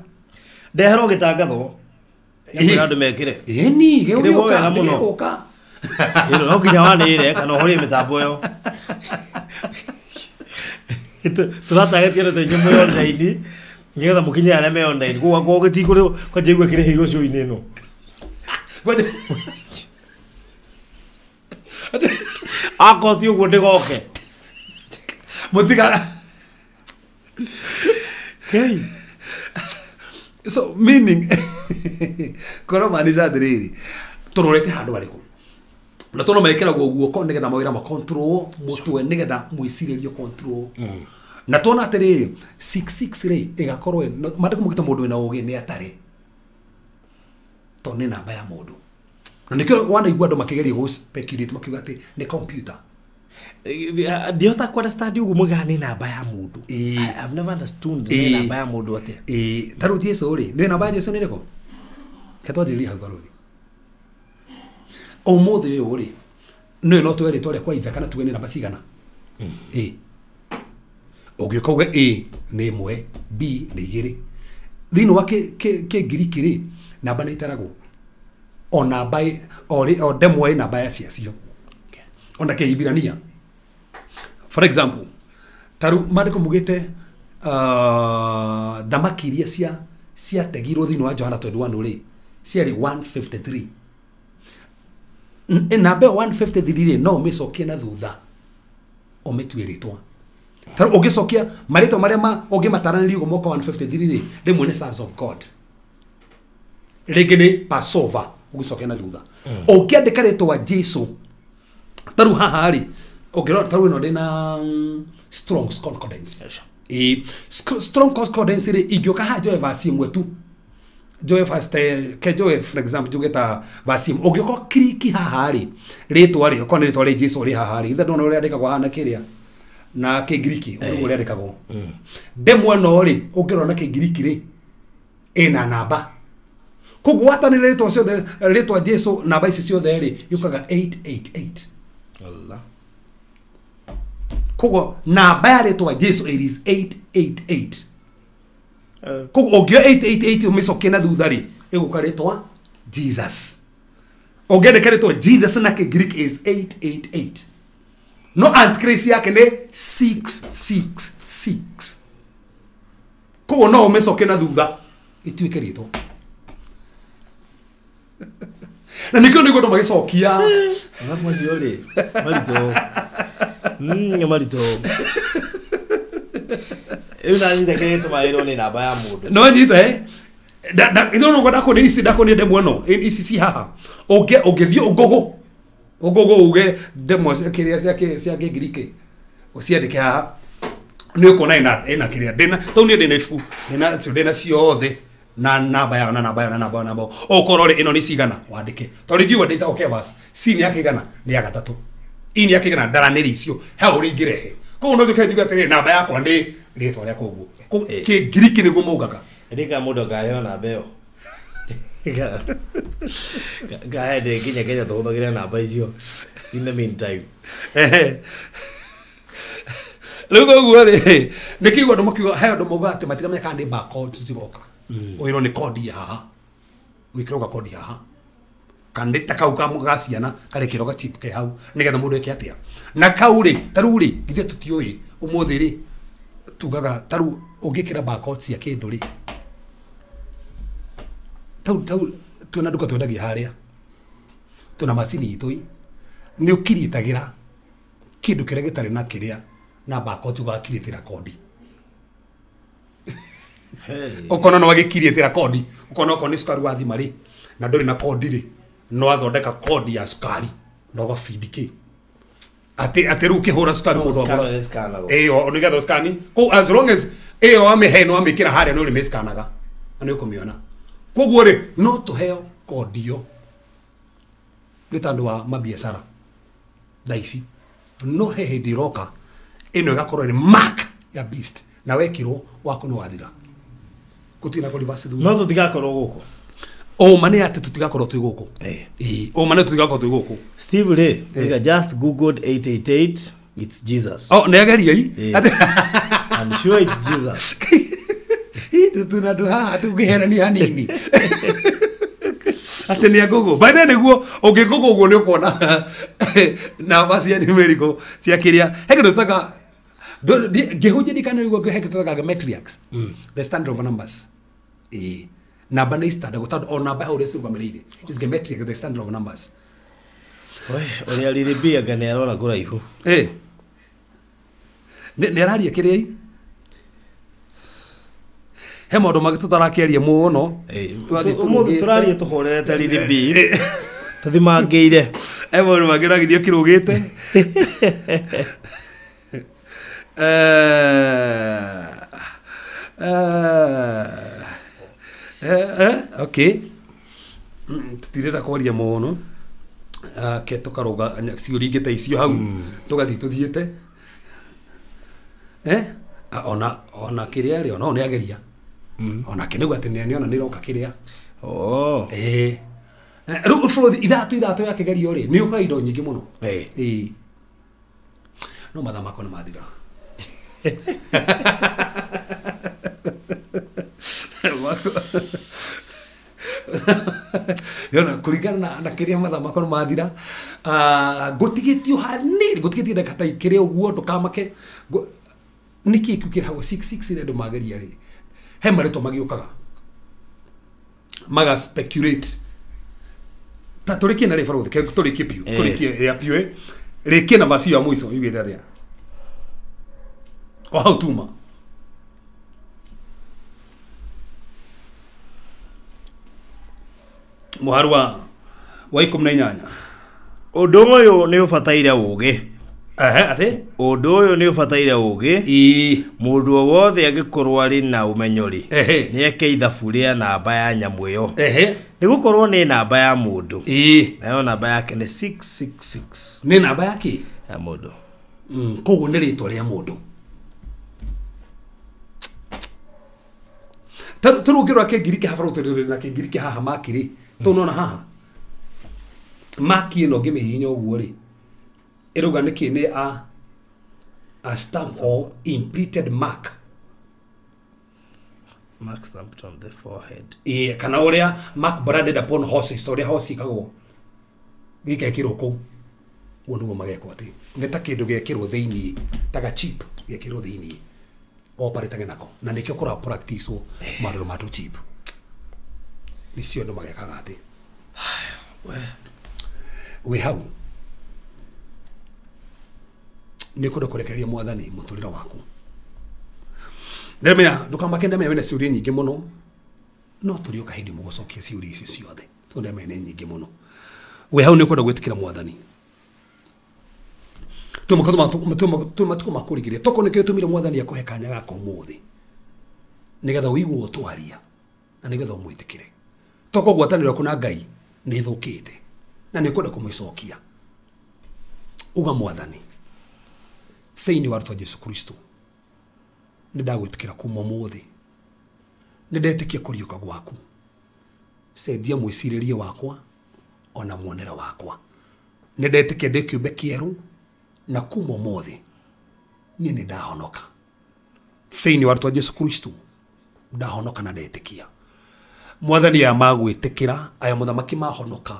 ndehero gitangatho ya ndo mekire ni geuka muno ino no kinya wanire kana hori mitambo yo turatagetie te nyumba yo online ngigetha mukinye ale me online kwa gĩtikũrĩ kwa njigwe kire hiro show-inĩ ĩno akoti uguo ndigoke mutiga okay so meaning koro manija diriri turorete handu bariku na tono mekera guo nigetha mawira ma control mutwe nigetha mwiciririo control na tona atiriri 66 ri igakorwo mandiko mugita mundu wina ugi ni atari to ni namba ya mundu na nikio wana igwa ndo makigeria go speculate makiuga ati ni computer ndiota kwa study ugu mugani namba ya mundu I have never understood namba ya mundu ate taru Jesu ri ni namba ya Jesu ni riko ketwa diri hau garuthi omothe yo ri no twere tore kwa Isaac kana tuwe namba cigana ogioka A ni 1 B ni 2 thino wa ke Greek ri namba ni tarago ona by o demo namba ya ciacio ona ke Ibrania for example taru mandiko mugite damakiria cia tegiro thino wa Johana 21 ri ciari 153 namba 153 no mecokie na thutha o metuiritwa taru ugicokia marito maria ma ungimataranirio gumoka 153 rimwe ni sons of God regene Passover ugicokia na thutha ukiandika ritwa Jesu taru haha ri ukirora taru ino ndina Strong's Concordance Strong Concordance ri igioka ha Joe verse imwe tu Joe first ke Joe for example jugeta verse imwe ugioka kriki haha ri ritwa ri ko ni ritwa ri Jesu ri haha ri ndona uri andika kwa hana kiria na ke Greek uri andikagwo demo no ri ukirora na ke Greek ri ina namba koguo watanire ritwa ciothe ritwa Jesu namba ici ciothe ri yukaga 888 Allah koguo namba ya ritwa Jesu is 888 koguo ogio 888 umicokie na thutha ri iguka ritwa Jesus ogende ritwa Jesus na ke Greek is 888 no antichrist yake ni 666 koguo no umicokie na thutha ituike ritwa na nikio niguo ndo magicokia ngamo ciori marito marito una ni ndeke to mairo ni namba ya mundu no nyite no ngoda ko ni isi dako ni demo no isi si haha ogethio ogogo uge demo kiria cia Greek uciandike haha ni uko na ina kiria dena to ni dena ifu dena ciothe na namba yao na namba yao na namba namba okorore ino ni cigana wandike tori ngiuga ndita okevas sini yake gana ni ya gatatu ini yake gana ndaraniri icio he uri ngirehe ko no duke ngiuga tere namba yakwa ndi ritwa ria koguo ki giriki ni gumugaga ndika mundu ngayona beo gahede nginya Kenya tuhuthagira namba icio in the meantime lugo guore nikigo ndo makigo he ndo muga ati matira meka ndi ba code ziroka oiro ni code ya wikiroga code ya kandita kau ka mugasiana kare kiroga chip ke hau nigetha mundu eke atia na kauri taruri githe tutioi umuthiri tugaga taru ungikira ba code cia kindu ri tau tuna nduka twendagia haria tuna macini itui ni ukiritagira kindu kiria gitari na kiria na bako tugakirietira kodi ukona no wagikirietira kodi ukona ko ni sukari wa thimari na ndori na kodi ri no athondeka kodi ya sukari no ga feed ate ru kihura sukari mundu wa oni gatho skani ko as long as ame he no amikira haria no ri meskanaga ani kumiona koguo ri no tuheo kodi yo nitandu wa mabiashara daisi no he diroka ino igakorwo ni mark ya beast na wekirwo wako no wathira kutina ko reverse no tutigakorwo guku o mane ati tutigakorwo twi guku o mane tutigakorwo twi guku Steve Ray I just googled 888 it's Jesus ne ageria I'm sure it's Jesus tuna duha atugiherani hanini ati ni agogo by the niguo ungigogo guo ni ukona na basi ya numerical cia kiria hekindo taka gihuje dikana niguo hekindo taka matrix the standard of numbers namba ni standard gutado o namba ho resi rugamirire is geometric the standard of numbers ori alire bia gane arona kuraihu ne araria kiria he maundu magitutarakiaria muno turaria tuhorerete riri bi tuthimangiire he maundu magiragithio kirugite okay tutirira kwaria muno ke tukaruga ciuringite icio hau tugathi tuthiete ona kiria ri ona ni ageria ona kinegu ati ni ona niroka kiria ru ithatu ya kigerio ri ni uka indo nyingi muno no madama kono madira yona kurigana na kiria madama kono madira gutigitio haniri gutigitio da katai kiria uguo ndukamake niki kukira hawo 66 ire ndo mageria ri he mareto magiukaga maga speculate ta turiki na refa rothe turiki piu turiki ya piu riki na vasi ya mwiso yugete ria o hautuma muharwa wa 18 undu uyu ni ubataire ugi ate undu uyu ni ubataire ugi mundu wothe agikorwo ari na umenyori ni eke ithabu ria namba ya nyamu iyo ni gukorwo ni namba ya mundu nayo namba yake ni 666 ni namba yake ya mundu koguo ni ritwa ria mundu turugirwa ke girike hafarotere na ke girike haha makiri tunona haha maki no gimihinya uguo ri iruga niki ni a stamp for imprinted mark stamped on the forehead kana uria mark branded upon horses story horse kago gike kiroko wondu mageko ati ngeta kindu gekirwo theini taga chip gekirwo theini operating nako na nikyo kora practice madro matu chip nisio ndo magekaga ati we how nikundo kurekereria mwathani muturira waku ndemenya ndukamake ndemenya wena ciuria nyingi muno no turi ukahindi mugocokia ciuria icio ciothe tundemenya ni nyingi muno we how nikundo gwitikira mwathani tuma kurigiria toko nikyo tumire mwathani akuhe kanya gako muthi nigetha uigwo twaria na nigetha umwitikire toko gwatanira kuna Ngai ni thukite na ni kwenda kumwicokia uga Mwathani thiini wa Yesu Kristo ni ndagwitikira kuma muthi ni ndetikia kuriuka gwaku cenjia mwiciririe wakwa ona muonera wakwa ni ndetikia ndikiumbe kieru na kuma muthi ni ndahonoka thiini wa Yesu Kristo ndahonoka na ndetikia Mwathani ya magwitikira aya muthamaki mahonoka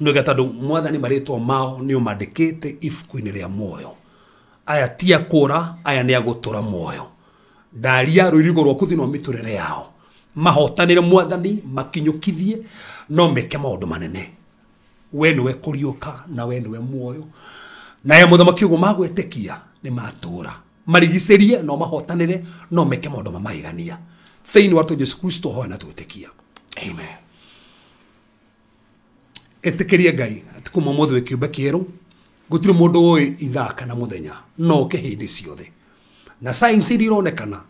nĩgetha tondu Mwathani maritwa mao ni umandikite ibuku-ini ria muoyo aya tia kura aya ni agutura muoyo ndaria rwirigo rwaku thino miturire yao mahotanire Mwathani makinyukithie no meke maundu manene we niwe kuriuka na we niwe muoyo na aya muthamaki ugo magwitikia ni matura marigicerie no mahotanire no meke maundu mamaigania thiini wa Yesu Kristo hoya na twitikia amen etikiria Ngai atikuma muthu wikiumbe kieru gutiri mundu oi ithaka na muthenya no ke hindi ciothe na science ironekana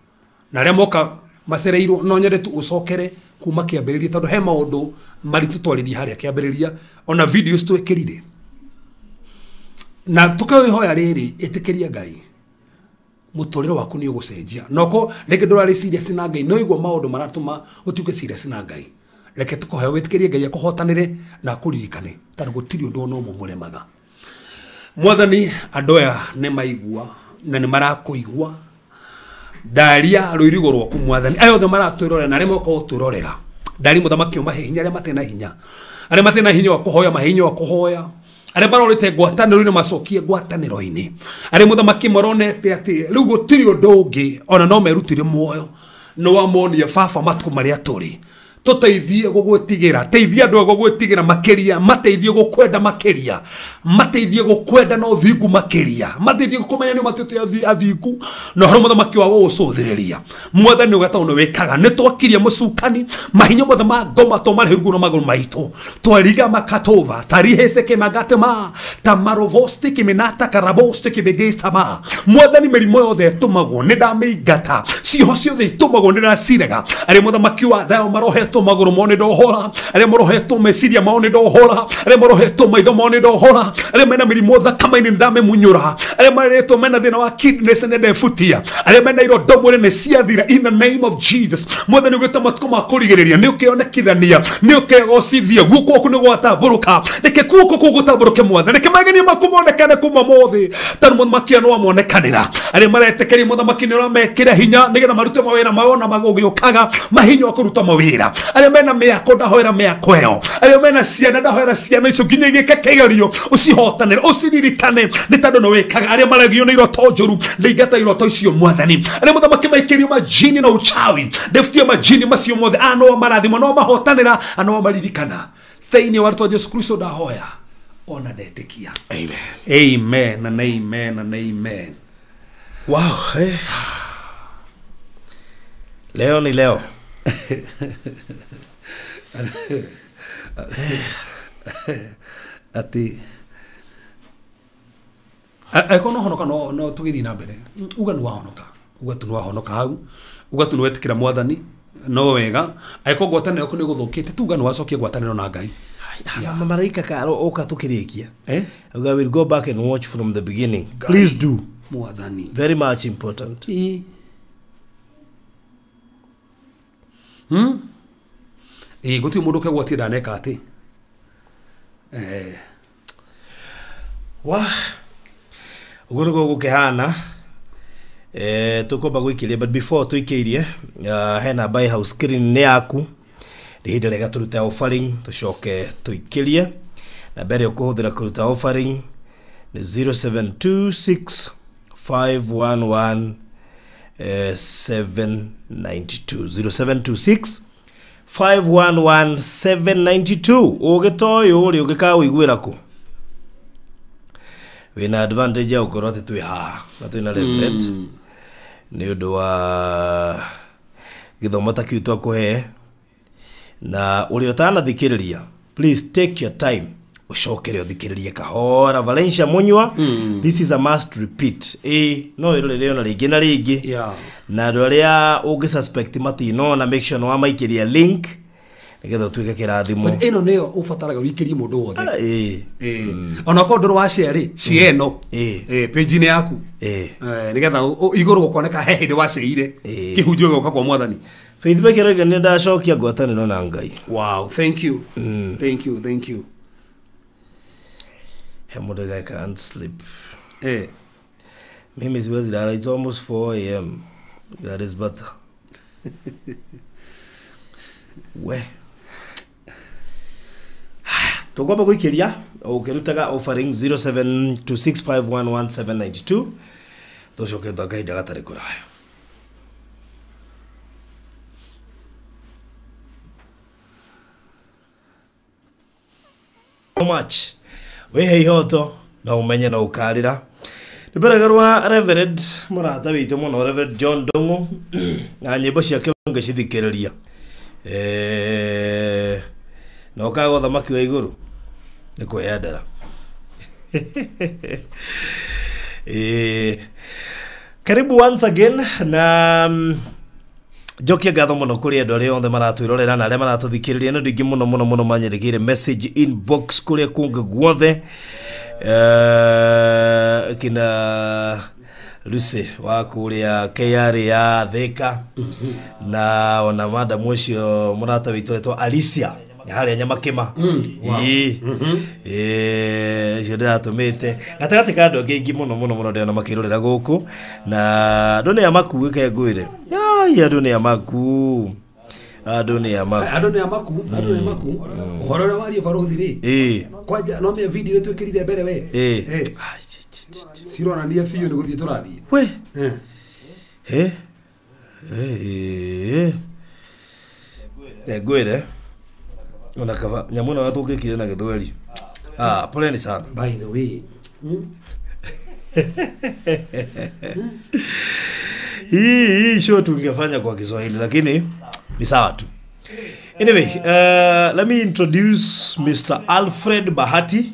na ria moka macereirwo no nyende tu ucokere kuma kiambiriria tondu he maundu maritu twariria haria kiambiriria ona videos twekirire na tukahoya riri etikiria Ngai muturire waku ni ugucenjia noko reke ndurari serious na Ngai no igwa maundu maratuma utuke serious na Ngai reke tukohe witikirie Ngai akuhotanire na akuririkane tondu gutiri undu no mumuremaga Mwathani andu aya ni maigua na ni marakuigua ndaria rwirigo rwaku Mwathani ayo othe maratwirorera na rimo ko turorera ndari muthamaki umahe hinya aria matena hinya wa kuhoya mahinya wa kuhoya aria barorete ngwataniro-ini macokie ngwataniro-ini aria muthamaki moronete ati riu gutiri undu ungi ona no merutire muoyo no wamonia baba matuku maria turi tuteithie gugwitigira teithia andu gugwitigira makiria mateithie gukwenda makiria mateithie gukwenda no thingu makiria mateithie gukumenya ni matute athingu no horo muthamaki wa gucuthiriria Mwathani ugata uno wikaga ni twakiria mucukani mahinya mothe ma ngoma to mari rugu no maguru maitu twariga makatova tarihese ke magatema tamarovosti kiminata karabosti kibegitama Mwathani mirimo yothe tumagwo ni ndamigata ciho ciothe itumagwo ni ndacirega ari muthamaki wa thayo marohetwo maguru mone ndohora aria morohetwo meciria mao ni ndohora aria morohetwo maitho mao ni ndohora aria mena mirimo thakama-ini ndame munyura aria maretwo mena thina wa kidneys ne ndefutia aria mena irondo mwiri ni ciathira in the name of Jesus Mwathani ugita matuko makurigiriria ni ukionekithania ni ukegocithia guoko oku ni gwatamburuka reke guoko ku gutamburuke Mwathani reke magenia makumonekane kuma mothi tanu muthamaki no amonekanira aria maretekeria muthamaki ni uramekira hinya nigetha marute mawira mao na magugiukaga mahinya wa kuruta mawira aria mena miako ndahoera miako eo aria mena ciana ndahoera ciana icio nginya igike kigerio ucihotanire uciririkane ni tondu no wikaga aria maragio ni iroto njuru ndeingata iroto icio Mwathani aria muthamaki maikirio majini na uchawi ndefutie majini macio mothe ano marathimo no mahotanira ano maririkana thiini wa Yesu Kristo ndahoya ona ndetikia amen and amen and amen wow leo ni leo ati kono honoka no tugithi na mbere uga ni wahonoka uga tu wahonoka hau uga tu wetikira Mwathani no wega aiko gwatane ko ni guthukite tuga ni wacokia gwataniro na Ngai maraika karo oka tukirikia uga will go back and watch from the beginning please do Mwathani very much important guti mundu ke gwati ndaneka ati wa ugo go gukihana tukomba gwikiria but before tuikirie hena buy house screen ni yaku rihinde rega turuta offering tucoke tuikirie na mbere ukuhuthira kuruta offering ni 0726 511 792 0726 511 792 ugitoyo uri ugikawa igwira ku wina advantage ya ukorote tu ha na tu ina leverage ni undu wa githomo ta kiu twakuhe na uri utana thikiriria please take your time ucokere uthikiririe kahora Valencia Munywa. This is a must repeat. No irore leo na ringi na ringi. Na andu aria ungi suspect matino na make sure no amaikiria link nigetha tuike kirathimo. Ino neo ufataraga wikirie mundu wothe. Ona ko ndoro wa share cieno. Page ni yaku. Nigetha iguru gukoneka hehe wa sheire. Kihunjio goka kwa mwathani. Faith Bekero ni ndacokia ngwataniro na Ngai. Wow, thank you. Thank you. I can't sleep. Mimi siwezi lala. It's almost 4 a.m. That is better. We. Tugoba kuikiria ukirutaga offering 0726511792. Toshoke ndakaida gatare kuraya. So much. We heihoto na umenye na ukarira. Niberagarwa Reverend murata witu muno Reverend John Dongo na nyimbo ciake ngacithikiriria. No kago thamaki wa iguru nikweyendera. Karibu once again na Jokia gatho muno kuri andu aria othe maratwirorera na aria maratuthikiriria no ndingi muno manyerigire message inbox kuri kunge guothe kina Lucy wa kuria KR ya Thika na ona madam ucio murata witu Alicia hali nyamakima jeda tumete gatagati ka andu angi muno ndena makirorera guku na ndone ya maku ke ngwire ya ndone ya maku ndone ya maku horora wari barothire kwanja no me video twikirire mbere we sirona ni afio ni guthie turathie we ngwire ona kava nyamuna watungikire na githweri poleni sana by the way hii show tungefanya kwa Kiswahili lakini ni sawa tu. Anyway, let me introduce Mr. Alfred Bahati.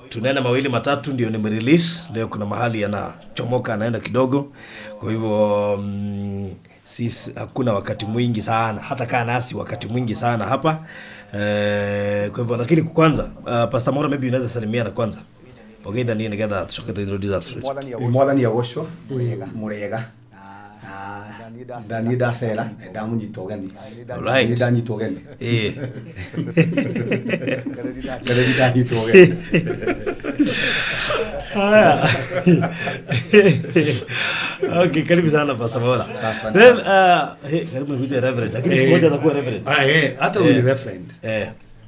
Tunena mawili matatu ndio nimerelease leo. Kuna mahali yanachomoka anaenda kidogo, kwa hivyo sisi hakuna wakati mwingi sana, hata kaa nasi wakati mwingi sana hapa. Kwa hivyo lakini kwanza Pastor Maura maybe unaweza salimia na kwanza. Okay, then you together to introduce Alfred. Mwathani agocwo murega Dani dasela ndamunyito gani. Right. Ndanyito gani. Ndanyito gani. Okay, karibu sana Pastor Maura. Then karibu kuja Reverend. Lakini mmoja atakuwa Reverend. Hata huyu Reverend.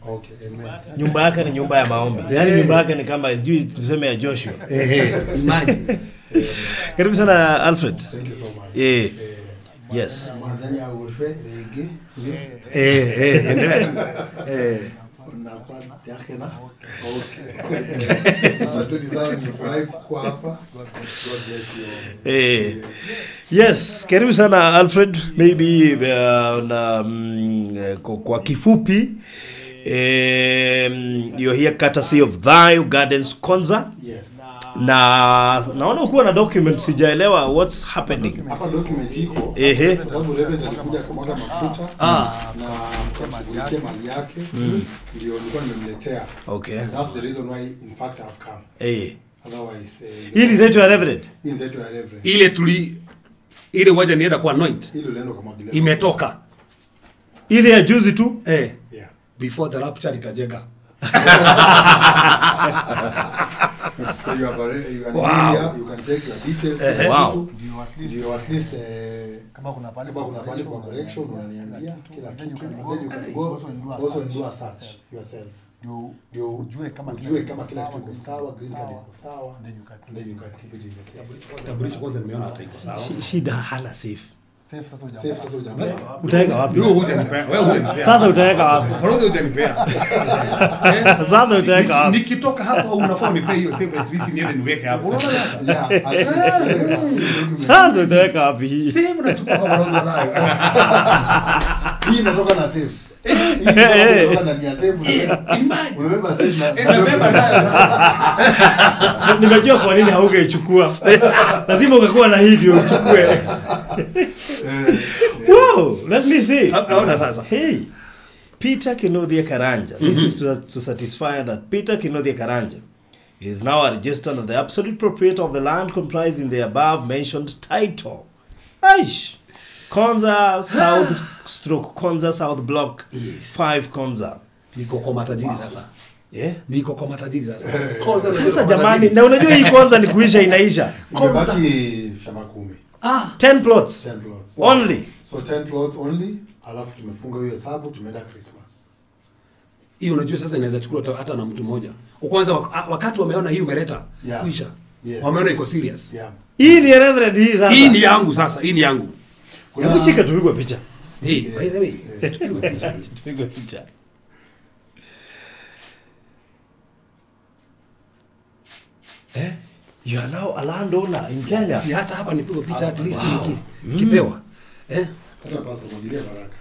Okay, amen. Nyumba yake ni nyumba ya maombi. Yaani nyumba yake ni kama sijui tuseme ya Joshua. Imagine. Karibu sana Alfred. Thank you so much. Yes. Mwathani agocwo rege. Endelea tu. Na kwa yake na. Okay. Asante sana nifurahi kwa hapa. God bless you. Yes, karibu sana Alfred. Maybe kwa kifupi you're here courtesy of Thy Gardens Konza. Yes. Na naona uko na document, sijaelewa what's happening. Hapa document iko. Kwa sababu Reverend alikuja kumwaga mafuta na mkamshughulikia mali yake, ndio nilikuwa nimemletea. Okay. That's the reason why in fact I've come. Otherwise ili ndio Reverend. Hii ndio Reverend. Ile waje nienda kwa anoint. Ile ulienda kwa magile. Imetoka. Ile ya juzi tu? Yeah. Before the rapture itajenga. So you have you can check your details. Wow. You at least kama kuna pale kwa correction unaniambia kila kitu, and then you can go also do a search yourself. Ndio ujue kama kila kitu iko sawa, green card iko sawa, and then you can keep it in the safe. Taburisho kwanza nimeona iko sawa. Shida hana safe. Safe sasa ujambe. Utaweka wapi? Wewe hujanipea. Sasa utaweka wapi? Foroga hujanipea. Sasa utaweka wapi? Nikitoka hapa unafaa unipe hiyo save at least niende niweke hapo. Unaona? Sasa utaweka wapi hii? Save unachukua kwa foroga nayo. Hii inatoka na safe. Unabeba sasa. Nimejua kwa nini haungeichukua. Lazima ungekuwa na hii ndio uchukue. Wow, let me see. Naona sasa. Hey. Peter Kinothia Karanja. This is to satisfy that Peter Kinothia Karanja is now a registered of the absolute proprietor of the land comprised in the above mentioned title. Aish. Konza South stroke Konza South Block 5 Konza. Niko kwa matajiri sasa. Yeah. Niko kwa matajiri sasa. Konza sasa jamani, na unajua hii Konza ni kuisha inaisha. Imebaki shamba 10. 10 plots. 10 plots. Only. So 10 plots only, alafu tumefunga hiyo hesabu tumeenda Christmas. Hiyo unajua sasa inaweza chukua hata na mtu mmoja. Kwanza wakati wameona hii umeleta kuisha. Yes. Wameona iko serious. Yeah. Hii ni reverend hii sasa. Hii ni yangu sasa, hii ni yangu. Hebu shika tupigwe picha. Hey, by the way, tupigwe picha. Tupigwe picha. You are now a landowner in Kenya. Si hata hapa nipigwe picha at least kipewa. Hata pastor mwagilia baraka.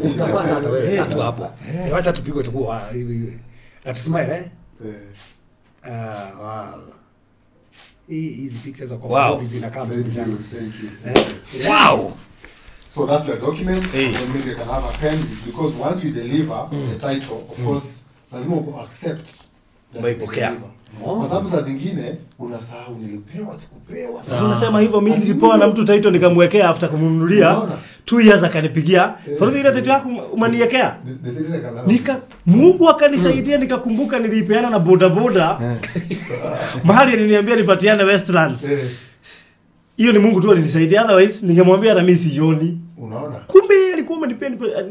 Utapata hata wewe tatu hapo. Acha tupigwe tukua hivi. Atusmile wow. Hizi pictures za kwa zinakaa mzuri sana. Thank you. Wow. So that's your documents. And then maybe you can have a pen because once we deliver the title, of course, lazima accept that we deliver. Kwa sababu saa zingine unasahau nilipewa sikupewa. Unasema hivyo mimi nilipewa na mtu title nikamwekea after kumnunulia 2 years akanipigia. For ile title yako umaniwekea. Mungu akanisaidia nikakumbuka nilipeana na boda. Mahali aliniambia nipatiane Westlands. Hiyo ni Mungu tu alinisaidia, otherwise ningemwambia hata mimi sioni. Unaona? Kumbe alikuwa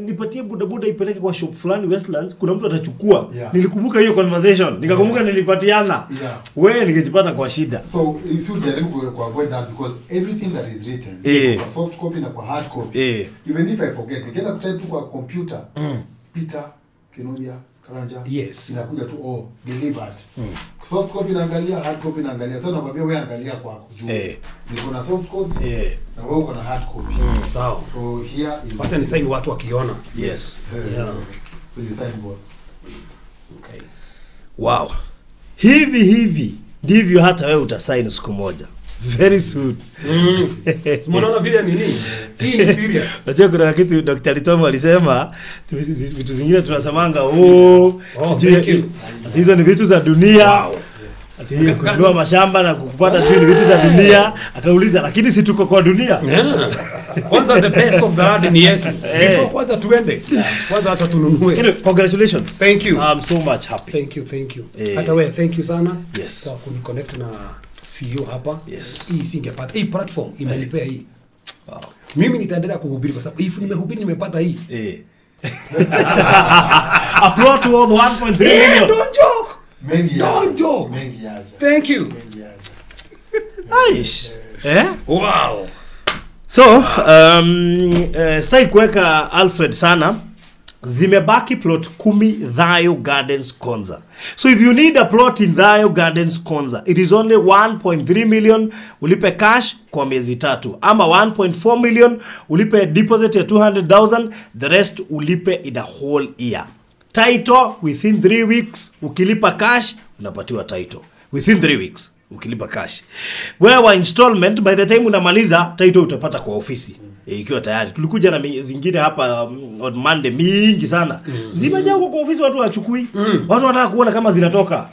nipatie boda ipeleke kwa shop fulani Westlands, kuna mtu atachukua. Yeah. Nilikumbuka hiyo conversation, nikakumbuka nilipatiana. Yeah. Wewe ningejipata kwa shida. So you should jaribu ku avoid that because everything that is written, kwa soft copy na kwa hard copy. Even if I forget, nikienda kutype tu kwa computer, Peter Kinothia Karanja. Yes. Inakuja tu delivered. Soft copy naangalia, hard copy naangalia. Sasa nakwambia wewe angalia kwako. Niko na soft copy. Na wewe uko na hard copy. Sawa. So here is hata ni sign watu wakiona. Yes. So you sign both. Okay. Wow. Hivi ndivyo hata wewe utasign siku moja. Very soon. Unaona vile nini? Hii ni serious. Najua kuna kitu Dr. Litomo alisema vitu zingine tunasemanga sijui hizo ni vitu za dunia. Wow. Ati kununua mashamba na kupata tu ni vitu za dunia. Akauliza lakini si tuko kwa dunia. Kwanza the best of the land ni yetu. Before kwanza tuende. Kwanza hata tununue. Congratulations. Thank you. I'm so much happy. Thank you. Hata wewe thank you sana. Yes. Kwa kuniconnect na CEO hapa. Yes. Hii singepata. Hii platform imenipea hii. Wow. Mimi nitaendelea kuhubiri kwa sababu nimehubiri nimepata hii. Upload to all the 1.3 million. Don't joke. Don't joke. Mengi aja. Thank you. Aish. Wow. So, stai kuweka Alfred sana. Zimebaki plot 10 Thayo Gardens Konza. So if you need a plot in Thayo Gardens Konza, it is only 1.3 million ulipe cash kwa miezi 3 ama 1.4 million ulipe deposit ya 200,000, the rest ulipe in a whole year. Title within 3 weeks, ukilipa cash unapatiwa title within 3 weeks ukilipa cash. Wewe installment by the time unamaliza title utapata kwa ofisi. Ikiwa tayari tulikuja na zingine hapa on Monday mingi sana. Zimejaa kwa ofisi watu wachukui. Watu wanataka kuona kama zinatoka.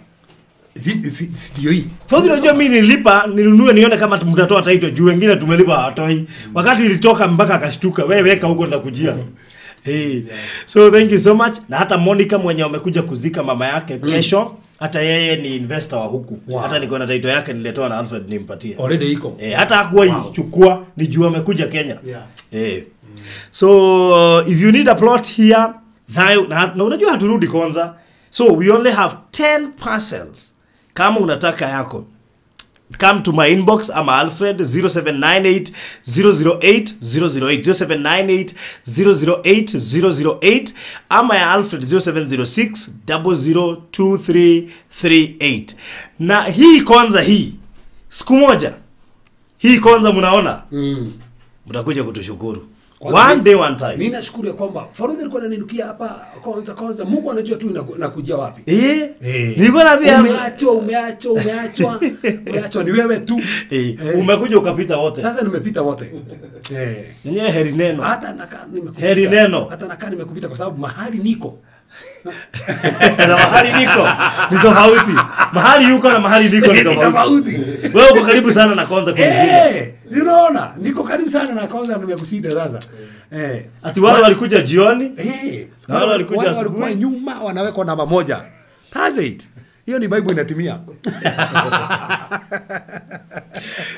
Ndio hii. Sasa unajua mimi nilipa ninunue nione kama mtatoa title juu wengine tumelipa hatoi. Wakati ilitoka mpaka akashtuka wewe weka huko ndakujia. So thank you so much. Na hata Monica mwenye amekuja kuzika mama yake kesho, hata yeye ni investor wa huku. Wow. Hata niko na title yake nilitoa na Alfred nimpatie. Already iko. Hata hakuwa ichukua ni juu amekuja Kenya. So if you need a plot here, na unajua haturudi Konza. So we only have 10 parcels. Kama unataka yako, come to my inbox. I'm Alfred 0798 008 008 0798 008 008 ama ya Alfred 0706 002338. Na hii Konza hii siku moja hii Konza mnaona mtakuja kutushukuru One day one time. Mimi nashukuru ya kwamba Faruthi alikuwa ananinukia hapa kwanza Mungu anajua tu nakujia wapi. Nilikuwa naambia umeachwa ni wewe tu. Umekuja ukapita wote. Sasa nimepita wote. Yenyewe heri neno. Hata nakaa nimekupita. Heri neno. Hata nakaa nimekupita kwa sababu mahali niko. Na mahali niko ni tofauti. Mahali yuko na mahali niko ni tofauti. Wewe uko karibu sana na Konza kunishinda. Unaona? Niko karibu sana na Konza nimekushinda sasa. Ati wale walikuja jioni? Na wale walikuja asubuhi nyuma wanawekwa namba moja. That's it. Hiyo ni Bible inatimia.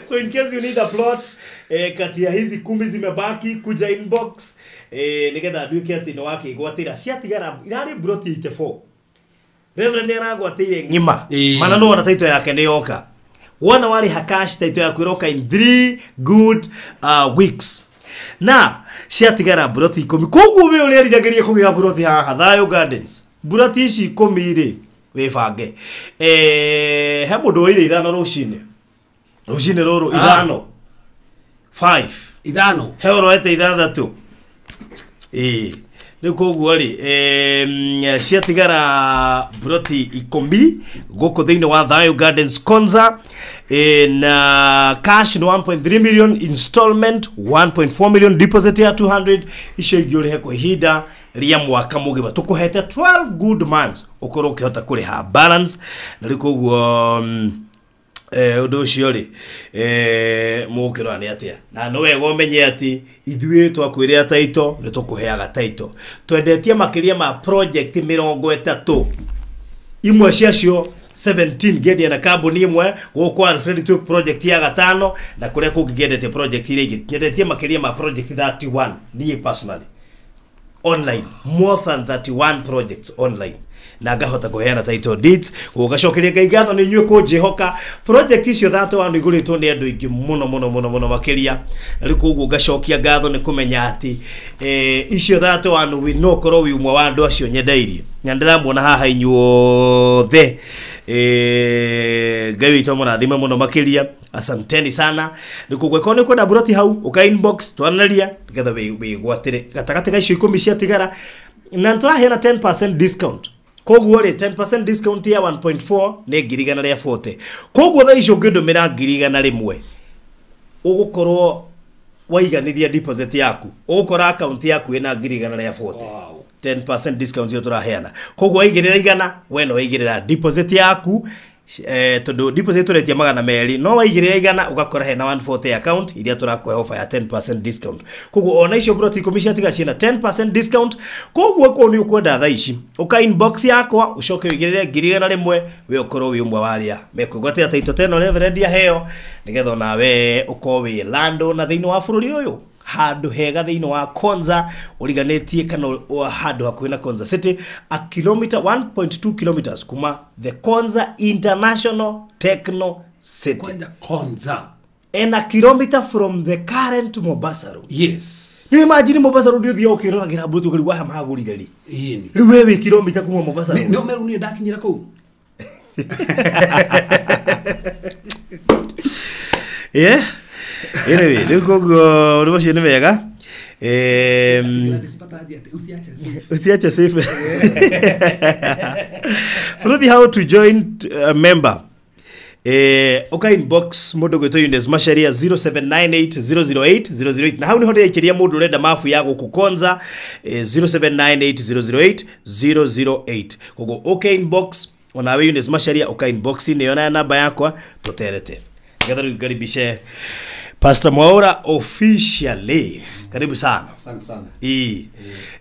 So in case you need a plot, kati ya hizi 10 zimebaki kuja inbox. Nigetha nduike ati no wake igwatira ciatigara irari broti 84. Reverend aragwatire ngima. Mana no wana taito yake ni yoka. Wana wali hakash taito ya kuroka in 3 good weeks. Na ciatigara broti 10. Koguo we uri arigagiria kugia broti haha Thayo Gardens. Broti ici 10 ri webange. He mundu ire ithano rucine. Rucine ruru ithano. 5 ithano. He oroete ithathatu. Ni koguo ri ciatigara broti 10 goko thiini wa Thayo Gardens Konza na cash no 1.3 million, installment 1.4 million, deposit ya 200 icio igio kwa ihinda ria mwaka mugiba tukuhete 12 good months ukoro ukihota kuriha balance na rikoguo undu ucio ri mukiro ani atia na no wega umenye ati ithuĩ twakwĩrĩra taito nĩ tũkũheaga taito twendetie makiria ma project 30 imwe ciacio 17 gedia na kambuni imwe gũkũ Alfred tu project ya gatano na kũrĩa kũngĩ ngendete project iria ingĩ nyendetie makiria ma project 31 niĩ personally online, more than 31 projects online na ngahota kuheana title deeds ugacokeria ngai ngatho ni nyue kunjihoka project icio thato wandu iguritwo ni andu ingi muno makiria ri kuguo ngacokia ngatho ni kumenya ati icio thato wandu we no korwo wi umwe wa andu acio nyendeirie na ndiramuona haha inyuothe ngai witũ mũrathime muno makiria asanteni sana ni kugweko ni kwenda broti hau uka inbox twanaria nigetha wigwatire gatagati ga icio 10 cia tigara na turaheana 10% discount. Koguo ri 10% discount ya 1.4 ni ngirigana ria 40. Koguo tha icio ngindumira ngirigana rimwe ugukorwo waiganithia deposit yaku ukora account yaku ina ngirigana ria 40. 10% discount yo turaheana. Koguo waigirira igana we no waigirira deposit yaku tondu deposit turetia magana meri no waigirira igana ugakora hena 140 account iria turakwe offer ya 10% discount. Koguo ona icio broti commission tiga ciena 10% discount. Koguo ko ni ukwenda tha ici uka inbox yakwa ucoke wigirire ngirigana rimwe we ukorwo wi umwe waria mekugwatia taito teno Reverend ya heo nigetha nawe ukowe lando na thiini wa bururi uyu handu hega thiini wa Konza uriganetie kana handu hakuhi na Konza City a kilometer 1.2 kilometers kuma the Konza International Techno City Konza and a kilometer from the current Mombasa Road. Yes. You imagine Mombasa Road uthio ukirora butu kuri wa mahagurire ri. Yini. Riu wewe kilometer kuma Mombasa Road. No meru ni ndakinyira ku. Yeah. Anyway, nikugo uliboshye ni wega. Usiache safe. Prodi how to join a member. Okay, inbox mundu gwito Yunes Masharia 0798008008 na hau ni honde ikiria mundu renda mafu ya gukukonza 0798008008 kogo okay inbox ona we Yunes Masharia okay inbox ni yona namba yakwa tuterete ngetha rigaribishe Pastor Mwaura officially karibu sana. Asante sana.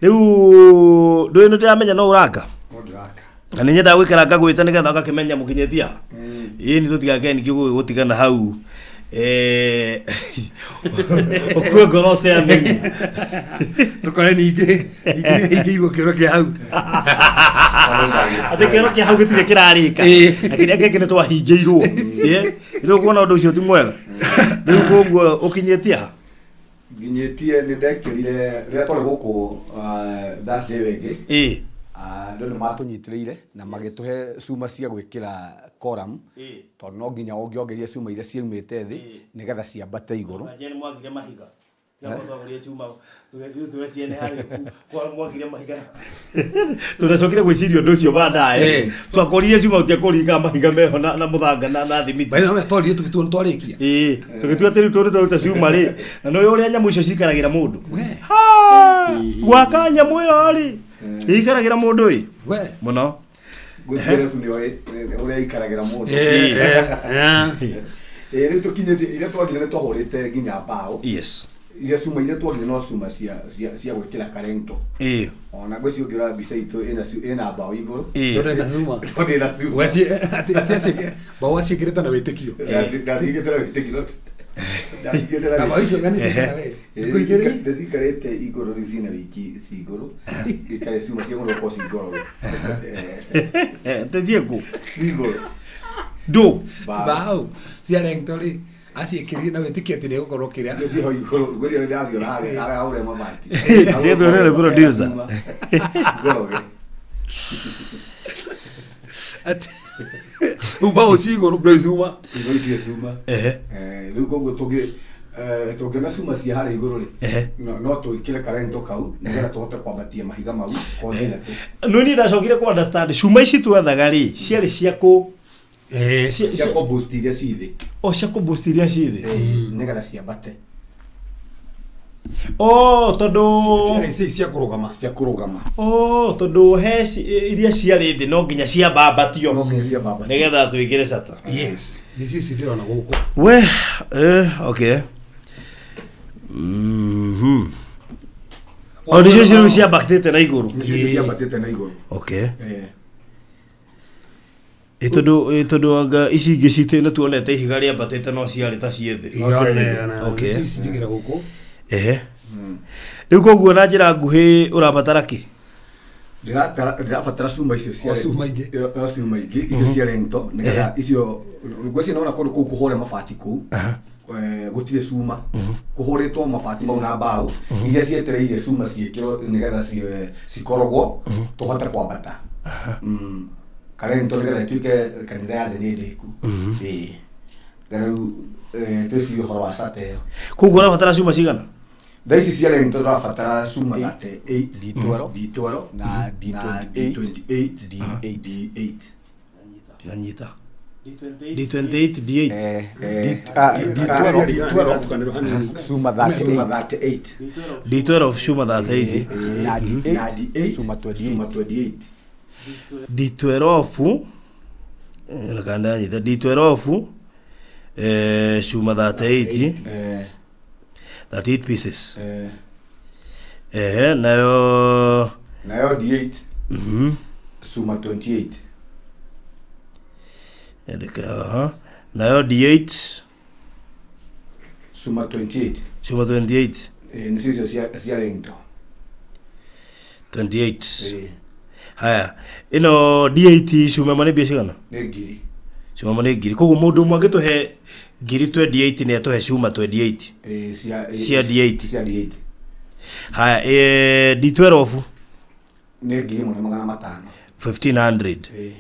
Riu ndu ino ndiramenya no uraka ani nyenda gwikara ngagwita nigetha ngakimenya mukinyetia ni tutigage ni gutigana hau okwe gorote amenye tukore ningi igwo kiro kia hau ate kiro kia hau gitire kirarika lakini ake kine twahingiirwo iro kuona undu ucio ti mwega riu koguo ukinyetia nginyetie ni ndekirire ria twari guku Thursday wengi ndio ni matunyitiriire na magituhe cuma cia gwikira column tondu no nginya ongiongeria cuma iria ciumite thi nigetha ciambate iguru ajeni mwagire mahiga tunacokire gwiciria undu ucio baadaye twakorire cuma utiakorika mahiga meho na muthanga na thimiti baina twarire tugitua twarikia tugitua tiri twaruta cuma ri na no uria nyamu icio cikaragira mundu gwaka nyamu iyo ri ikaragira mundu ri muno gwicire ni uria ikaragira mundu rä tå kinyä ire twagire nä twahårä nginya mbao iria cuma iria twagire no cuma cia gwä kä ra karento ona ngwä cio ngä ora mbica itå ä na mbao igå rå mbao aciäkä rä te na wä tä kio ndathigä te na wä tä kio ndäcikarä te igå rå rä u cina wiki cigå rå ikarä cuma cia gå rå korwo cingorwo teciäkå cigå rå ndå mbao cia rento rä aciäkä na wä tä kia atä nä gå korwo kä rä mbao cigå rå cuma rä u koguo tå ngä na cuma cia harä igå rå rä no tå kä re karento kau nä getha tå hote kwambatia mahiga mau no niä ndacokire ku understand cuma ici twethaga rä ciarä cia kå cia kå boost iria cithä cia kå boost iria cithä nä getha ciambate tondå cia kå rå gama tondå he iria ciarä thä no nginya ciambambatio nä getha tå igä re cata ici ndä rona gå kå we okay nä cio ciambatä te na igå rå okay tondå anga ici ingä citä nä tuonete ihiga rä ambatä te no ciarä ta ciä thä rä u koguo na njä ra nguhä å rabatara kä ndirabatara cuma icio cuma ingä icio cia rento nä getha icio ngwäcia nona kå kå hå re mabati kå gå tirä cuma kå hå rä two mabati mau na mbao iria cietereire cuma ciä kä nä getha cikorogwo tå hote kwambata karento nä getha ituä ke kanitha ya thä nä ndä ku rä u twä ciä horo wa cata ä yo koguo rabatara cuma cigana thaa ici cia rento tũrabatara cuma 38 na D28 D8 yanyita D28 D8 D12 cuma 38 D12 cuma 38 na D8 cuma 28 D12 nakanda yanyita D12 cuma 38 38 pieces nayo D8 suma 28 yandika nayo D8 suma 28 nisizo cia rento 28 haya ino D8 cuma mane biashigana nĩ ngiri cuma mane ngiri koguo mundu umwe angituhe ngiri 28 ni atuhe cuma 28 cia D8 haya D12 nĩ ngiri 1500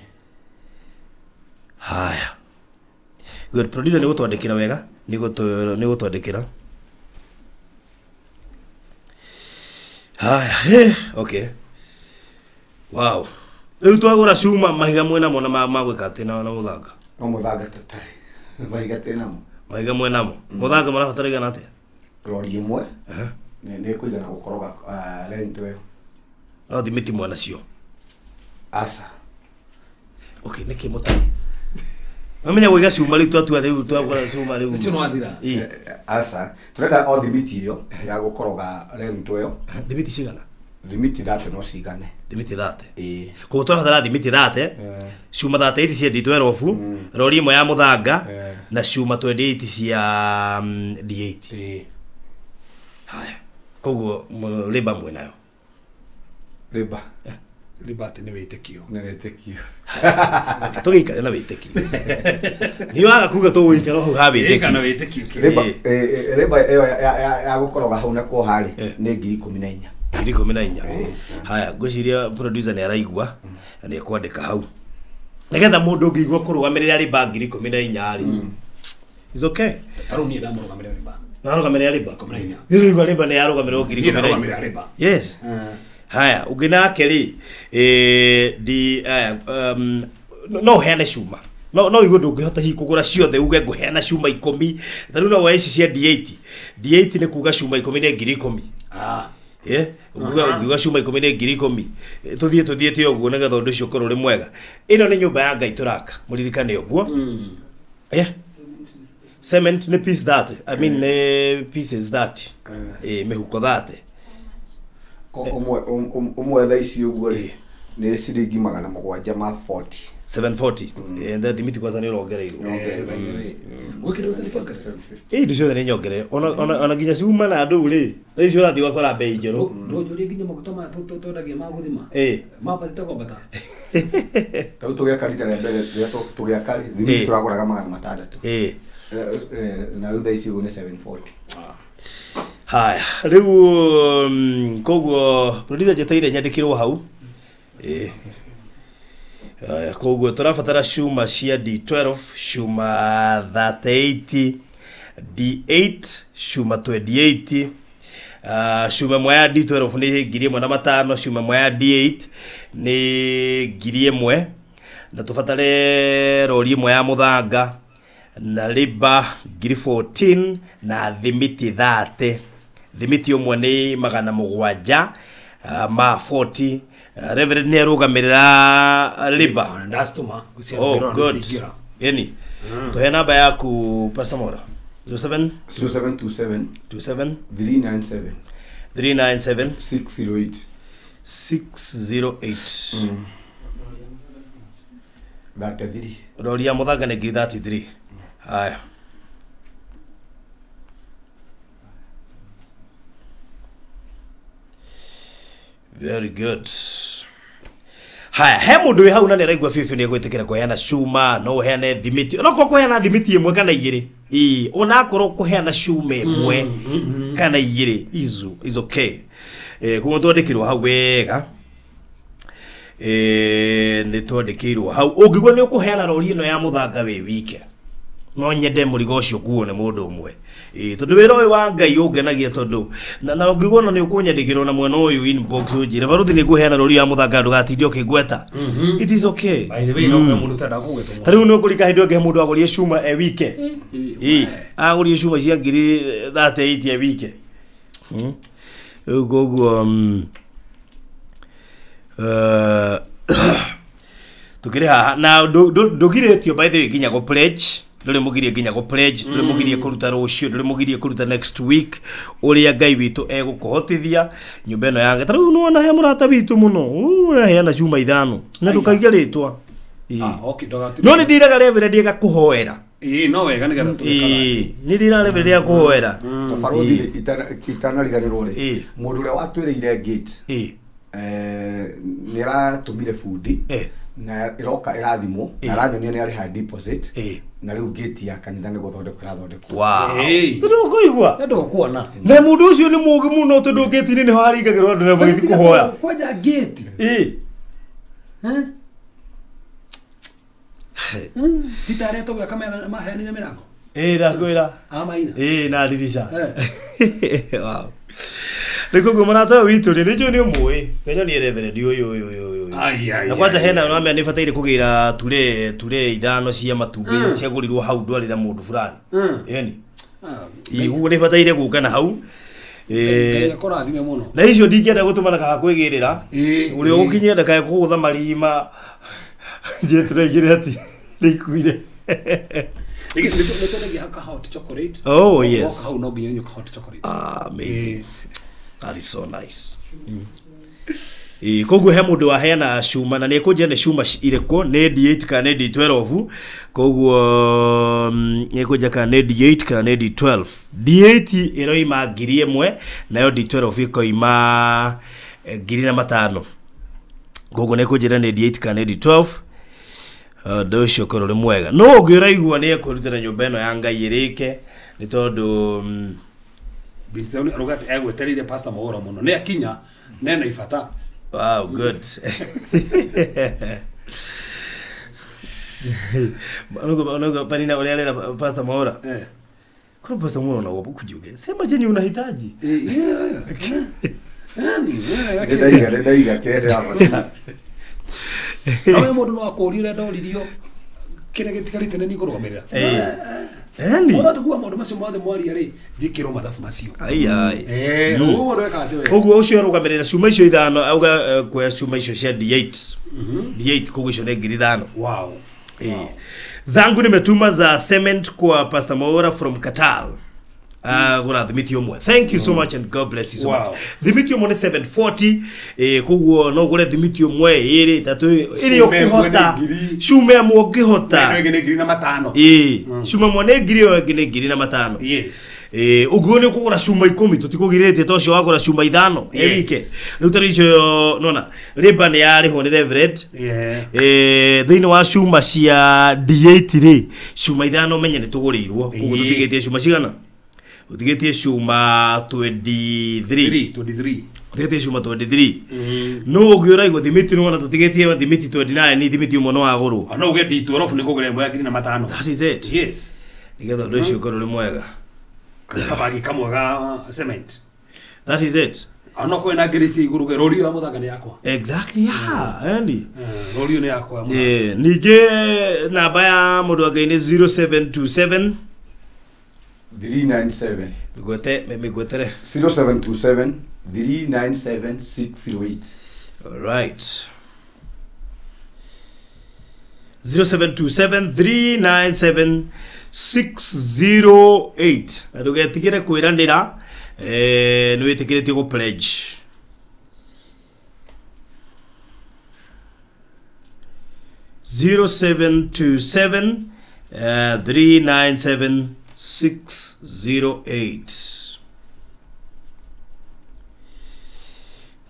haya good producer ni gutwandikira wega ni gutwandikira haya okay wow riu twagura cuma mahiga mwena mona magwika ati na muthanga no muthanga tatari mahiga tenamo mahiga mwenamo muthanga marabatariga nate rori imwe nĩ kuigana gukoroga rento ĩyo no thimiti mwana cio asa okay niki mutani mamenya gwiga cuma riu twatua riu twagura cuma riu nicho no athira asa turenda o thimiti ĩyo ya gukoroga rento ĩyo thimiti cigana thimiti date no cigane thimiti date ko twathara thimiti date cuma 38 cia D12 rori imwe ya muthanga na cuma 28 cia D8 haya koguo riba mwenayo riba ati nĩ wĩtĩkio tũgĩikare na wĩtĩkio nĩ waga kuga tũgũikara hau ha wĩtĩkio riba ĩyo ya gũkoroga hau nakuo harĩ nĩ ngiri 14 haya ngwĩciria producer nĩ araigua na nĩ ekwandĩka hau nĩgetha mũndũ ũngĩigua kũrũgamĩrĩra riba ngiri 14 rĩ is okay tarũniĩ ndamũrũgamĩrĩra riba Narugamira riba. Komrenya. Riba riba ni arugamira ngiri Komrenya riba. Yes. Haya, uginake ri no hene cuma. No igo ndungihota hi kugura ciothe uge nguheana cuma 10. Tariu no wa ici cia D8. D8 ni kuga cuma 10 ni ngiri 10. Uga cuma 10 ni ngiri 10. Tuthie te oguo nigetha undu ucio korwo ri mwega. Ino ni nyumba ya Ngai turaka. Muririkane oguo. Cement ni piece that. I mean pieces that. Mehuko that. Umwe tha ici uguo ri ni ciringi 740. 740. And the dimiti kwanza ni rogereirwo. Ukiro telefaka 750. Ndicio ni nyongere. Ona ginya ciuma na andu ri. Icio rathi wakora bei njeru. Ndojuri ginya makutoma tutodagia maguthima. Mapatite kwa bata. Tau tugia karita ya mbere tugia kari thimi turaguraga 600. Na ruda ici ugo ni 740. Haya, riu koguo producer jeteire nyandikirwo hau. Koguo turabatara cuma cia D12, cuma 38, D8, cuma 28, cuma mwa ya D12 ni ngiri 1,500, cuma mwa ya D8 ni ngiri 1, na tubatare rori mwa ya muthanga na riba ngiri 14 na thimiti 30. Thimiti umwe ni 700 ma 40. Reverend ni arugamirira riba. Ndastuma Oh good. Eni. Tuhe namba yaku Pastor Mora. 07 0727 27 397 397 608 608. That 3. Roria muthanga ni 33. Haya. Very good. Haya, he mundu wi hau na niraigua fifi ni gwitikira kuheana cuma, no uheane thimiti. No ko kuheana thimiti imwe kana igiri. Ona korwo kuheana cuma imwe kana igiri is okay. Kuko twandikirwo hau wega. Ni twandikirwo hau. Ungigwa ni ukuheana rori ino ya muthanga wi wike. No nyende murigo ucio kuo ni mundu umwe. Tondu wira uyu wa Ngai ungenagia tondu na ungigona ni ukunyandikirwo na mwena uyu inbox ujire baruthi ni nguheana rori ya muthanga ndugatinde ukigweta. It is okay. By the way no kwa mundu tada kugweta. Tariu no kurika hindu nge mundu agorie cuma wike. Agorie cuma cia ngiri 38 wike. Gogo tukire ha na ndugiretio by the way ginya go pledge. Ndole mugirie ginya go pledge, ndole mugirie kuruta rucio, ndole mugirie kuruta next week. Uria Ngai witu egukuhotithia nyumba eno yange. Tariu no na he murata witu muno. Heana cuma 5 na ndukaiga ritwa. Okay ndogati. No ni ndiraga reverend ega kuhoera. No wega ni gara tukikara. Ni ndira reverend ega kuhoera. Tabaruthi itana riganirwo ri. Mundu uria watwireire gate. Ni aratumire fundi. Na iroka irathimo na ranyo ni ari ha deposit na riu gate ya kanitha ni guthondekwo irathondekwo. Ndio kuigwa ndio kuona na mundu ucio ni mugi muno tondu gate ni ho haringagirwo andu na mugithi kuhoya kwaja gate titare to kama maheni ya mirango rakwira amaina na dirisha wow Niko gumana witu ni jo ni umwe kenya ni reverend yo na kwanza hena no amya nifataire kugira ture ithano cia matumbi cia gurirwo hau ndwarira mundu fulani yani igu nifataire guka na hau korathime muno na icio ndingenda gutumana ka kwigirira uri ukinyenda ka kugutha marima je turegire ati ndikuire hot chocolate. Oh yes. How no be hot chocolate. Amazing. That is so nice. Koguo he mundu waheana cuma na ni kunjene cuma ireko ni D8 kana ni D12 koguo ni kunja kana ni D8 kana ni D12 D8 iroima ngiri 1 nayo D12 ikoima ngiri na 5 koguo ni kunjira ni D8 kana ni D12 docio korore mwega no ngiraigua ni ekurutira nyumba eno ya Ngai irike ni tondu Binzoni arugati egweterire Pastor Mora muno ne akinya nena ifata. Wow, good. Onogo panina olera Pastor Mora. Kwa pasta mwana na wapo kujuge. Sema chenye unahitaji. Ndaiga kete hapo. Awe mundu no akurire ndoririo kire gitikarite ni kurugamirira. Endi. Ona tukua mundu macio mothe mwari ari dikiro mathafu macio. Ai. Ugo reka ate we. Ugo ucio rugamirira cuma icio ithano auga kwa cuma icio cia D8. D8 kugo icio ne ngiri ithano. Wow. Zangu nimetuma za cement kwa Pastor Maura from Qatar. Gura Dimitio mwe. Thank you so much and God bless you so much. Dimitio mwe 740 kugo no gure Dimitio mwe iri tatu iri okihota. Shume mwe okihota. Ene ngine ngiri na matano. Shume mwe ngiri ngiri na matano. Yes. Ugo ni kugura shuma 10 tutikugirete tocio wagura shuma 5 ewike. Rutari icio nona riba ni yari ho ni Reverend. Thini wa shuma cia D8 ri shuma 5 menye ni tugurirwo kugo tutigetie shuma cigana. Utigetie shuma 23. Utigetie shuma 23. No ugiora igo Dimitri no na tutigetie Dimitri 29 ni Dimitri mono aguru. No uge D12 ni kugure mwe ngiri na matano. That is it. Yes. Nigetha ndo cio korole mwega. Kabagi kamwega cement. That is it. Ano ko na ngiri ci iguru rori ya muthanga ni yakwa. Exactly, yeah. Andy. Rori ni yakwa. Nige namba ya mundu wa Ngai ni 0727 397. Migwetere. 0727 397 608. All right. 0727 397 608. Adugetikire kwirandira nwitikirite go pledge. 0727 397 608.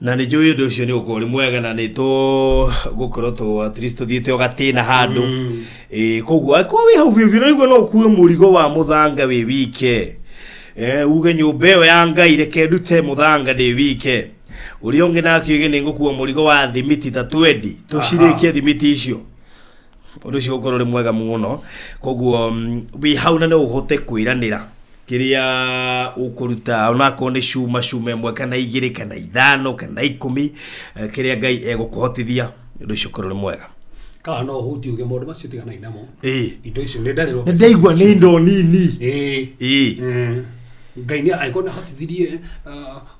Na ni joyo docio ni ukori mwega na ni to gukoro to at least thiete ogatina handu koguo ko wi hau vivyo ni no kuwe murigo wa muthanga wi wike uge nyumba yo ya Ngai reke ndute muthanga ndi wike uri onge na kiuge ni ngukuwa murigo wa thimiti ta 20 tushirikie thimiti icio undu cio gukoro ri mwega muno koguo wi hau na no uhote kwiranira kiria ukuruta ona ko ni shuma mwe kana 2 kana 5 kana 10 kiria Ngai egukuhotithia undu cio korore mwega ka no huti uge mundu macio tigana inamo indo icio ni ndariro ndaigwa ni ndo nini Ngai ni aikona hotithirie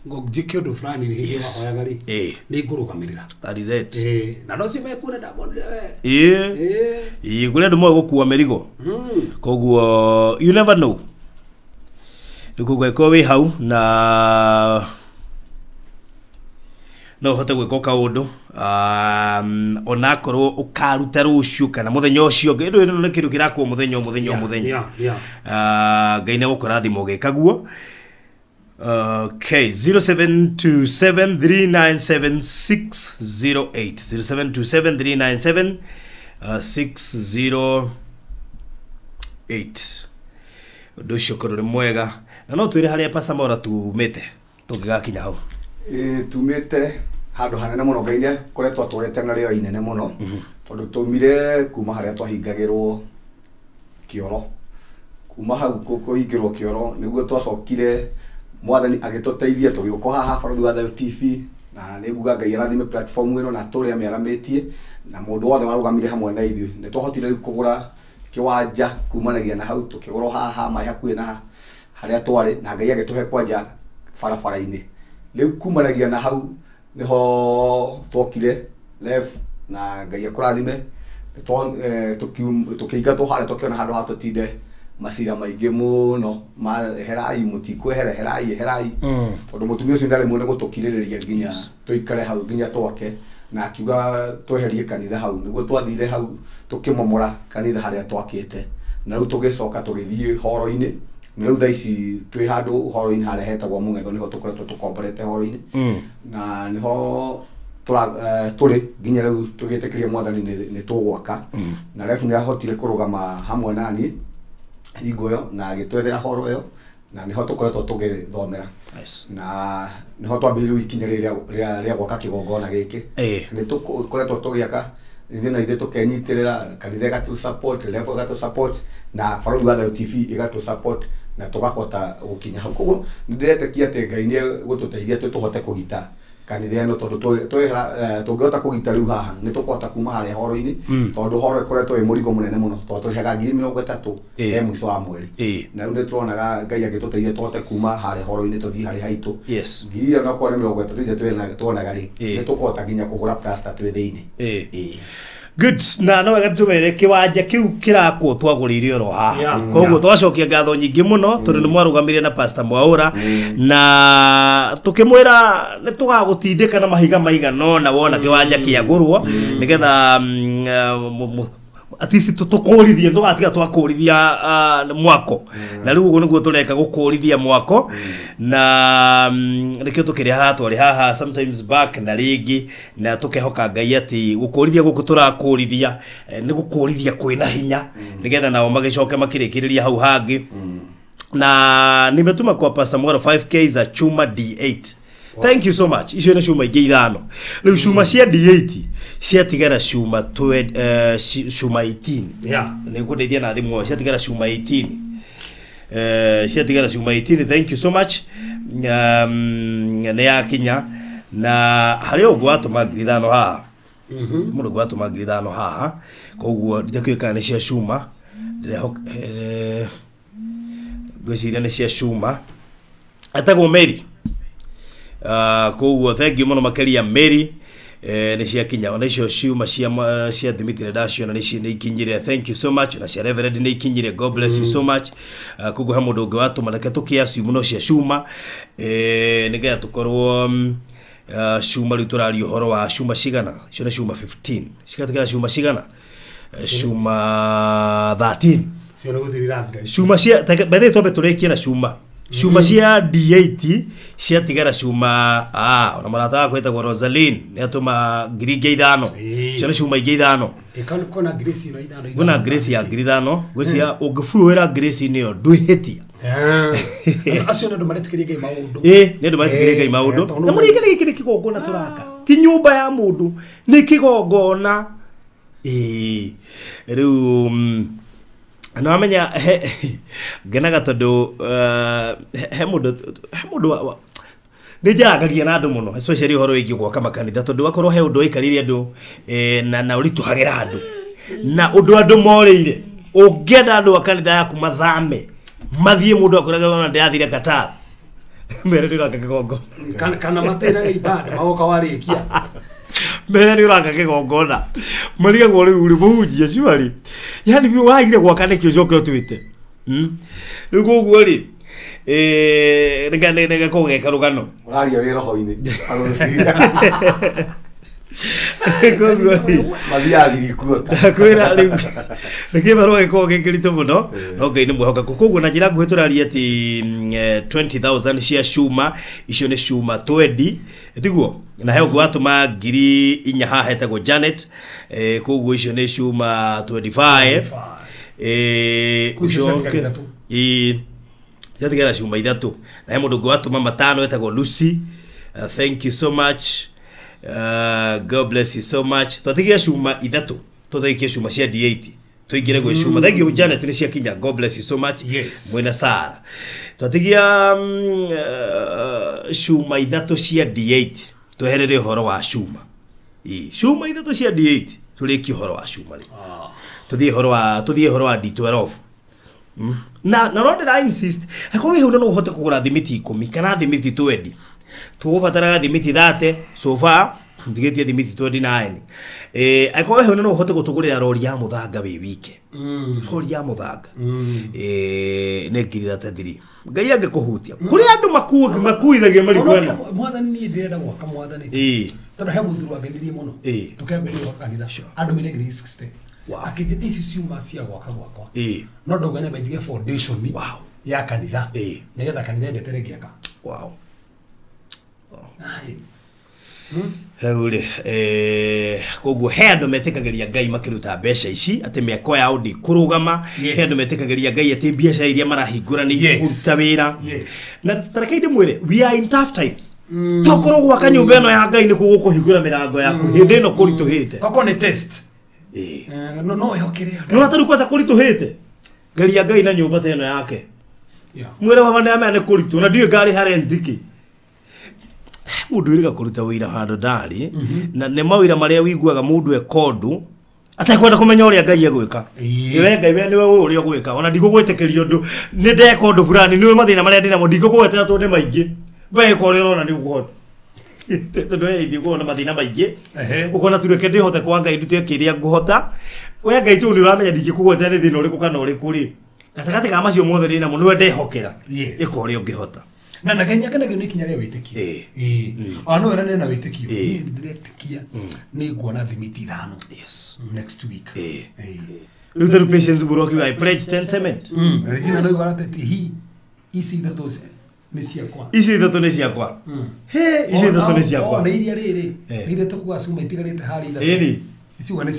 ngojike undu fulani ni hiyo wahoyaga ri ni ngurugamirira. That is it. Na no si mekuna ndabonire we gure ndu mwe gukuwa merigo koguo you never know ndukugwe ko wi hau na no hote gwiko kaundu ona korwo ukaruta rucio kana muthenya ucio ngindo ino ni kindu kirakwo muthenya Ngai na gukora thimo gikaguo. Okay, 0727 397 608. 0727 397 608. Nducio korore mwega na no twire haria Pastor Maura tumite tungigakinya hau tumite handu hanene muno Ngai ne koretwo atwete na rio inene muno tondu tumire kuma haria twahingagirwo kioro kuma hau kuhingirwo kioro niguo twacokire mwathani agituteithia tugiuko haha Barũthi wa Thayũ TV na niguga Ngai arathime platform ino na turia miaramitie na mundu wothe warugamire hamwe na ithuĩ ni twahotire kugura kiwanja kumanagia na hau tukigoro haha mai hakuĩ na haria twari na Ngai agituhe kwanja barabara-ini riu kumanagia na hau niho twokire left na Ngai akurathime tukiinga tuhare tukiona handu ha tutinde masira maingi muno herai mutikweherai tondu mutumia ucio ndari muone gutukiririria nginya tuikare hau nginya twake na akiuga tweherie kanitha hau niguo twathire hau tukimomora kanitha haria twakite na riu tugicoka tugithie horo-ini na riu thaici twi handu horo-ini haria hetagwo Mũng'etho niho tukoretwo tukomborete horo-ini na niho turi nginya riu tugitikiria mwathani ni tugwaka na refu ni ahotire kurugama hamwe nani hingo na agitwethera horo yo na niho tukoretwo tugithomera na niho twambiririe ikinya ria gwaka kigongona giki ni tukoretwo tugiaka ithina ithe tukenyitirira kanitha gatu support level gatu support na Farothi wa Thayo TV igatu support na tugakota gukinya hau koguo ndiretekia ate Ngai ni gututeithia tuhote kugita kanitha no tondu tungihota kugita riu haha ni tukuhota kuma haria horo-ini tondu horo ikoretwo ĩ mũrigo mũnene mũno tondu tũrĩhaga 30,000 mwico wa mweri na rĩu nĩtũronaga Ngai agĩtũteithia tuhote kuma haria horo-ini tuthii haria haitũ ngiri ĩyo no korwo nĩ 30,000 tuonaga rĩ nĩ tũkuhota nginya kũhũra plaster twĩ thĩinĩ. Good. Na no wega tumere kiwanja kiu kirakwo twagurire ro haha koguo twacokia ngatho nyingi muno tondu ni mwarugamire na Pastor Mwaura na tukimwira ni tugagutindika na mahiga maigano na wona kiwanja kiagurwo nigetha atisi tukurithia tugatiga twakurithia mwako na riu uguo niguo tureka gukurithia mwako na nikio tukiria haha twari haha sometimes back na ringi na tukehoka Ngai ati gukurithia guku turakurithia ni gukurithia kwina hinya nigetha nao magicoke makirikiriria hau hangi na nimetuma kwa Pastor Mwaura 5k za chuma D8. Thank you so much. Icio ni cuma ingi ithano. Riu cuma cia D8 cia tigara cuma cuma 18. Ni kudeithia na thimu cia tigara cuma 18. Cia tigara cuma 18. Thank you so much. Ne yakinya na hari ogwa atuma ithano haha. Mundu gwa atuma ithano haha. Koguo ndikwika ni cia cuma. Gwiciria ni cia cuma. Atagwo Mary. Koguo thank you muno makeria Mary ni cia kinya ona icio ciuma cia Dimitri Dasio na ni ikinyire. Thank you so much na cia Reverend ni ikinyire. God bless you so much. Koguo ha mundu ngwatu malaka tukia ciumu no cia cuma nigetha tukorwo cuma riu turario horo wa cuma cigana icio ni cuma 15 cikatikira cuma cigana cuma 13 cio no gutirira cuma cia bethe tobe turekia na cuma cuma cia D8 cia tigara cuma ona marata kweta kwa Rosaline ni atuma ngiri ithano cio ni cuma ingi ithano ikona Grace no ithano kuna Grace ya ngiri ithano gwicia ungifuruira Grace niyo ndwihitia acio ndu maretikiria Ngai maundu ni ndu maretikiria Ngai maundu na murikire gikiri kigongona turaka ti nyumba ya mundu ni kigongona riu na amenya genaga tondu he mundu nijagagia na andu muno especially horo igi gwa makanitha tondu wakorwo he undu ikarire andu na urituhagira andu na undu andu morire ungenda andu akanitha yaku mathame mathie mundu akoraga ona ndathire Qatar mere ndiraka kigongo kana matera ibada magoka warikia mere ndiraka kigongona mariga gore uri buhujia ciwari yani bi wagire gwakane kio joke twite rigo gwari nega kogeka rugano uraria wira hoini mathiathiri kuota kwira nikibarwa ikoge kirito muno no Ngai ni muhoka koguo na njira nguhe turaria ati 20,000 cia cuma icio ni cuma 20 ndiguo na he ogwa atuma ngiri inya haha etagwo Janet koguo icio ni cuma 25 ucoke yatigara cuma ithatu na he mundu ogwa atuma matano etagwo Lucy. Thank you so much. God bless you so much. Twatigia cuma ithatu tuthikie cuma cia D8 tuingire gwe cuma. Thank you Janet ni cia kinya. God bless you so much. Mwena Sara twatigia cuma ithatu cia D8 tuherere horo wa cuma cuma ithatu cia D8 turiki horo wa cuma tuthie horo wa D12 na no ndira insist ako we no uhote kugura thimiti 10 kana thimiti 20 tugubataraga thimiti 30 so far ndigetie thimiti 29 ako we no uhote gutugurira rori ya muthanga we wike rori ya muthanga ne ngiri 33 Ngai angikuhutia kuri andu makuithagia marikwena mwathani ni ndirenda gwaka mwathani tondu he muthuru angenirie muno tukambere gwaka kanitha andu mire ngiri 60 akijidi ici ciuma cia gwaka gwakwa no ndogane baithige foundation ya kanitha nigetha kanitha endetere ngiaka heure koguo he andu metikagiria Ngai makiruta mbeca ici ati miako ya udi kurugama he andu metikagiria Ngai ati mbeca iria marahingura ni kuruta wira na tarakaide mwire we are in tough times tokoro gwaka nyumba eno ya Ngai ni kugukuhingura mirango yaku hindi no kurituhite koko ni test no ehokere no ataru kwanza kurituhite geria ngai na nyumba teno yake mwere wa bana amane kuritu na ndiye ngari hare ndiki mundu iriga kuruta wira handu ndari na ne mawira maria wiguaga mundu ekondu atakwenda kumenya uria ngai egwika iwe ngai we niwe uria gwika ona ndigugwitikiria undu ni ndeka undu fulani niwe mathina maria ndina mo ndigugwetera tondu maingi we ko uri rona ndigugwota tondu we ndigugona mathina maingi ukona tureke ndihote kwa ngai ndute kiria nguhota we ngai tu ni uramenya ndigikugwetera ni thina uriku kana uriku ri gatakati ka macio mothe rina mo niwe ndehokera iko uri ungihota na Kenya kana gyo nikinya ria witikio ano era na witikio ndirekikia ni nguona thimiti 5 next week Luther Patience Buroki I pledge 10 cement Regina no igora tete hi isi thato ni ciakwa isi thato ni ciakwa isi thato ni ciakwa na iria riri ire tukwa suma itigarite hari ila iri isi thato ni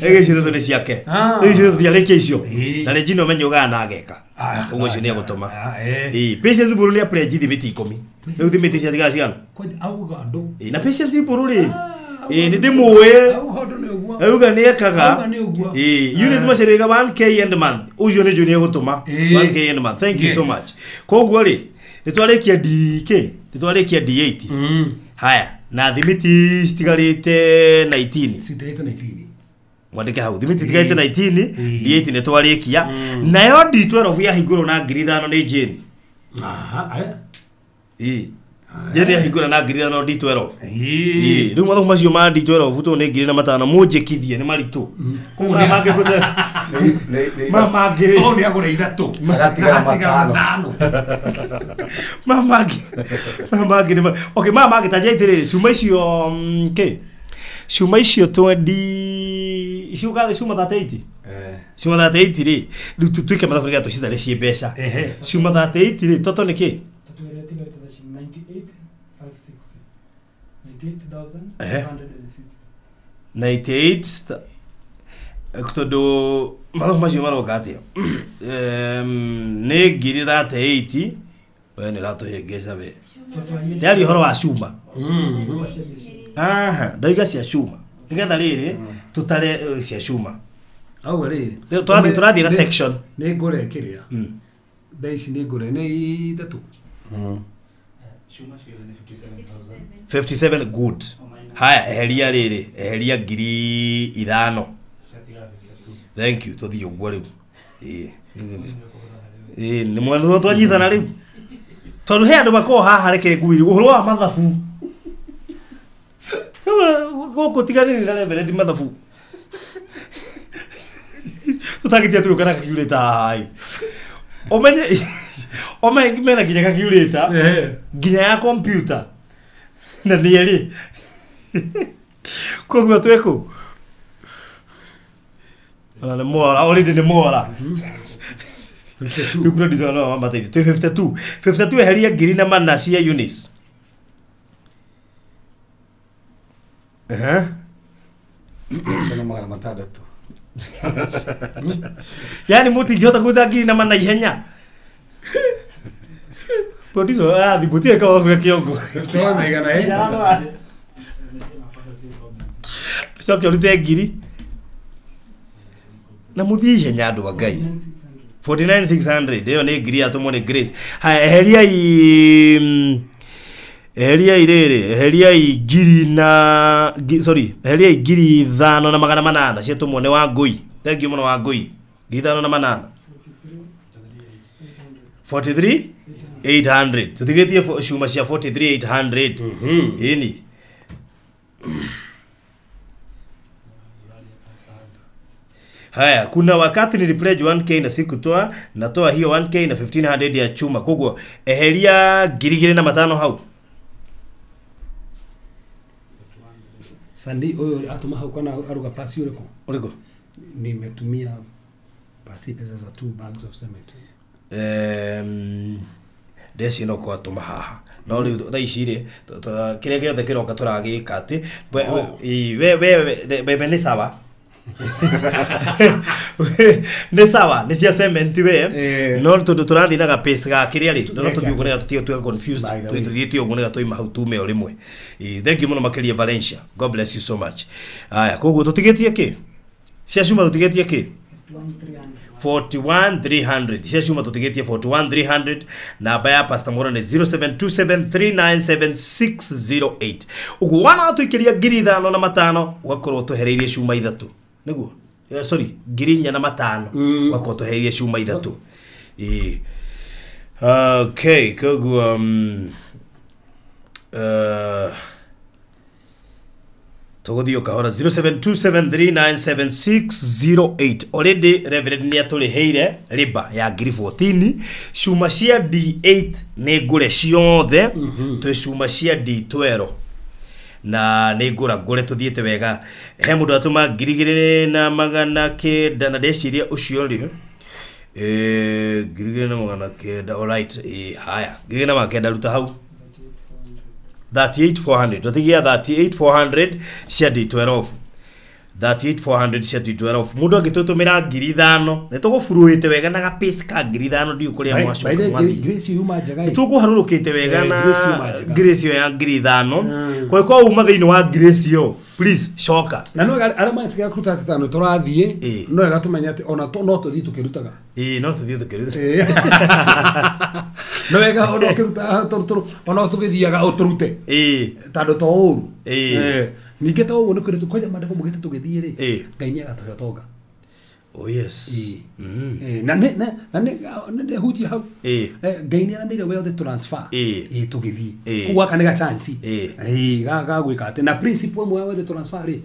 ciake isi thato ya reke icio na Regina menyo gana ageka ugo cio ni agutuma Patience Buroki ya pledge thimiti 10 rĩu thimiti cia tiga ciana kwa auga ndo na Patience Buroki ni ndimuwe auga ni ekaga units maceriga 1k and month ucio ni juni gutuma 1k and month thank you so much koguo ri nitwarekia DK nitwarekia D8 haya na thimiti stigarite 19 stigarite 19 mwandike hau thimiti stigarite 19 D8 nitwarekia nayo D12 ya hinguro na ngiri 5 ni jeni Jeni higura na ngiri no D12 riu matho macio ma D12 vuto ni ngiri na 5 munjikithie ni maritu koguo na mange gute mama ngiri o ni agura 3 agatigara 5 mama ngiri okay mama ngitajaitire cuma icio cuma icio 20 ciuga cuma 38 cuma 38 ri riu tutuike matho riga tucithare cie mbeca cuma 38 ri toto ni ki 98 kutondo malo macio maroka atia ne ngiri 38 we ni rato hengeza we yari horo wa cuma ndaiga cia cuma nigetha riri tutare cia cuma au riri turathi na section ni ngore kiria base ni ngore ni 3 57 good haya eheria riri eheria ngiri 5 thank you tothio gwo riu ni mwana twanyithana riu tondu he andu mako haha reke ngwiri uhoro wa mathabu goko tigani na level ndi mathabu tutagitia tu kana calculator hai omenye mena kinya calculator ginya ya computer na nieri koguo tweko ana ne mora already ne mora you produce no matei 52 eheria ngiri na mana cia units kana magana matandatu yani muti jota kuda ngiri na mana ihenya producer thibutie ka ofre kiongo toa megana sio rute ngiri na muthi ihenya andu wa ngai 49600 iyo ni ngiri atumwo ni Grace eheria eheria ngiri na sorry eheria ngiri 5 na magana 8 cia tumwo ni wa ngui thank you muno wa ngui ngiri 5 na 8 43800 tutigetie cuma cia 43800 ini haya kuna wakati nilipledge 1k na sikutoa natoa hiyo 1k na 1500 ya chuma koguo eheria ngiri na 5 hau Sandi oyo atuma hau kana aruga pasi uriko nimetumia pasi pesa za 2 bags of cement desi no kwa tuma haha no riu tha icire kire giothe kiroka turagika ati we ni sawa ni sawa ni cia cement we no tundu turathi na gapace ga kiria ri no tuthiu ngone tutio tu confused tuthietio ngone gatoi hau tume o rimwe thank you muno makiria Valencia god bless you so much aya koguo tutigetie ki cia cuma tutigetie ki 41300 cia cuma tutigetie 41300 namba ya Pastor Mora ni 0727397608 ugu wana tuikiria ngiri 5 na 5 ugakorwo twehereirie cuma ithatu niguo sorry ngiri 4 na 5 ugakorwo twehereirie cuma ithatu okay koguo Togodio kahora 0727397608 already Reverend ni aturiheire riba ya ngiri 14 cuma cia D8 ni ngure ciothe twe cuma cia D12 na ni ngure tuthiete wega he mundu atuma ngiri 2,900 na ndeciria ucio ri ngiri 2,900 alright haya ngiri 2,900 ruta hau 38,400 tutigia 38,400 cia D12 38,400 cia D12 mundu agitutumira ngiri 5 nitugufuruite wega na gapace ka ngiri 5 ndiu kuria mwacoka Grace yuma njaga tuguharurukite wega na Grace ya ngiri 5 kwa uma thiini wa Grace yo please shoka na no ara matiga kuruta 5 turathie no ega tumenya ati ona no tuthii tukirutaga no tuthii tukirutaga no ega ona kiruta ona tugithiaga uturute tando to uru ninge to ugu nikuritu kwaja madako mugite tugithie ri Ngai ni agatuhe tonga oh yes na ne huti hau Ngai ni anire we the transfer tugithie kuwa kanega chance ga gwika ati na principle mwe we the transfer ri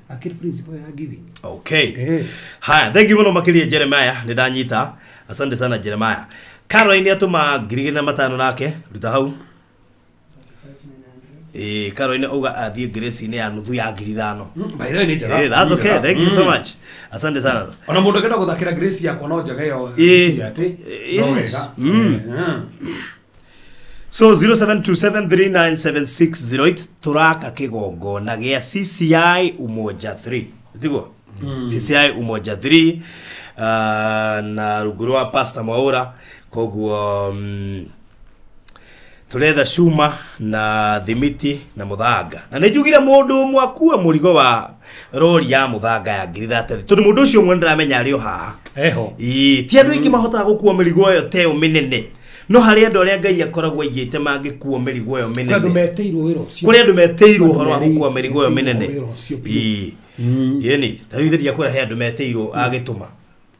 akiri principle ya giving okay haya thank you muno makiria Jeremiah ndanyita asante sana Jeremiah Caroline atuma ngiri 5 nake ruta hau Caroline uga athie Grace ni ya nuthu ya ngiri 5 by the way ni jaga that's okay thank you so much asante sana ona mundu ngenda guthakira Grace yako no jaga yo ati no wega so 0727397608 turaka kigongona gia CCI Umoja 3 ndigo CCI Umoja 3 na rugurwa Pastor Mwaura koguo turetha cuma na thimiti na muthanga na nijugira mundu umwe akua murigo wa rori ya muthanga ya ngiri 30 tondu mundu ucio mwe ndiramenya ari o haha eho ti andu ingi mahota gukua mirigo yo teo minene no hari andu aria Ngai akoragwo aigite mangikuo mirigo yo minene andu meteirwo wira ucio kuri andu meteirwo horo wa gukua mirigo yo minene yeni tarithiria kura he andu meteirwo agituma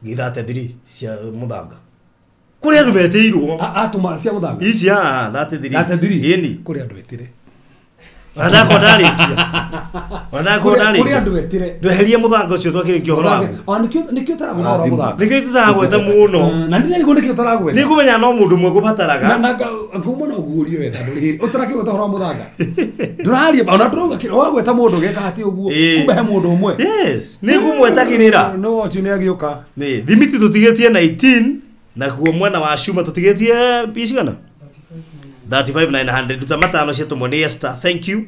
ngiri 33 cia muthanga kuri andu meteirwo atuma cia muthanga ici 33 yeni kuri andu etire Wanako ndari kuri andu etire ndeherie muthanga ucio twakirikio horo wa nikio taragura muthanga nikio tutagweta muno na ndiri nikio taragweta nikumenya no mundu mwe gubataraga na ngumona ugurio wetha nduri utarakigweta horo wa muthanga ndurari ona ndurauga kiro wagweta mundu geka ati uguo kumbe he mundu umwe yes nikumwetagirira no wacho ni agiuka ni thimiti tutigetie 19 na kuo mwana wa cuma tutigetie bishigana 35,900 duta matano cia tumoni Esther thank you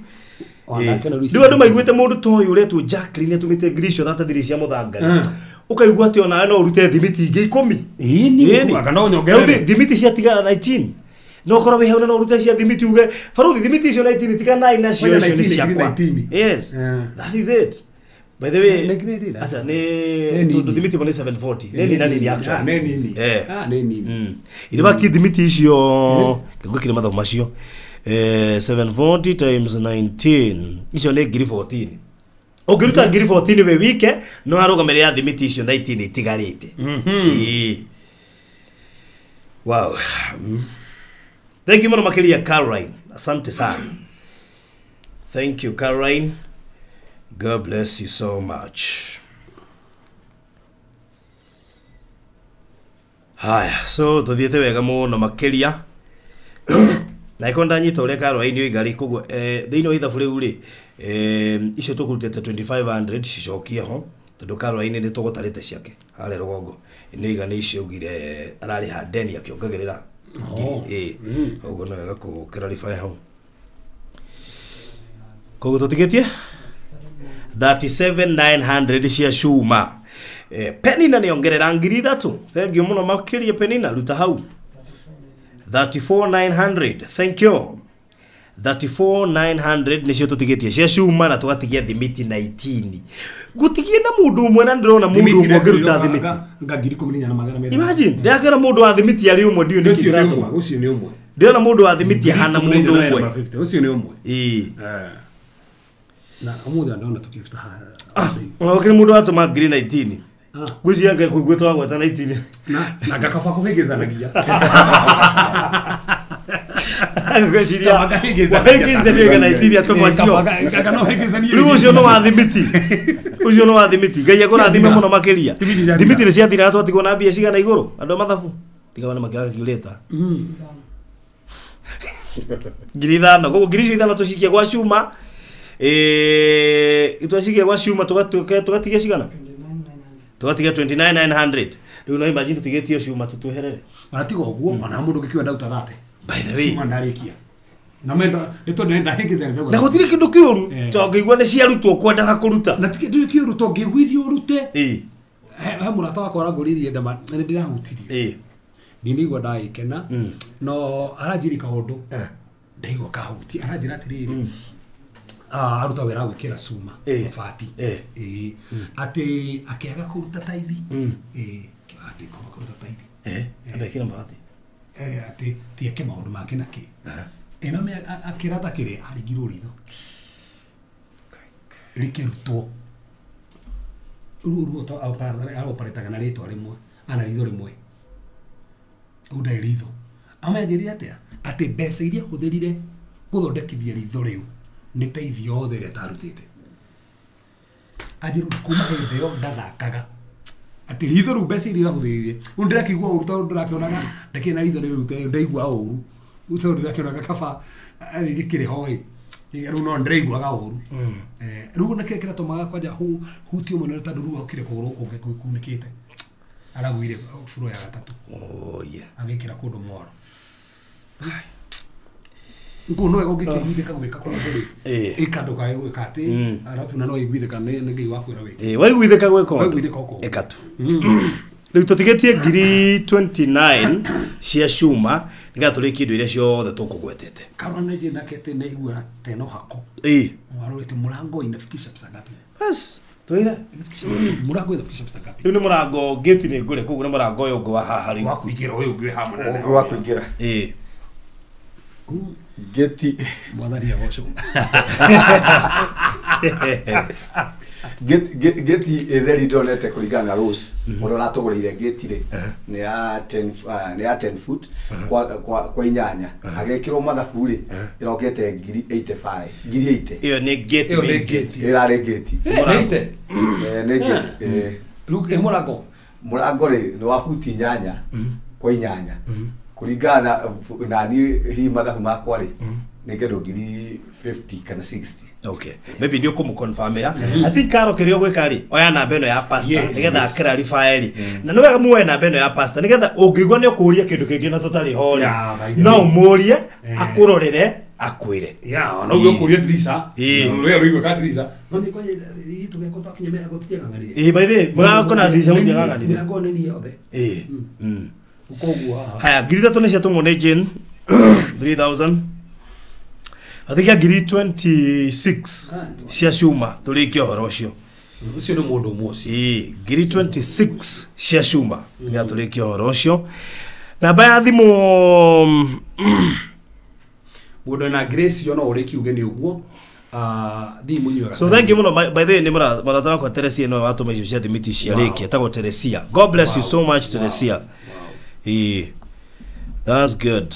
ndio andu maiguite mundu toyu uretu Jacqueline atumite Grisho 33 cia muthanga ukaigua ati ona no urute thimiti ingi 10 ni kana onyongere thimiti cia tigana 19 no korwo we hauna no urute cia thimiti uge faruthi thimiti cio 19 tigana ina cio cia yes that is it by the way asa ne thimiti mone 740 nini actually nini nini iliba thimiti icio kigwikire matho macio 740 times 19 icio ne ngiri 14 ukiruta ngiri 14 we wike no arugamerera thimiti icio 19 itigarite wow thank you muno makiria Caroline asante sana thank you Caroline God bless you so much. Haya, so tuthiete wega muno makiria. Na ikonda nyito ure karo aini igari kugo thiino ithabu riu ri icio tukurutete 2500 cicokia ho tondu karo aini ni tugutarite ciake hare rugongo ni igani icio ugire arari ha deni akiongagirira ogo no wega ku clarify ho kogo tutigetie 37,900 cia cuma Penina niongerera ngiri 3 thank you muno makiria Penina ruta hau 34,900 thank you 34,900 nicio tutigitie cia cuma na tugatigia thimiti 19 gutigie na mundu umwe na ndirona mundu umwe ngiruta thimiti ngagiri kuminya na magana mera imagine ndakira mundu wa thimiti ari umwe ndio ucio ni umwe ndirona mundu wa thimiti hana mundu umwe ucio ni umwe na amuda ndaona tukifta wakini mundu atuma green 19 guci yanga kuigwetwa gwata 19 na gakafa kuhegezanagia Agwejiria wahegezanagia na 19 atoma cio gakano hegezania ucio no wathimiti ucio no wathimiti ngai akora thime muno makiria thimiti ni cia thira twatigwo na mbia cigana iguru andu mathabu tigawana makiaga kiuleta girithana gogo girithana tucikia gwa cuma itwashikia gwa cuma tugatigia cigana tugatigia 29,900 riu no imagine tutigetio cuma tutuherere maratiga oguo ona mundu gikiwa ndauta thate by the way cuma ndarikia na menda nito nenda hegeza ndago na gutire kindu kiuru tongigwa ni ciarutwo kwendaga kuruta na tikindu kiuru tongigwithio urute he murata wakwa araguririe ndama na ndirahutirie ndinigwa ndaikena no aranjiri kaundu ndaigwa kahuti aranjira atiriri aruta wera gwikira cuma mabati ati akiaga kuruta taithi ati koma kuruta taithi abekira mabati ati tieke maundu make naki eno me akirata kire arigirwo ritho rikirutwo ruo to au paretaga na ritwa rimwe ana ritho rimwe uda ritho amejeria atia ati mbeca iria huthirire guthondekithia ritho riu ni teithio othe ria tarutite ajiru kuma hindeo ndathakaga ati ritho ru mbeca iria huthirire undira kigwa uruta undira kionaga ndekena ritho riu rute ndaigua uru uto undira kionaga kaba ari gikire hoi ru no ndaigua uru ru na kire tomaga kwaja hutio mwana tandu ru okire kuguru ungekunikite aragwire furo ya gatatu agikira kundu mworo ngono ego gikihindika gwika kwa mbere ikando kae gwikate arafu na no igwitheka ne ngi wakwira we waigwitheka gwiko ekatu riu tutigetie ngiri 29 cia cuma nigaturi kindu iria ciothe tukugwetete karone jina kete ne igwa teno hako warorete murango inafikisha pesa ngapi bas toira murango inafikisha pesa ngapi riu ni murango gate ni ngure kugu ni murango uyu ngwa haha riu wakuigira uyu ngwe hamwe ngwe wakuigira geti mwadhari ya washo geti etheri donete kuringana na rules uria uratugurire geti ri ni ya 10 foot kwa inyanya agekirwo mathabu ri irokete ngiri 85 ngiri 80 iyo ni geti irare geti ni geti look murango ri ni wa futi inyanya kwa inyanya kuringana na ni hi mathabu makwa ri nigedo ngiri 50 kana 60 okay maybe ndio kumukonfirmira I think karo kirio gwikari oya na beno ya pasta nigetha clarify na no wega muwe na beno ya pasta nigetha ungigwa ni ukuria kindu kingi na tutari hori no umurie akurorere akwire no ugo kuria drisa no ruigo ka drisa no ni kwenye tumekota kinyemera gotiega ngari by the way mwa kona drisa mutega ngari ngo ni yothe ukogwa haya girita tone cia tungone Jane 3000 athiga ngiri 26 cia cuma turikio horo ucio ucio ni mundu mucio ngiri 26 cia cuma ya turikio horo ucio namba ya thimu mundu na Grace yo no uri kiuge ni uguo thimu nyuga so thank you muno by the way ni murata kwa Teresia no atuma icio cia thimiti cia riki tago Teresia God bless you so much Teresia that's good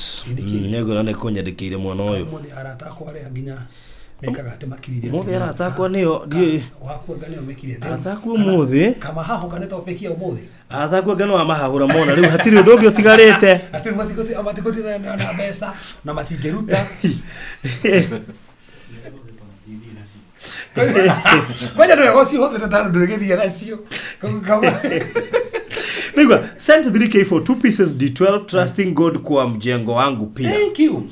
nego na kunyandikire mwana uyu mode arata kwa ria nginya mekaga ate makiriria mode arata kwa nio ndi wakwa ganio mekirie arata kwa mode kama haho kaneta opekia mode arata kwa gano amahahura mona riu hatiri undu ungi utigarite ati matikoti na besa na matigeruta Vaya no negocio hothe tano ndegethia nacio kama Nigga, send 3K for 2 pieces D12 trusting God kwa mjengo wangu pia. Thank you.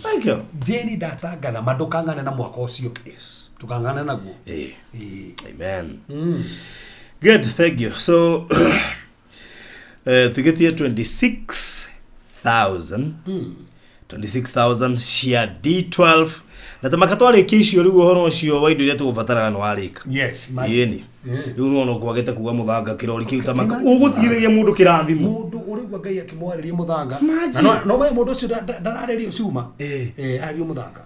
Jeni data na madokangana na mwaka ucio. Yes. Tukangana naguo. Amen. Good, thank you. So to get here 26,000. 26,000 share D12 na tamaka twarĩkia icio rĩu ũhoro ũcio wa indo iria tũgũbataraga nĩwarĩka. Yes, ĩni rĩu no kwagĩte kuga mũthanga kĩrori kĩu tamaka ũgũtigĩrĩria mũndũ kĩrathimo mũndũ ũrĩgua Ngai akĩmwarĩria mũthanga na no mũndũ ũcio ndararĩrio cuma arĩrio mũthanga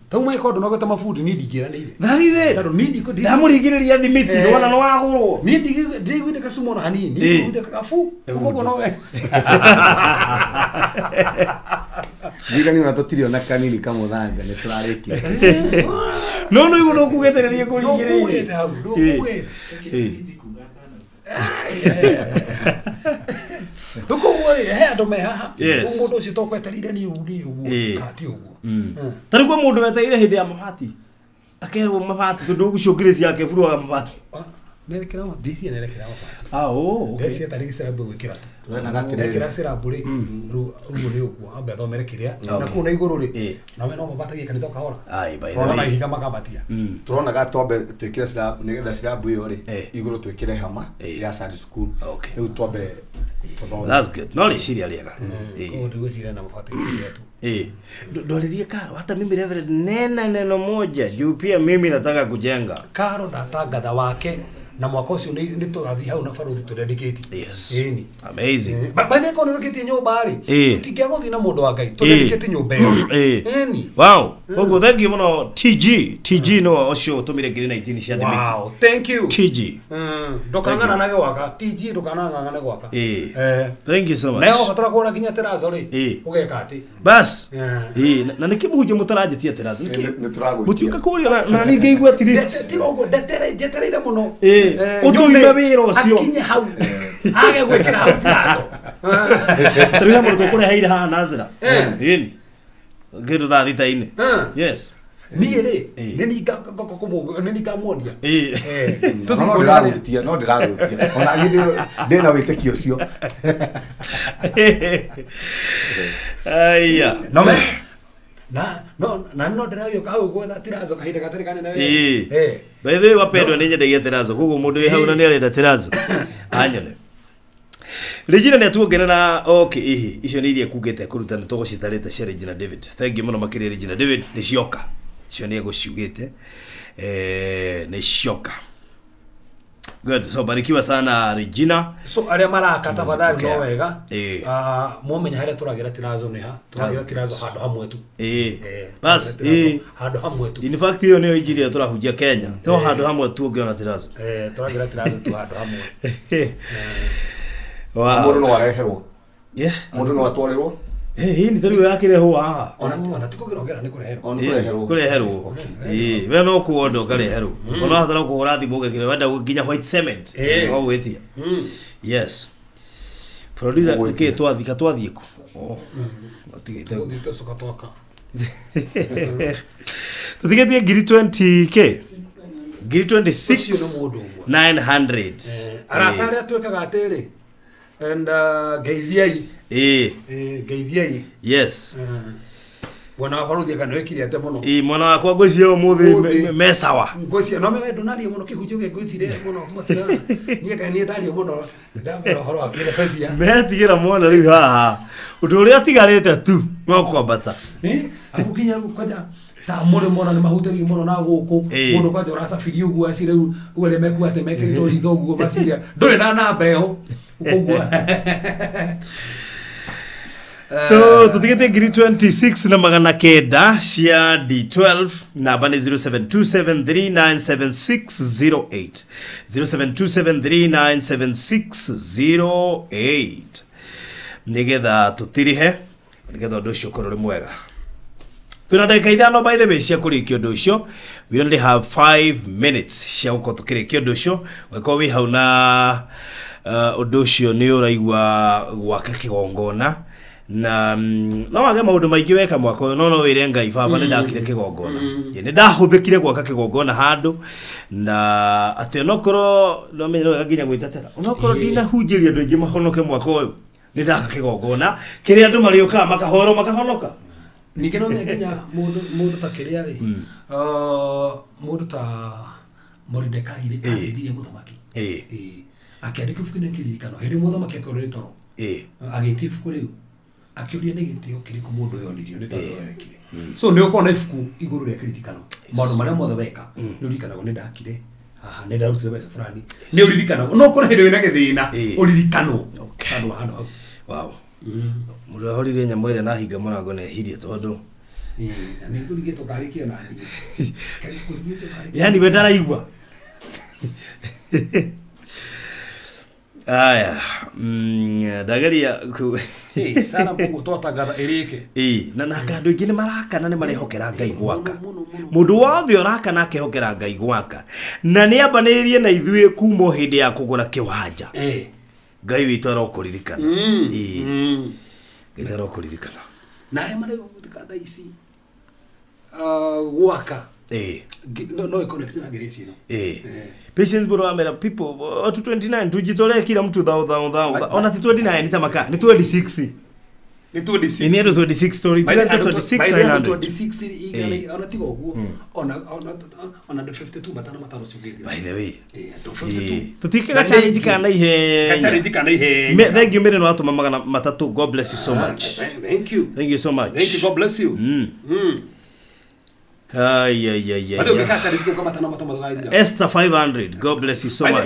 tauma ikondo no gweta mafundi ni ndingĩranĩire tharize tondũ ni ndiko ndamũringĩrĩria thimiti nĩwona no wagũrwo ni ndigwĩte kacuma na hanini ndigwĩte kafu ũguo no we Ndigani unatotirio na kanini kama mũthanga nĩ tũrarĩkia no igũ no kugetereria kũringĩrĩria tukumwore he andu me haha mundu ucio tokweterire ni uguo kati uguo tari kwa mundu weteire hindi ya mabati akerwo mabati tondu gucungiricia yake buru wa mabati nerekera ma disi nerekera mabati okay disi atari cerabu gwikira na gatirä nerekera cerabu ri ru ni uguo ambe athomere kiria na kuna iguru ri na we no mabatagie kanitha kahora ai by the way way higa makabatia turona gatombe twikire cerabu ni getha cerabu iyo ri iguru twikire hama ya Sunday school riu tombe that's good no riciria riega ndio gũcira na mabati yetu ndoririe Karo hata mimi Reverend nena neno moja juu pia mimi nataka kujenga Karo ndatangatha wake na mwaka ucio ni tũgathi hau na baruthi tũdedicate yes ni amazing bane kono rũkĩtie nyũmba ri tũtingĩagũthi na mũndũ wa Ngai tũdedicate nyũmba ĩyo ni wow koguo thank you muno TG no ucio tumire ngiri 19 cia thimiti wow thank you TG ndũkang'ana nage gwaka TG ndũkanang'ane gwaka thank you so much na ũbatara kuona nginya terazo ri ũgeka ati bas na nikimuje mutaranjetie terazo nĩ tũragũikia mutiuka kuria na ninge igua at least tigo ndetereire muno utuime wira ucio akinye hau age gwikira hau terazo rĩu mũndũ kũrĩa haire haha Nazira ĩni ngĩrũ thaa thita-inĩ yes niĩ rĩ nĩ ngamwonia no ndĩragũtia ona ndĩna wĩtĩkio ũcio aya no ndĩragĩũka hau gwetha terazo kahinda gatarĩ kanene by the way wapendwa nĩ nyendagia terazo koguo mũndũ wĩ hau na nĩ arenda terazo anyone Regina nĩ atuongerera okay icio nĩ iria kugĩte kũruta nĩ tũgũcitarĩte cia Regina David thank you mũno makĩria Regina David nĩ cioka icio nĩ egũciugĩte nĩ cioka good so barikiwa sana Regina so aria maraka tafadhali no wega mumenye harĩa tũragira terazo nĩ ha tũragira terazo handũ hamwe tu bas handũ hamwe tu in fact hiyo nĩyo injiri tũrahunjia Kenya no handũ hamwe tu ũngĩona terazo tũragira terazo tu handũ hamwe mũndũ no areherwo mũndũ no atwarĩrwo hii ni tari yakirehwo haha ona tikugerogera ni kureherwo kureherwo we no kuondo kareherwo ona hatara kuhura thimu ugekire wenda nginya white cement no gwetia yes producer ke twathie ku atigite soka toka tutigete ngiri 20k ngiri 26,900 aratari atwekaga atiri and geithiai geithiai yes Bwana wafaruthi kana wekire ate muno mwana wakwa ngwĩciria ũmũthĩ mesawa ngwĩciria no me ndonario muno kĩhunjio gĩa ngwĩciria muno matira niĩ kana niĩ ndario muno ndamera ũhoro wa kĩrefezia metigĩra mwana rĩu haha ũndũ ũrĩa atigarĩte tu no kwambata abukinya kwaja ta mũrĩ mona nĩ mahutagio muno na gũkũ mũndũ kwaja ũracabiri ũguo aci rĩu ũrĩa mekuate mekĩrĩtwo ritho ũguo maciria ndũrĩ na namba ĩyo ũguo so tutigete ngiri 26 na magana kenda cia D12 namba ni 0727397608 0727397608 nigetha tutirihe nigetha ũndũ ũcio ũkorwo mwega twina ndagĩka ithano by the way cia kũrĩkia ũndũ ũcio we only have 5 minutes cia gũkorwo tũkĩrĩkia ũndũ ũcio wĩkorwo wĩ hau na ũndũ ũcio nĩ ũraigua gwaka kĩgongona na no wage maundu maingĩ weka mwaka ũyũ no wĩre Ngai baba nĩ ndakire kĩgongona nĩ ndahuthĩkire gwaka kĩgongona handũ na atĩ nokorwo no menye no nginya gwĩtetera onokorwo ndinahunjĩria andũ aingĩ mahonoke mwaka ũyũ nĩ ndaka kĩgongona kĩrĩa andũ marĩũkaga makahonoka ningĩ no nginya mũndũ ta kĩrĩa rĩ mũndũ ta Mordekai rĩ athirie mũthamaki akĩandĩka ibuku-inĩ kĩririkano hĩndĩ mũthamaki akorwo toro agĩtia ibuku rĩu akiuria nĩ gĩtĩo kĩrĩkũ mũndũ yonirio nĩ tondũ wekire so nĩ ũkorwo na ibuku igũrũ rĩa kĩririkano maũndũ marĩa mothe weka nĩ ũririkanagwo nĩ ndakire haha nĩ ndarutire mbeca fulani nĩ ũririkanagwo no ũkorwo hĩndĩ wĩna gĩthĩna ũririkanwo handũ wa handũ hau wow mũndũ ahorire nyamũ ĩrĩa na hinga mũrango na ehirie tondũ nĩ kũrigĩtwo karĩkio na ndigi yani we ndaraigua aya ndageria sana mungu twatangatha ĩrĩke na andũ aingĩ nĩ marakana nĩ marehokera Ngai gwaka mũndũ wothe ũrakana akehokera Ngai gwaka na nĩ ambanĩrie na ithuĩ kuma hĩndĩ ya kũgũra kĩwanja Ngai witũ arokũririkana Ngai arokũririkana na arĩa marĩ gũthika thaa ici gwaka no iconnect na geresi no patience bro amera people to 29 tujitolea kila mtu dhao ona 29 nitamaka ni 26 ni 26 ni 26 story 26 26 igale ona tigo guo ona 52 matano sugedi by the way 52 tutika challenge kana ihe thank you mere no atuma magana matatu god bless you so much thank you so much god bless you Esther 500 god bless you so much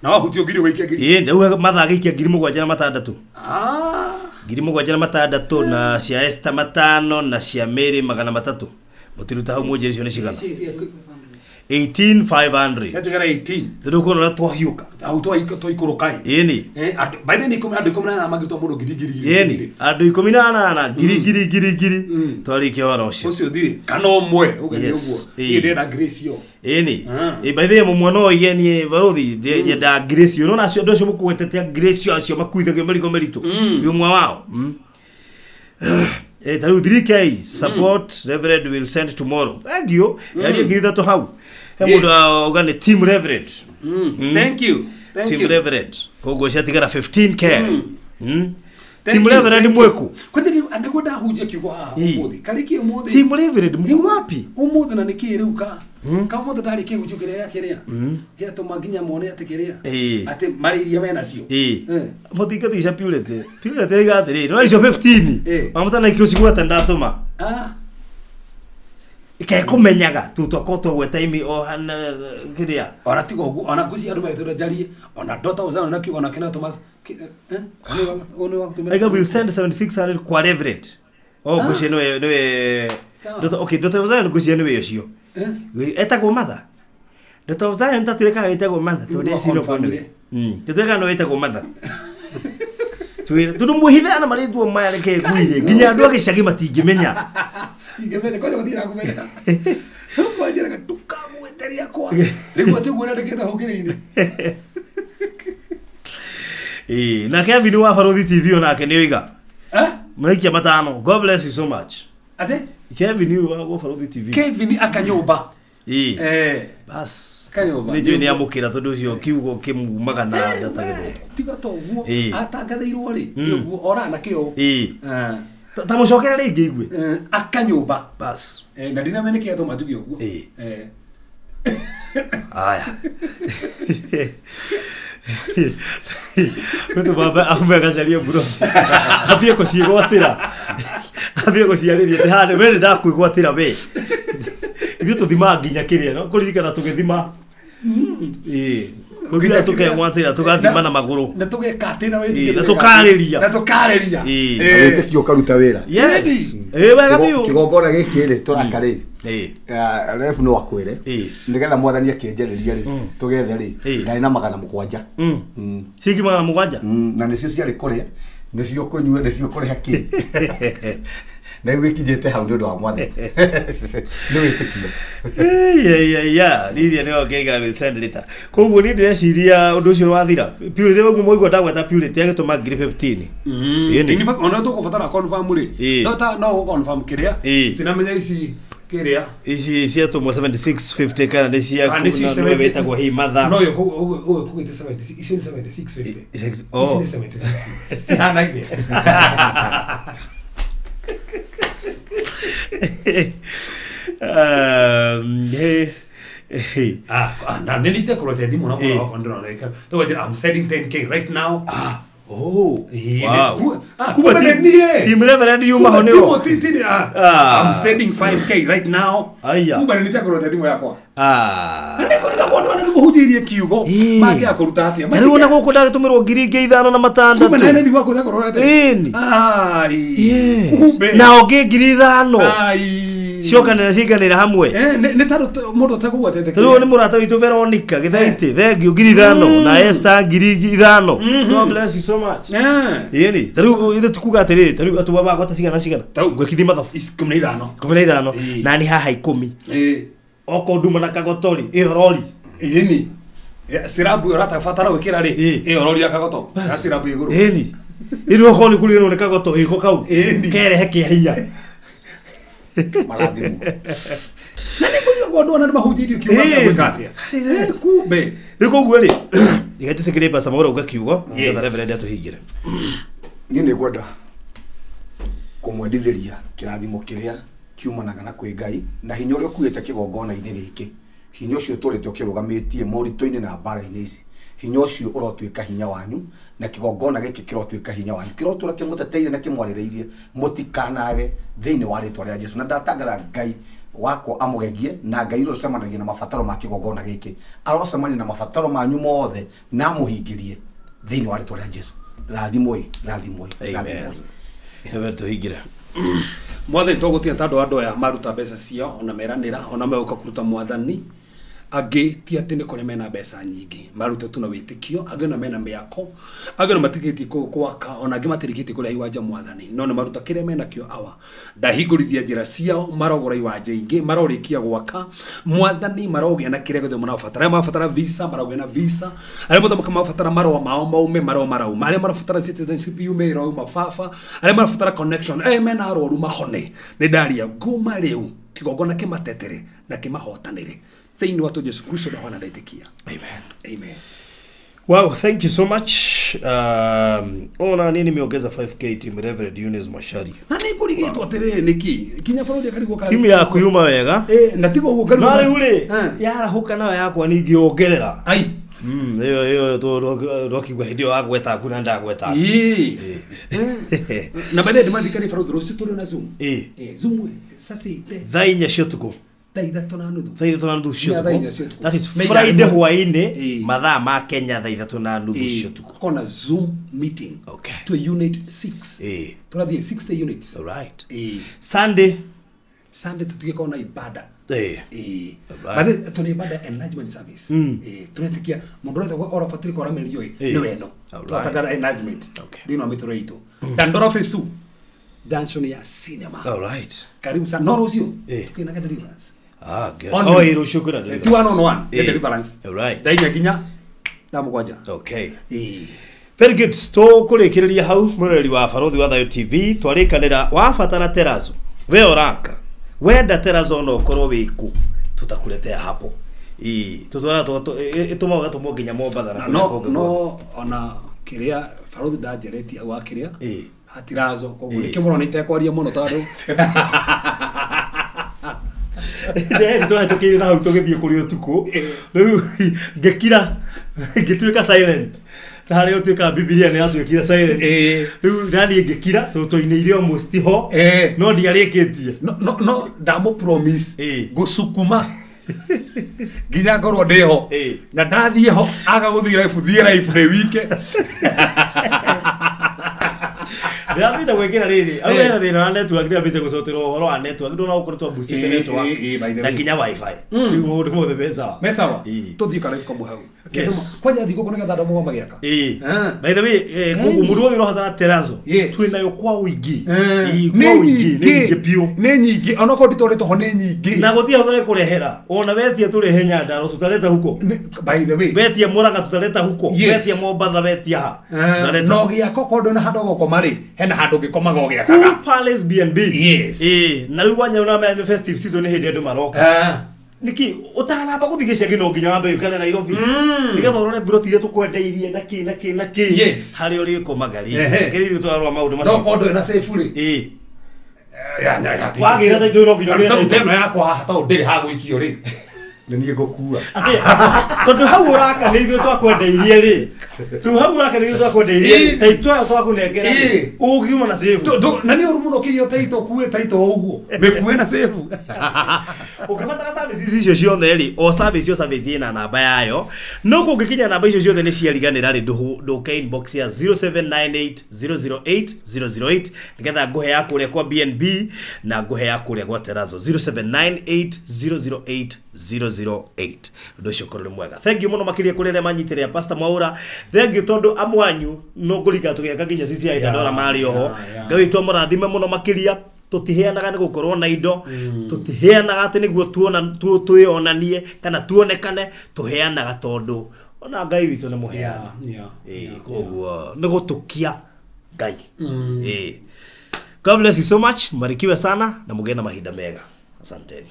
na wahutio ngiri waikia ngiri ndio mathaga ikia ngiri mugwanja na matandatu ngiri mugwanja na matandatu na cia Esther matano na cia Mary magana matatu mutiruta hau mwenje icio ni cigana 18500 yatigara 18 ndio kuna twahiuka au twaikurukai eni by the way andũ 18 na magitwa mũndũ ngiri eni andũ 18 ngiri twarike wana ucio thiri kana omwe ugeni uguo ndenda grace yo eni by the way mwana oye ni barothi yenda grace yo no nacio ndocio mukuwetetea grace yo acio makuithagio merigo meritu biumwa wao taru 3k support Reverend will send tomorrow thank you yali ngirita to hau hemudo ogane team Reverend thank you team Reverend kogo ciatigara 15k team Reverend mweku kwendiri anagoda huje kiugo haha umuthi kariki umuthi team Reverend mko wapi umuthi na nikiriuka kama muthi ndari kihuje kiria kiria geto maginya mone atikiria ati mariria mena cio muthi katisha purity igathiri no icio 15 amutana ikiro cigwata ndatuma ke kumenyaga tutwakoto gweta imi o hana kiria ona tigo gu ona guci andu maitho njari ona dota uzana na kiugo na kina Thomas one wa kutumira I will send 7600 kwa Reverend guci no dota okay dota uzana guci no yocio etagwo matha dota uzana ntatureka etagwo matha tode sino family tuteka no etagwo matha tudu muhithana maritwo mayareke guire nginya andu agicagi matingimenya ingemenya kwaje gutira kumenya kwa jera tukamweteria kwa rigo atiguona ndeketa hugire-ini na Kevin wa Farothi TV onake ni oiga maikia matano god bless you so much ate Kevin wa Farothi TV Kevin akanyumba bas kanyumba ni jeni amukira tondu cio kiugo kimumaga na ndata githo tiga to guo atangathirwo ri guo orana kio tamucokera ringi igwe akanyumba bas na ndinameneke ato matugio guo aya Kutu baba amega caria bro abie ko ciigwatira abie ko ciaririe te hande we ndakwigwatira we ithu tuthima nginya kiria no kuririkana tugithima kugira tukegwatira tugathima na maguru na tugekatira we na tukariria awete kio karuta wira yes wega biu kigongona giki ri turakari refu no akwire nigetha mwathani akenjereria ri tugethe ri ngai na magana mugwanja ciki magana mugwanja na nicio ciari kuria nicio kunyua nicio kuria ki na wikijete hau ndio wa mwathani ndio witikio riria ni okega will send later koguo ni ndĩreciria ũndũ ũcio wathira purity wagu moigua ndagweta purity agĩtũma ngiri 15 ini ona tukubatara confirm ri no confirm kiria tinamenya ici kiria ici ciatũmwo 7650 kana nĩ ciaku na wetagwo hi matha no yo kugite 76 ici ni 7650 ici ni 76 stihana ide na nilite kurote dimu na mwana wako ndiro like I'm setting 10k right now Wow. Kuba nie. Team Reverend yuma honeo. I'm sending 5k right now. Kuba ni tako rote timu yako. Ndiko ndako ndo kuhujirie kiugo. Magi akuruta atia. Nari wona guko ndagitumirwo ngiri ingi 5 na matanda. Kuba nene ndi wako tako rote. Na oge ngiri 5. Ciokanira ciganira hamwe. Ni taro mundu takugwa tete. Taro ni murata witu Veronica githaiti. Thank you ngiri 5 na Esther ngiri 5. God bless you so much. Yeni. Taro ithe tukuga atiriri. Taro atu baba gota cigana. Tau gwekithi mathabu. 15. Na ni haha 10. Oko nduma na kagotori. Ihorori. Yeni. Sirabu urata fatara wikira ri. Ihorori akagoto. Sirabu iguru. Yeni. Iro kholi kuliro ne kagoto iko kau. Kere heke hinya. Maladhimu. Nani kuli kwa ndona mahujirio kiugo gwikatia. Kumbe. Riko gweri. Igatetekire basa mora ugakiugo. Ngatha reverend atuhingire. Ngine gwenda kumwendithĩria kĩrathimo kĩrĩa kiumanaga na kwĩ Ngai na hinya ũrĩa ũkuĩte kĩgongona-inĩ gĩkĩ. Hinya ũcio tũrĩte ũkĩrũgamĩtie moritũ-inĩ na mbara-inĩ ici. Hinya ũcio ũrotuĩka hinya wanyu na kĩgongona gĩkĩ kĩrotuĩka hinya wanyu. Kĩrotũra kĩmũteteire na kĩmwarĩrĩirie mũtikanage thĩinĩ wa rĩtwa rĩa Jesũ. Na ndatangatha Ngai wako amũgegie na Ngai ũrĩa ũcemanagia na mabataro ma kĩgongona gĩkĩ. Arocemania na mabataro manyu mothe na amũhingĩrie thĩinĩ wa rĩtwa rĩa Jesũ. Rathimoi. Amen. Hewe tuhingira. Mwathani togutia tandu andu aya maruta mbeca ciao ona meranira ona meuka kuruta mwathani agi ti ati ni kore mena mbeca nyingi maruta tu na witikio agi na mena miako agi na matikiti kwaka ona agi matirikiti kule iwanja mwathani no na maruta kire mena kio awa ndahingurithia njira ciao marogora iwanja ingi marorikia gwaka mwathani marogia na kire gothe mafatara visa marogia na visa ale mutho mafatara marwa mao maume marauma ale mafatara citizenship yume ro mafafa ale mafatara connection mena aroru mahone ni ndaria nguma riu kigongona kimatetere na kimahotanire thĩinĩ wa Jesu Kristo na wana ndaitikia. Amen. Wow, thank you so much. Ona nini nimeongeza 5k team Reverend Eunice Mashari. Na nĩ kũrigĩtwo atĩrĩ niki kinya bũrũri akarigwo kana timu yaku yuma wega. Na tigo ũguo ngarigwo. Na rĩu yarahuka nayo yakwa ningĩongerera. Ai. Iyo rokigwa hindi yo agweta kuna ndagweta. Na baadaye ndimandikani bũrũri ũcio tũrĩ na Zoom. Zoom sasa thaa 4 cia ũtukũ. Thaa 3:30. Thaa 3:30 cia ũtukũ. That is Friday hwaĩ-inĩ mathaa ma Kenya thaa 3:30 cia ũtukũ. Kona Zoom meeting. Okay. To unit 6. Tũrathiĩ 60 units. All right. Sunday tutigĩkorwo na ibada. Baada tuna ibada enlargement service. Tunatikia mũndũ ũrĩa ora fatiri kwa ramelio nĩ weno. Tutataka enlargement. Dino ametoro ito. Dandora phase 2. Junction ya cinema. All right. Karibu sana. No Rosio. Tukina ka deliverance. Good. Oh, iro shukura deliverance. 2-on-1. Deliverance. All right. Dainya ginya. Ndamugwanja. Okay. Very good. To kurekereria hau mureri wa Barothi wa Thayo TV twarikanira wabatara terazo. We oraka. Wenda terazo no korwo wiku tutakuletea hapo. Tutwara ituma gatumo nginya Mombatha na no ona kiria Barothi ndajeretia wa kiria. Hatirazo koguo nikimuro nitekwaria muno tando nderi twahitũkĩire na hau tũgĩthiĩ kũrĩ ũtukũ rĩu ngĩkira ngĩtuĩka silent tarĩ ũtuĩka Biblia nĩ yatuĩkire silent rĩu ndani ngĩkira tũtũ-inĩ almost ho no ndiarĩkĩtie no ndamũ promise gũcukuma nginya ngorwo ndĩho na ndathiĩ ho agagũthiĩ live ndĩ wike Ndapita gwekera riri. Au era thina wa network ndapita gucotera uhoro wa network ndona ukoretwo boosting network. Na kinya wifi. Riu mundu mothe mesa. Mesa wa. Tuthii kana ifika muhau. Kwanja thiko kuna gathanda mugo magiaka. By the way, kugu mundu uyu rohatana terazo. Twina yo kwa uigi. Kwa uigi ni pio. Ni nyingi. Onako nditoretwo ho ni nyingi. Na gutia ho kurehera. Ona wetia turehe nyandaro tutareta huko. By the way. Wetia muraga tutareta huko. Wetia Mombatha wetia ha. No gia kokondo na hado goko mari. Hena handu ngikomaga ugiakaga Palace B&B. Yes. Na riu wanya na festive season hindi andu maroka. Niki utanamba guthigicia ngino nginya wambe ukale Nairobi. Nigetha urore broti ire tukwendeirie na ki. Yes. Hari uri komagari. Kiri twarwa maundu macio. No kondo na safe ri. Ya. Wagira ta ndiro nginya ri. Teno yakwa hata ndiri ha gwikio ri. na niĩ ngũkua tondu hau uraka nĩ ithuĩ twakwendeirie rĩ tu hau uraka nĩ ithuĩ twakwendeirie taitwa twakunengera ũgiuma na save na nĩ ũru mũno kĩyo taito kuwe taito ũguo mĩkuwe na save ũkĩbatara services icio ciothe rĩ o service ĩna namba yayo no kũngĩkinya namba icio ciothe nĩ ciariganĩra rĩ ndũke inbox ya 0798008008 nĩgetha ngũhe ya kũrĩa kwa BNB na ngũhe ya kũrĩa kwa Terazo 0798008008 ndo cio korwo mwega. Thank you muno makiria kurere manyitire Pastor Mwaura. Thank you tondu amwanyu no ngurika tugiaka nginya sisi ya idadora mari oho ngawitwa murathime muno makiria tutiheanaga ni gukorwo na indo tutiheanaga ati niguo tuonanie kana tuonekane tuheanaga tondu ona Ngai witu ni muheana koguo ni gutukia Ngai God bless you so much, mbarikiwe sana na mugena mahinda mega. Asanteni.